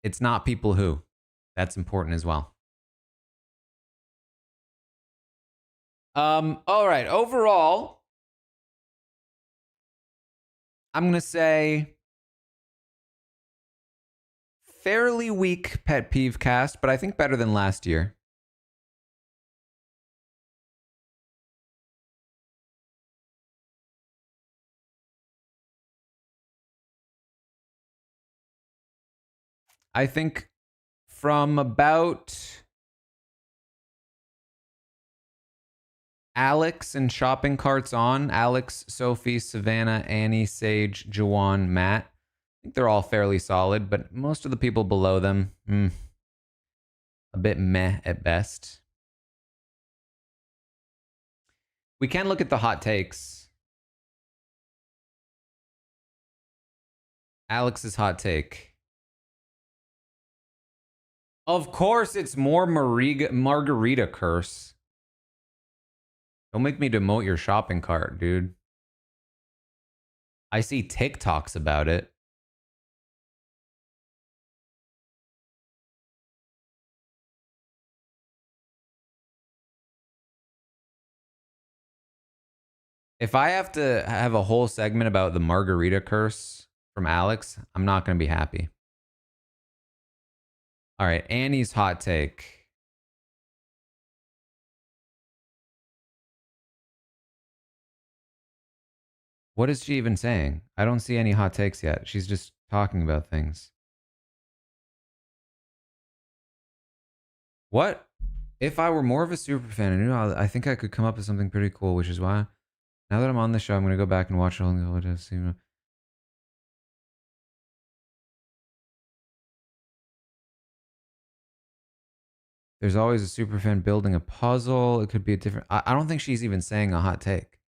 Speaker 1: it's not people who. That's important as well. All right. Overall, I'm going to say fairly weak pet peeve cast, but I think better than last year. I think from about Alex and shopping carts on, Alex, Sophie, Savannah, Annie, Sage, Jawan, Matt, I think they're all fairly solid, but most of the people below them, a bit meh at best. We can look at the hot takes. Alex's hot take. Of course, it's more margarita curse. Don't make me demote your shopping cart, dude. I see TikToks about it. If I have to have a whole segment about the margarita curse from Alex, I'm not going to be happy. All right, Annie's hot take. What is she even saying? I don't see any hot takes yet. She's just talking about things. What? If I were more of a super fan, I think I could come up with something pretty cool, which is why now that I'm on the show, I'm going to go back and watch all the see. There's always a super fan building a puzzle. It could be a different... I don't think she's even saying a hot take.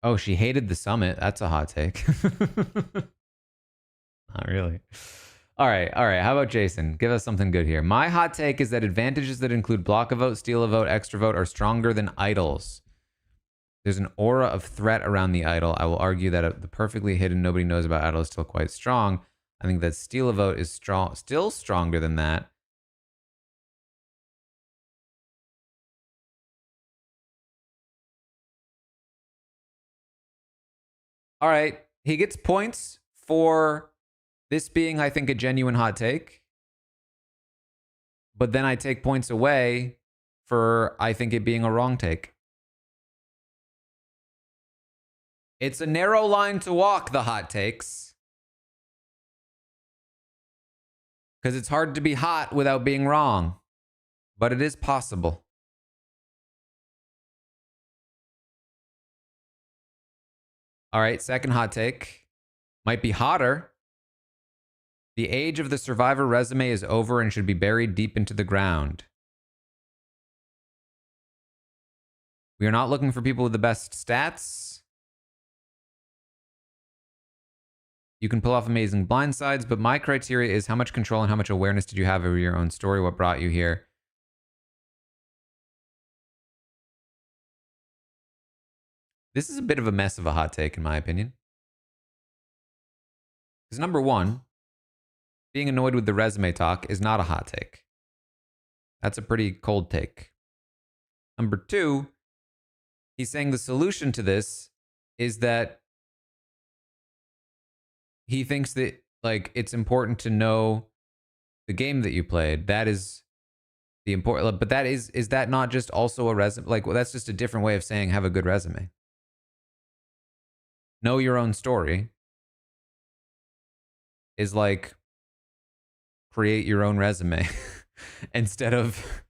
Speaker 1: Oh, she hated the summit. That's a hot take. Not really. All right. How about Jason? Give us something good here. My hot take is that advantages that include block a vote, steal a vote, extra vote are stronger than idols. There's an aura of threat around the idol. I will argue that the perfectly hidden, nobody knows about idol is still quite strong. I think that steal a vote is still stronger than that. All right. He gets points for this being, I think, a genuine hot take. But then I take points away for, I think, it being a wrong take. It's a narrow line to walk, the hot takes. Because it's hard to be hot without being wrong. But it is possible. All right, second hot take. Might be hotter. The age of the survivor resume is over and should be buried deep into the ground. We are not looking for people with the best stats. You can pull off amazing blindsides, but my criteria is how much control and how much awareness did you have over your own story? What brought you here? This is a bit of a mess of a hot take, in my opinion. Because number one, being annoyed with the resume talk is not a hot take. That's a pretty cold take. Number two, he's saying the solution to this is that he thinks that, like, it's important to know the game that you played. That is the important, but that is that not just also a resume? Like, well, that's just a different way of saying have a good resume. Know your own story is like create your own resume instead of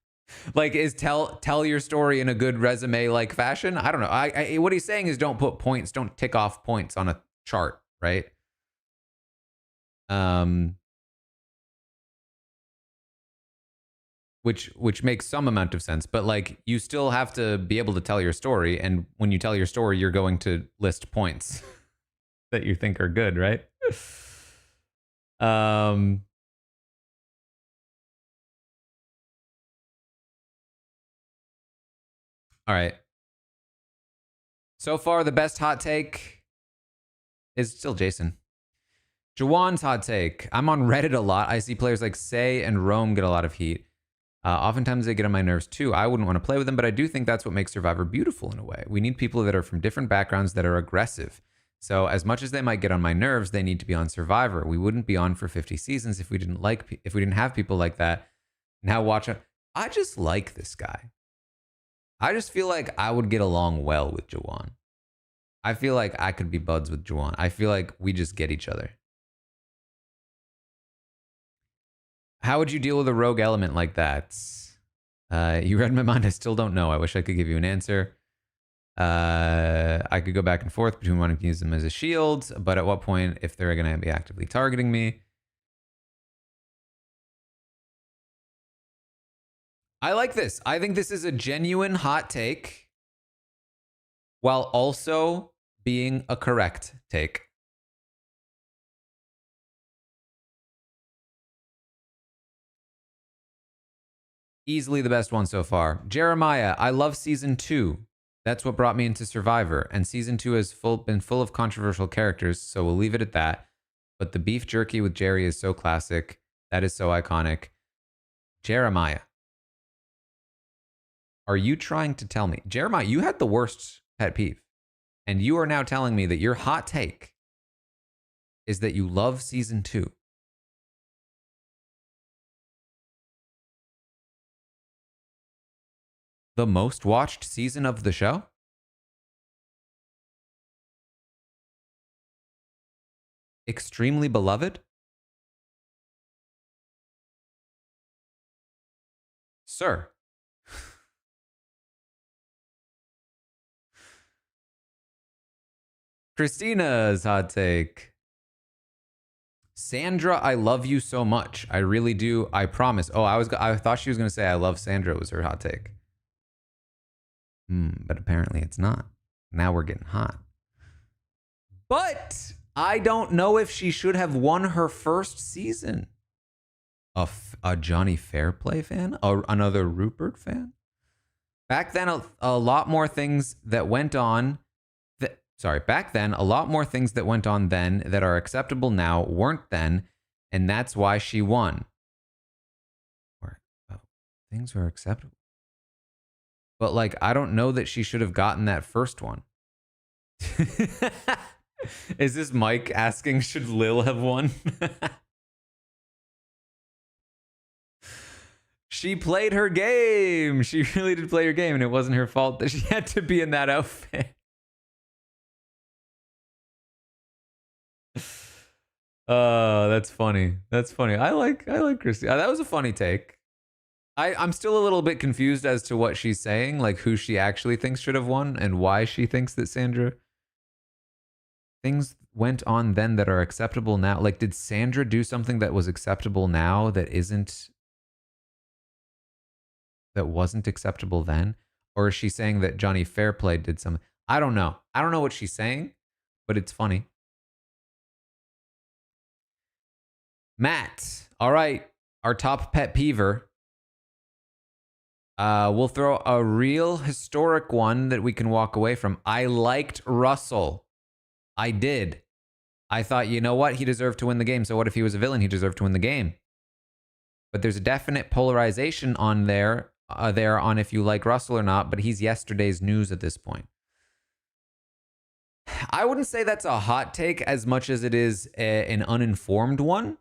Speaker 1: like is tell your story in a good resume like fashion. I don't know. What he's saying is don't put points, don't tick off points on a chart, right? Which makes some amount of sense, but like you still have to be able to tell your story, and when you tell your story, you're going to list points that you think are good, right? All right. So far, the best hot take is still Jason. Jawan's hot take. I'm on Reddit a lot. I see players like Say and Rome get a lot of heat. Oftentimes they get on my nerves too. I wouldn't want to play with them, but I do think that's what makes Survivor beautiful in a way. We need people that are from different backgrounds that are aggressive. So as much as they might get on my nerves, they need to be on Survivor. We wouldn't be on for 50 seasons if we didn't have people like that. Now watch it. I just like this guy. I just feel like I would get along well with Jawan. I feel like I could be buds with Jawan. I feel like we just get each other. How would you deal with a rogue element like that? You read my mind. I still don't know. I wish I could give you an answer. I could go back and forth between wanting to use them as a shield, but at what point, if they're going to be actively targeting me? I like this. I think this is a genuine hot take while also being a correct take. Easily the best one so far. Jeremiah, I love season 2. That's what brought me into Survivor. And season 2 has been full of controversial characters, so we'll leave it at that. But the beef jerky with Jerry is so classic. That is so iconic. Jeremiah, are you trying to tell me? Jeremiah, you had the worst pet peeve. And you are now telling me that your hot take is that you love season 2. The most watched season of the show? Extremely beloved? Sir. Christina's hot take. Sandra, I love you so much. I really do. I promise. Oh, I thought she was going to say I love Sandra was her hot take. But apparently it's not. Now we're getting hot. But I don't know if she should have won her first season. A Johnny Fairplay fan? Another Rupert fan? Back then, a lot more things that went on. Back then, a lot more things that went on then that are acceptable now weren't then, and that's why she won. Things were acceptable. But, like, I don't know that she should have gotten that first one. Is this Mike asking, should Lil have won? She played her game. She really did play her game, and it wasn't her fault that she had to be in that outfit. Oh, that's funny. That's funny. I like Christina. That was a funny take. I'm still a little bit confused as to what she's saying, like who she actually thinks should have won and why she thinks that Sandra. Things went on then that are acceptable now. Like, did Sandra do something that was acceptable now that wasn't acceptable then? Or is she saying that Johnny Fairplay did something? I don't know. I don't know what she's saying, but it's funny. Matt, all right, our top pet peever. We'll throw a real historic one that we can walk away from. I liked Russell. I did. I thought, you know what? He deserved to win the game. So what if he was a villain? He deserved to win the game. But there's a definite polarization on there on if you like Russell or not, but he's yesterday's news at this point. I wouldn't say that's a hot take as much as it is an uninformed one.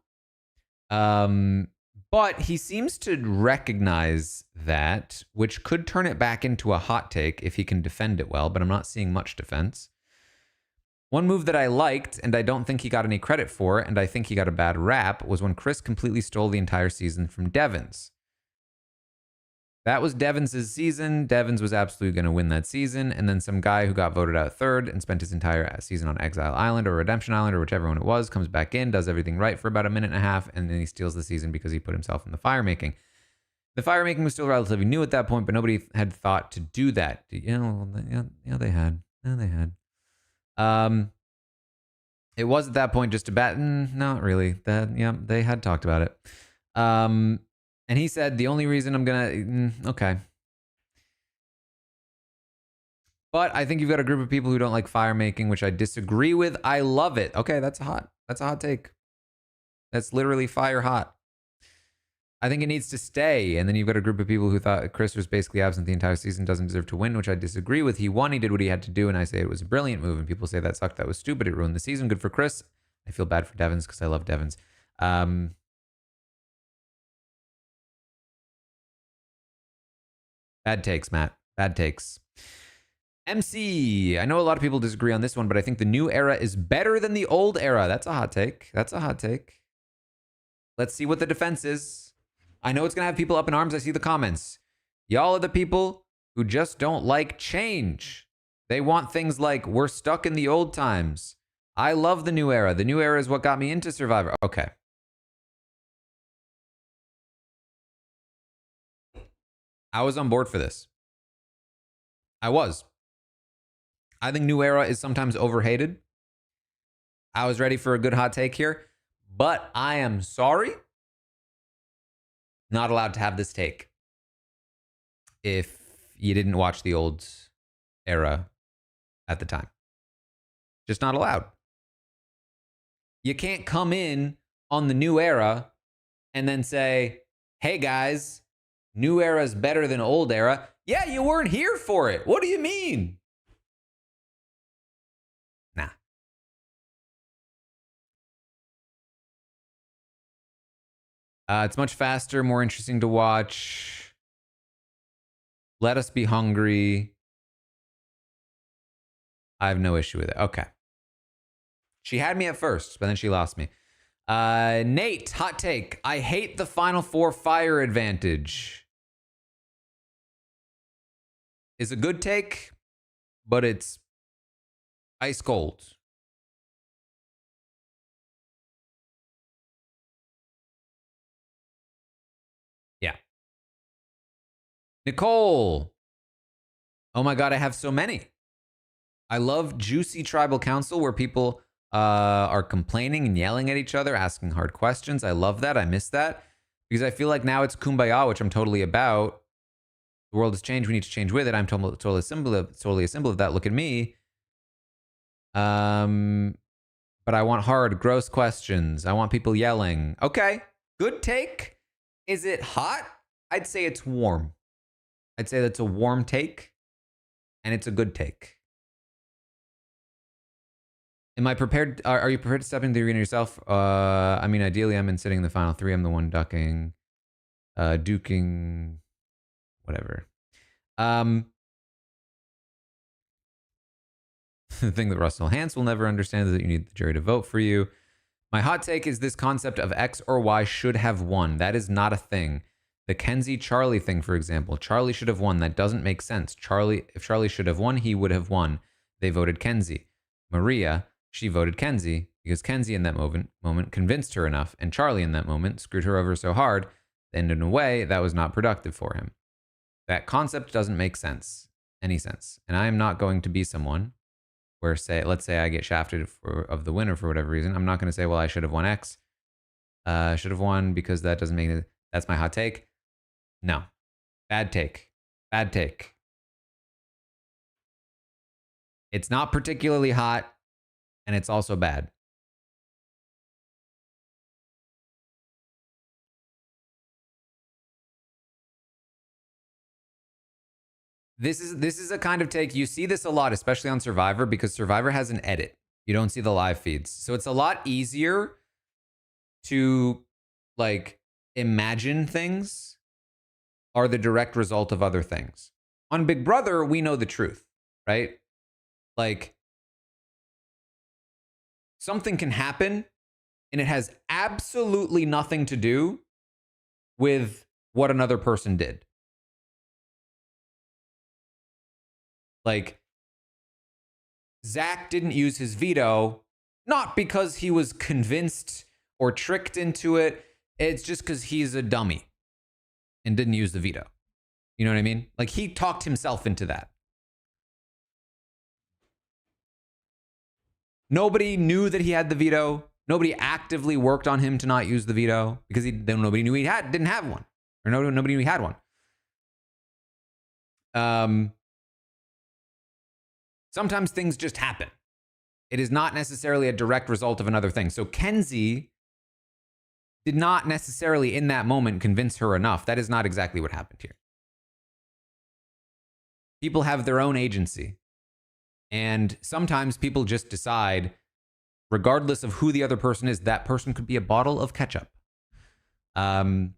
Speaker 1: But he seems to recognize that, which could turn it back into a hot take if he can defend it well, but I'm not seeing much defense. One move that I liked, and I don't think he got any credit for, and I think he got a bad rap, was when Chris completely stole the entire season from Devins. That was Devins' season. Devins was absolutely going to win that season, and then some guy who got voted out third and spent his entire season on Exile Island or Redemption Island or whichever one it was, comes back in, does everything right for about a minute and a half, and then he steals the season because he put himself in the fire making. The fire making was still relatively new at that point, but nobody had thought to do that. They had. It was at that point just a bat. Not really. They had talked about it. And he said, the only reason I'm going to... Okay. But I think you've got a group of people who don't like fire making, which I disagree with. I love it. Okay, that's a hot take. That's literally fire hot. I think it needs to stay. And then you've got a group of people who thought Chris was basically absent the entire season, doesn't deserve to win, which I disagree with. He won, he did what he had to do, and I say it was a brilliant move. And people say that sucked, that was stupid, it ruined the season. Good for Chris. I feel bad for Devins because I love Devins. Bad takes, Matt. Bad takes. MC, I know a lot of people disagree on this one, but I think the new era is better than the old era. That's a hot take. That's a hot take. Let's see what the defense is. I know it's going to have people up in arms. I see the comments. Y'all are the people who just don't like change. They want things like, we're stuck in the old times. I love the new era. The new era is what got me into Survivor. Okay. I was on board for this. I was. I think new era is sometimes overhated. I was ready for a good hot take here, but I am sorry. Not allowed to have this take if you didn't watch the old era at the time. Just not allowed. You can't come in on the new era and then say, hey guys, new era is better than old era. Yeah, you weren't here for it. What do you mean? Nah. It's much faster, more interesting to watch. Let us be hungry. I have no issue with it. Okay. She had me at first, but then she lost me. Nate, hot take. I hate the Final Four fire advantage. Is a good take, but it's ice cold. Yeah. Nicole. Oh my God, I have so many. I love juicy tribal council where people are complaining and yelling at each other, asking hard questions. I love that. I miss that because I feel like now it's kumbaya, which I'm totally about. The world has changed. We need to change with it. I'm totally a symbol of that. Look at me. But I want hard, gross questions. I want people yelling. Okay, good take. Is it hot? I'd say it's warm. I'd say that's a warm take, and it's a good take. Am I prepared? Are you prepared to step into the arena yourself? I mean, ideally, I'm in sitting in the final three. I'm the one ducking, duking, whatever. The thing that Russell Hantz will never understand is that you need the jury to vote for you. My hot take is this concept of X or Y should have won. That is not a thing. The Kenzie Charlie thing, for example. Charlie should have won. That doesn't make sense. If Charlie should have won, he would have won. They voted Kenzie. Maria, she voted Kenzie because Kenzie in that moment convinced her enough, and Charlie in that moment screwed her over so hard, and in a way that was not productive for him. That concept doesn't make any sense. And I am not going to be someone where, let's say I get shafted of the winner for whatever reason. I'm not going to say, well, I should have won X. Should have won because that doesn't make it. That's my hot take. No. Bad take. Bad take. It's not particularly hot, and it's also bad. This is a kind of take. You see this a lot, especially on Survivor, because Survivor has an edit. You don't see the live feeds. So it's a lot easier to like imagine things are the direct result of other things. On Big Brother, we know the truth, right? Like something can happen and it has absolutely nothing to do with what another person did. Like, Zach didn't use his veto, not because he was convinced or tricked into it. It's just because he's a dummy and didn't use the veto. You know what I mean? Like, he talked himself into that. Nobody knew that he had the veto. Nobody actively worked on him to not use the veto because nobody knew he didn't have one. Or nobody knew he had one. Sometimes things just happen. It is not necessarily a direct result of another thing. So Kenzie did not necessarily in that moment convince her enough. That is not exactly what happened here. People have their own agency. And sometimes people just decide, regardless of who the other person is, that person could be a bottle of ketchup. And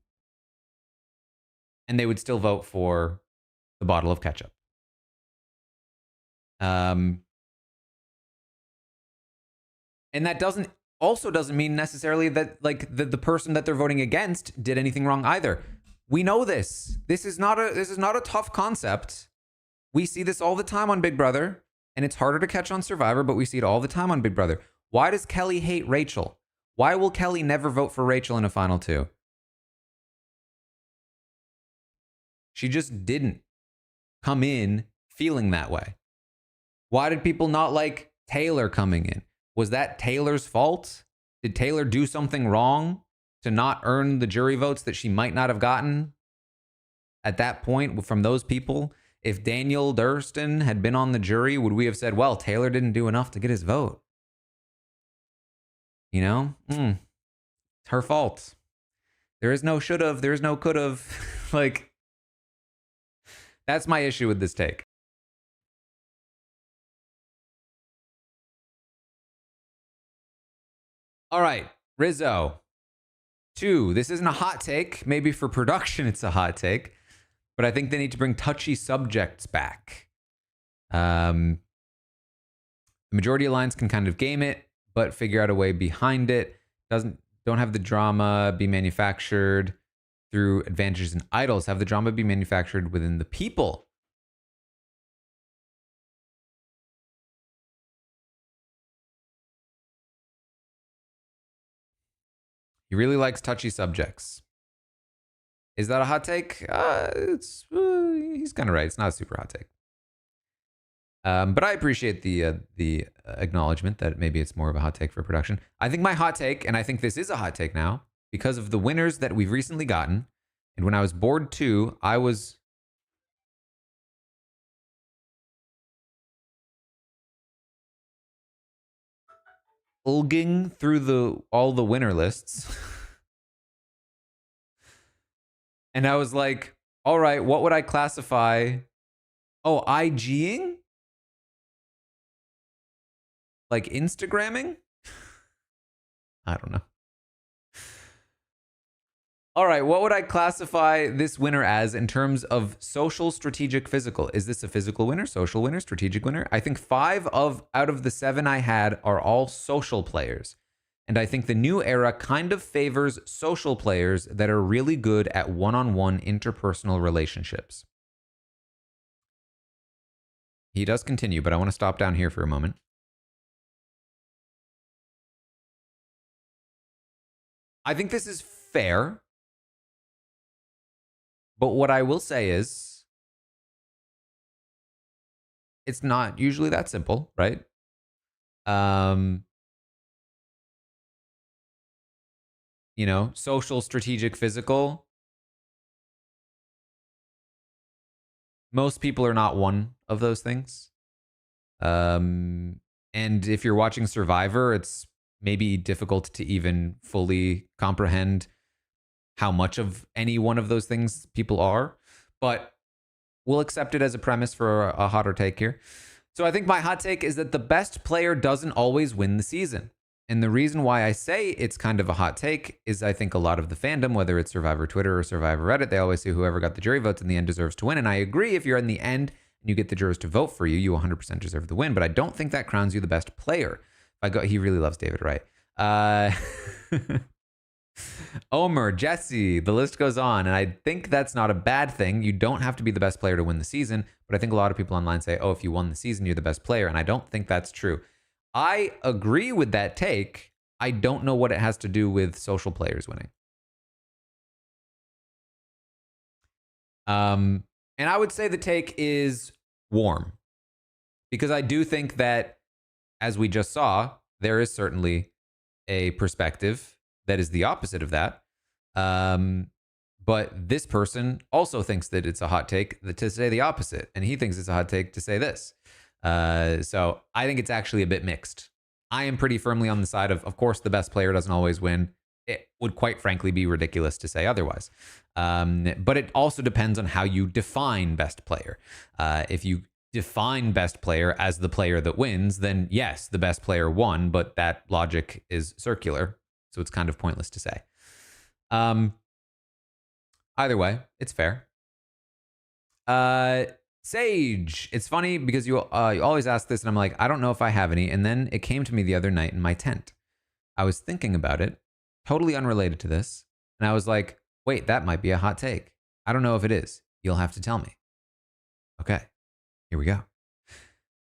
Speaker 1: they would still vote for the bottle of ketchup. And that doesn't mean necessarily that like the person that they're voting against did anything wrong either. We know this. This is not a tough concept. We see this all the time on Big Brother, and it's harder to catch on Survivor, but we see it all the time on Big Brother. Why does Kelly hate Rachel? Why will Kelly never vote for Rachel in a final two? She just didn't come in feeling that way. Why did people not like Taylor coming in? Was that Taylor's fault? Did Taylor do something wrong to not earn the jury votes that she might not have gotten at that point from those people? If Daniel Durston had been on the jury, would we have said, well, Taylor didn't do enough to get his vote? You know? It's her fault. There is no should have. There is no could have. Like, that's my issue with this take. All right, Rizzo. 2. This isn't a hot take. Maybe for production it's a hot take. But I think they need to bring touchy subjects back. The Majority Alliance can kind of game it, but figure out a way behind it. Don't have the drama be manufactured through advantages and idols. Have the drama be manufactured within the people. He really likes touchy subjects. Is that a hot take? He's kind of right. It's not a super hot take. But I appreciate the acknowledgement that maybe it's more of a hot take for production. I think my hot take, and I think this is a hot take now, because of the winners that we've recently gotten. And when I was bored too, I was ulging through all the winner lists. And I was like, all right, what would I classify? Oh, IGing? Like Instagramming? I don't know. All right, what would I classify this winner as in terms of social, strategic, physical? Is this a physical winner, social winner, strategic winner? I think 5 out of the 7 I had are all social players. And I think the new era kind of favors social players that are really good at one-on-one interpersonal relationships. He does continue, but I want to stop down here for a moment. I think this is fair. But what I will say is, it's not usually that simple, right? You know, social, strategic, physical. Most people are not one of those things. And if you're watching Survivor, it's maybe difficult to even fully comprehend how much of any one of those things people are. But we'll accept it as a premise for a hotter take here. So I think my hot take is that the best player doesn't always win the season. And the reason why I say it's kind of a hot take is I think a lot of the fandom, whether it's Survivor Twitter or Survivor Reddit, they always say whoever got the jury votes in the end deserves to win. And I agree, if you're in the end and you get the jurors to vote for you, you 100% deserve the win. But I don't think that crowns you the best player. He really loves David Wright. Omer, Jesse, the list goes on. And I think that's not a bad thing. You don't have to be the best player to win the season. But I think a lot of people online say, oh, if you won the season, you're the best player. And I don't think that's true. I agree with that take. I don't know what it has to do with social players winning. And I would say the take is warm. Because I do think that, as we just saw, there is certainly a perspective that is the opposite of that. But this person also thinks that it's a hot take to say the opposite. And he thinks it's a hot take to say this. So I think it's actually a bit mixed. I am pretty firmly on the side of course, the best player doesn't always win. it would quite frankly be ridiculous to say otherwise. But it also depends on how you define best player. If you define best player as the player that wins, then yes, the best player won, but that logic is circular. So it's kind of pointless to say. Either way, it's fair. Sage. It's funny because you always ask this and I'm like, I don't know if I have any. And then it came to me the other night in my tent. I was thinking about it, totally unrelated to this. And I was like, wait, that might be a hot take. I don't know if it is. You'll have to tell me. Okay, here we go.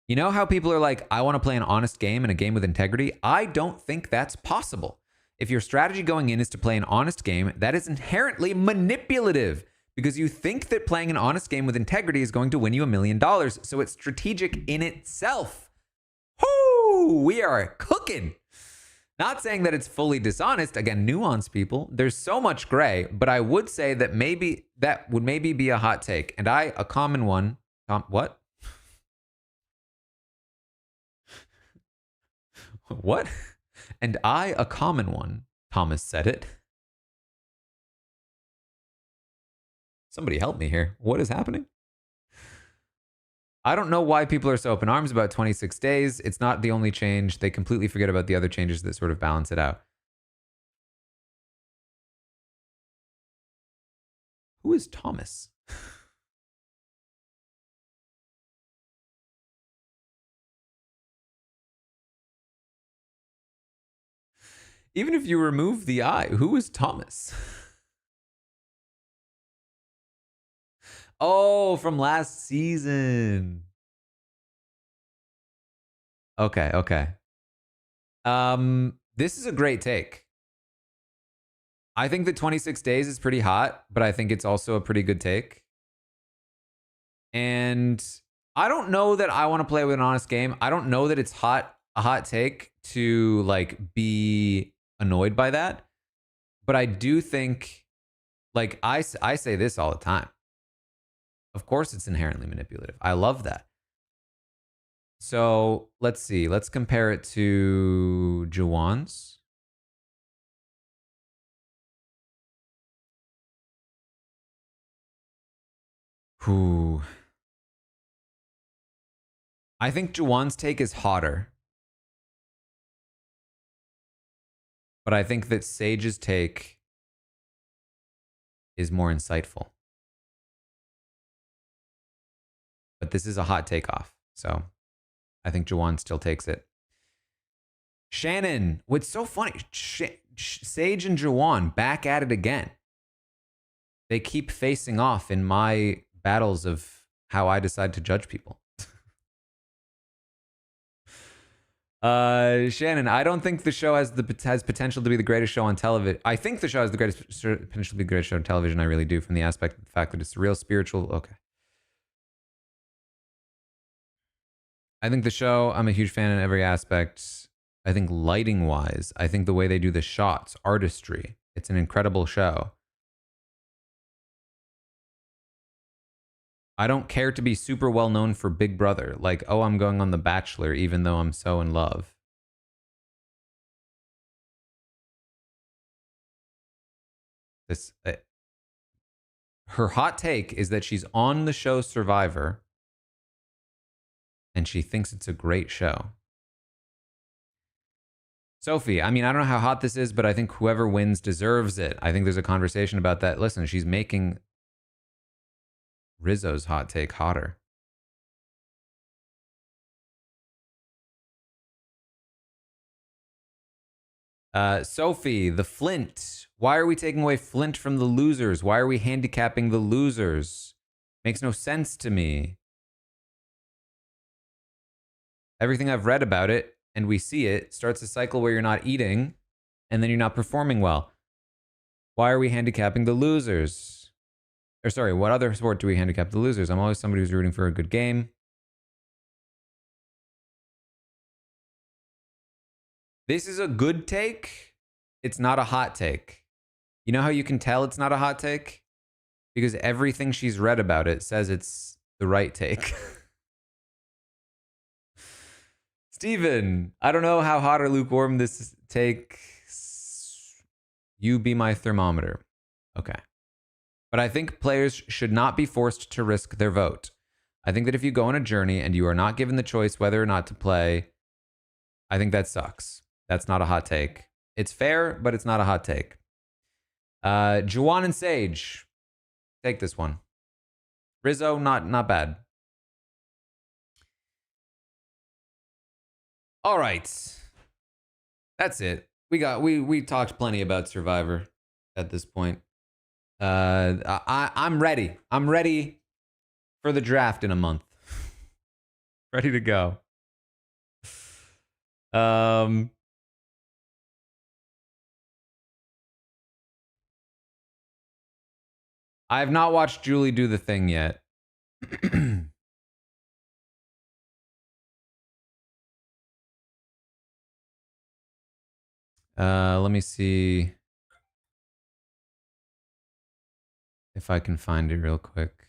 Speaker 1: You know how people are like, I want to play an honest game and a game with integrity? I don't think that's possible. If your strategy going in is to play an honest game, that is inherently manipulative because you think that playing an honest game with integrity is going to win you $1 million. So it's strategic in itself. Whoo, we are cooking. Not saying that it's fully dishonest. Again, nuance, people. There's so much gray, but I would say that maybe that would maybe be a hot take. And a common one. What? What? And a common one. Thomas said it. Somebody help me here. What is happening? I don't know why people are so up in arms about 26 days. It's not the only change. They completely forget about the other changes that sort of balance it out. Who is Thomas? Even if you remove the I, who is Thomas? Oh, from last season. Okay. This is a great take. I think that 26 days is pretty hot, but I think it's also a pretty good take. And I don't know that I want to play with an honest game. I don't know that it's a hot take to like be annoyed by that. But I do think, like I say this all the time. Of course, it's inherently manipulative. I love that. So let's see. Let's compare it to Jawan's. Whew. I think Jawan's take is hotter. But I think that Sage's take is more insightful. But this is a hot takeoff. So I think Jawan still takes it. Shannon, what's so funny, Sage and Jawan back at it again. They keep facing off in my battles of how I decide to judge people. Shannon, I don't think the show has potential to be the greatest show on television. I think the show has the greatest potential to be the greatest show on television. I really do, from the aspect of the fact that it's real, spiritual. Okay. I think the show, I'm a huge fan in every aspect. I think lighting wise, I think the way they do the shots, artistry, it's an incredible show. I don't care to be super well known for Big Brother. Like, oh, I'm going on The Bachelor, even though I'm so in love. Her hot take is that she's on the show Survivor and she thinks it's a great show. Sophie, I mean, I don't know how hot this is, but I think whoever wins deserves it. I think there's a conversation about that. Listen, she's making Rizzo's hot take hotter. Sophie, the Flint. Why are we taking away Flint from the losers? Why are we handicapping the losers? Makes no sense to me. Everything I've read about it, and we see it, starts a cycle where you're not eating, and then you're not performing well. Why are we handicapping the losers? Or sorry, what other sport do we handicap the losers? I'm always somebody who's rooting for a good game. This is a good take. It's not a hot take. You know how you can tell it's not a hot take? Because everything she's read about it says it's the right take. Steven, I don't know how hot or lukewarm this take. You be my thermometer. Okay. But I think players should not be forced to risk their vote. I think that if you go on a journey and you are not given the choice whether or not to play, I think that sucks. That's not a hot take. It's fair, but it's not a hot take. Jawan and Sage, take this one. Rizzo, not bad. All right. That's it. We talked plenty about Survivor at this point. I'm ready. I'm ready for the draft in a month. Ready to go. I have not watched Julie do the thing yet. Let me see if I can find it real quick.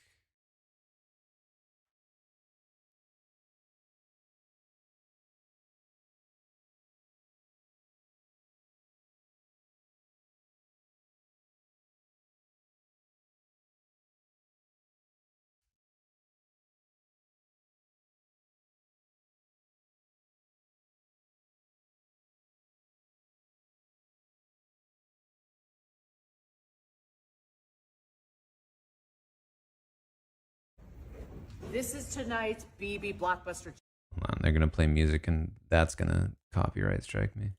Speaker 5: This is tonight's BB Blockbuster.
Speaker 1: Hold on, they're gonna play music and that's gonna copyright strike me.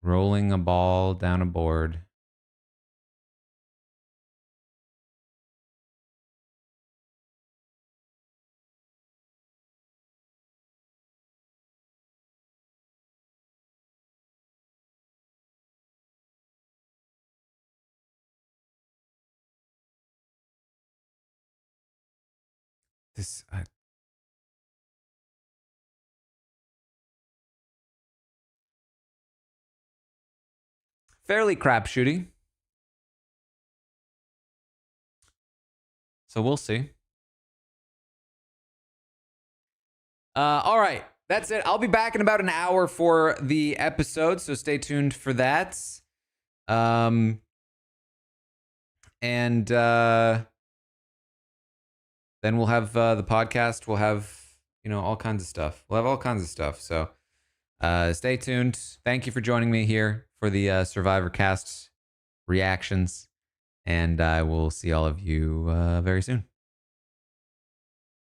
Speaker 1: Rolling a ball down a board. This fairly crapshooty. So we'll see. All right, that's it. I'll be back in about an hour for the episode, so stay tuned for that. And then we'll have the podcast. We'll have, all kinds of stuff. We'll have all kinds of stuff. So stay tuned. Thank you for joining me here for the Survivor Cast reactions. And I will see all of you very soon.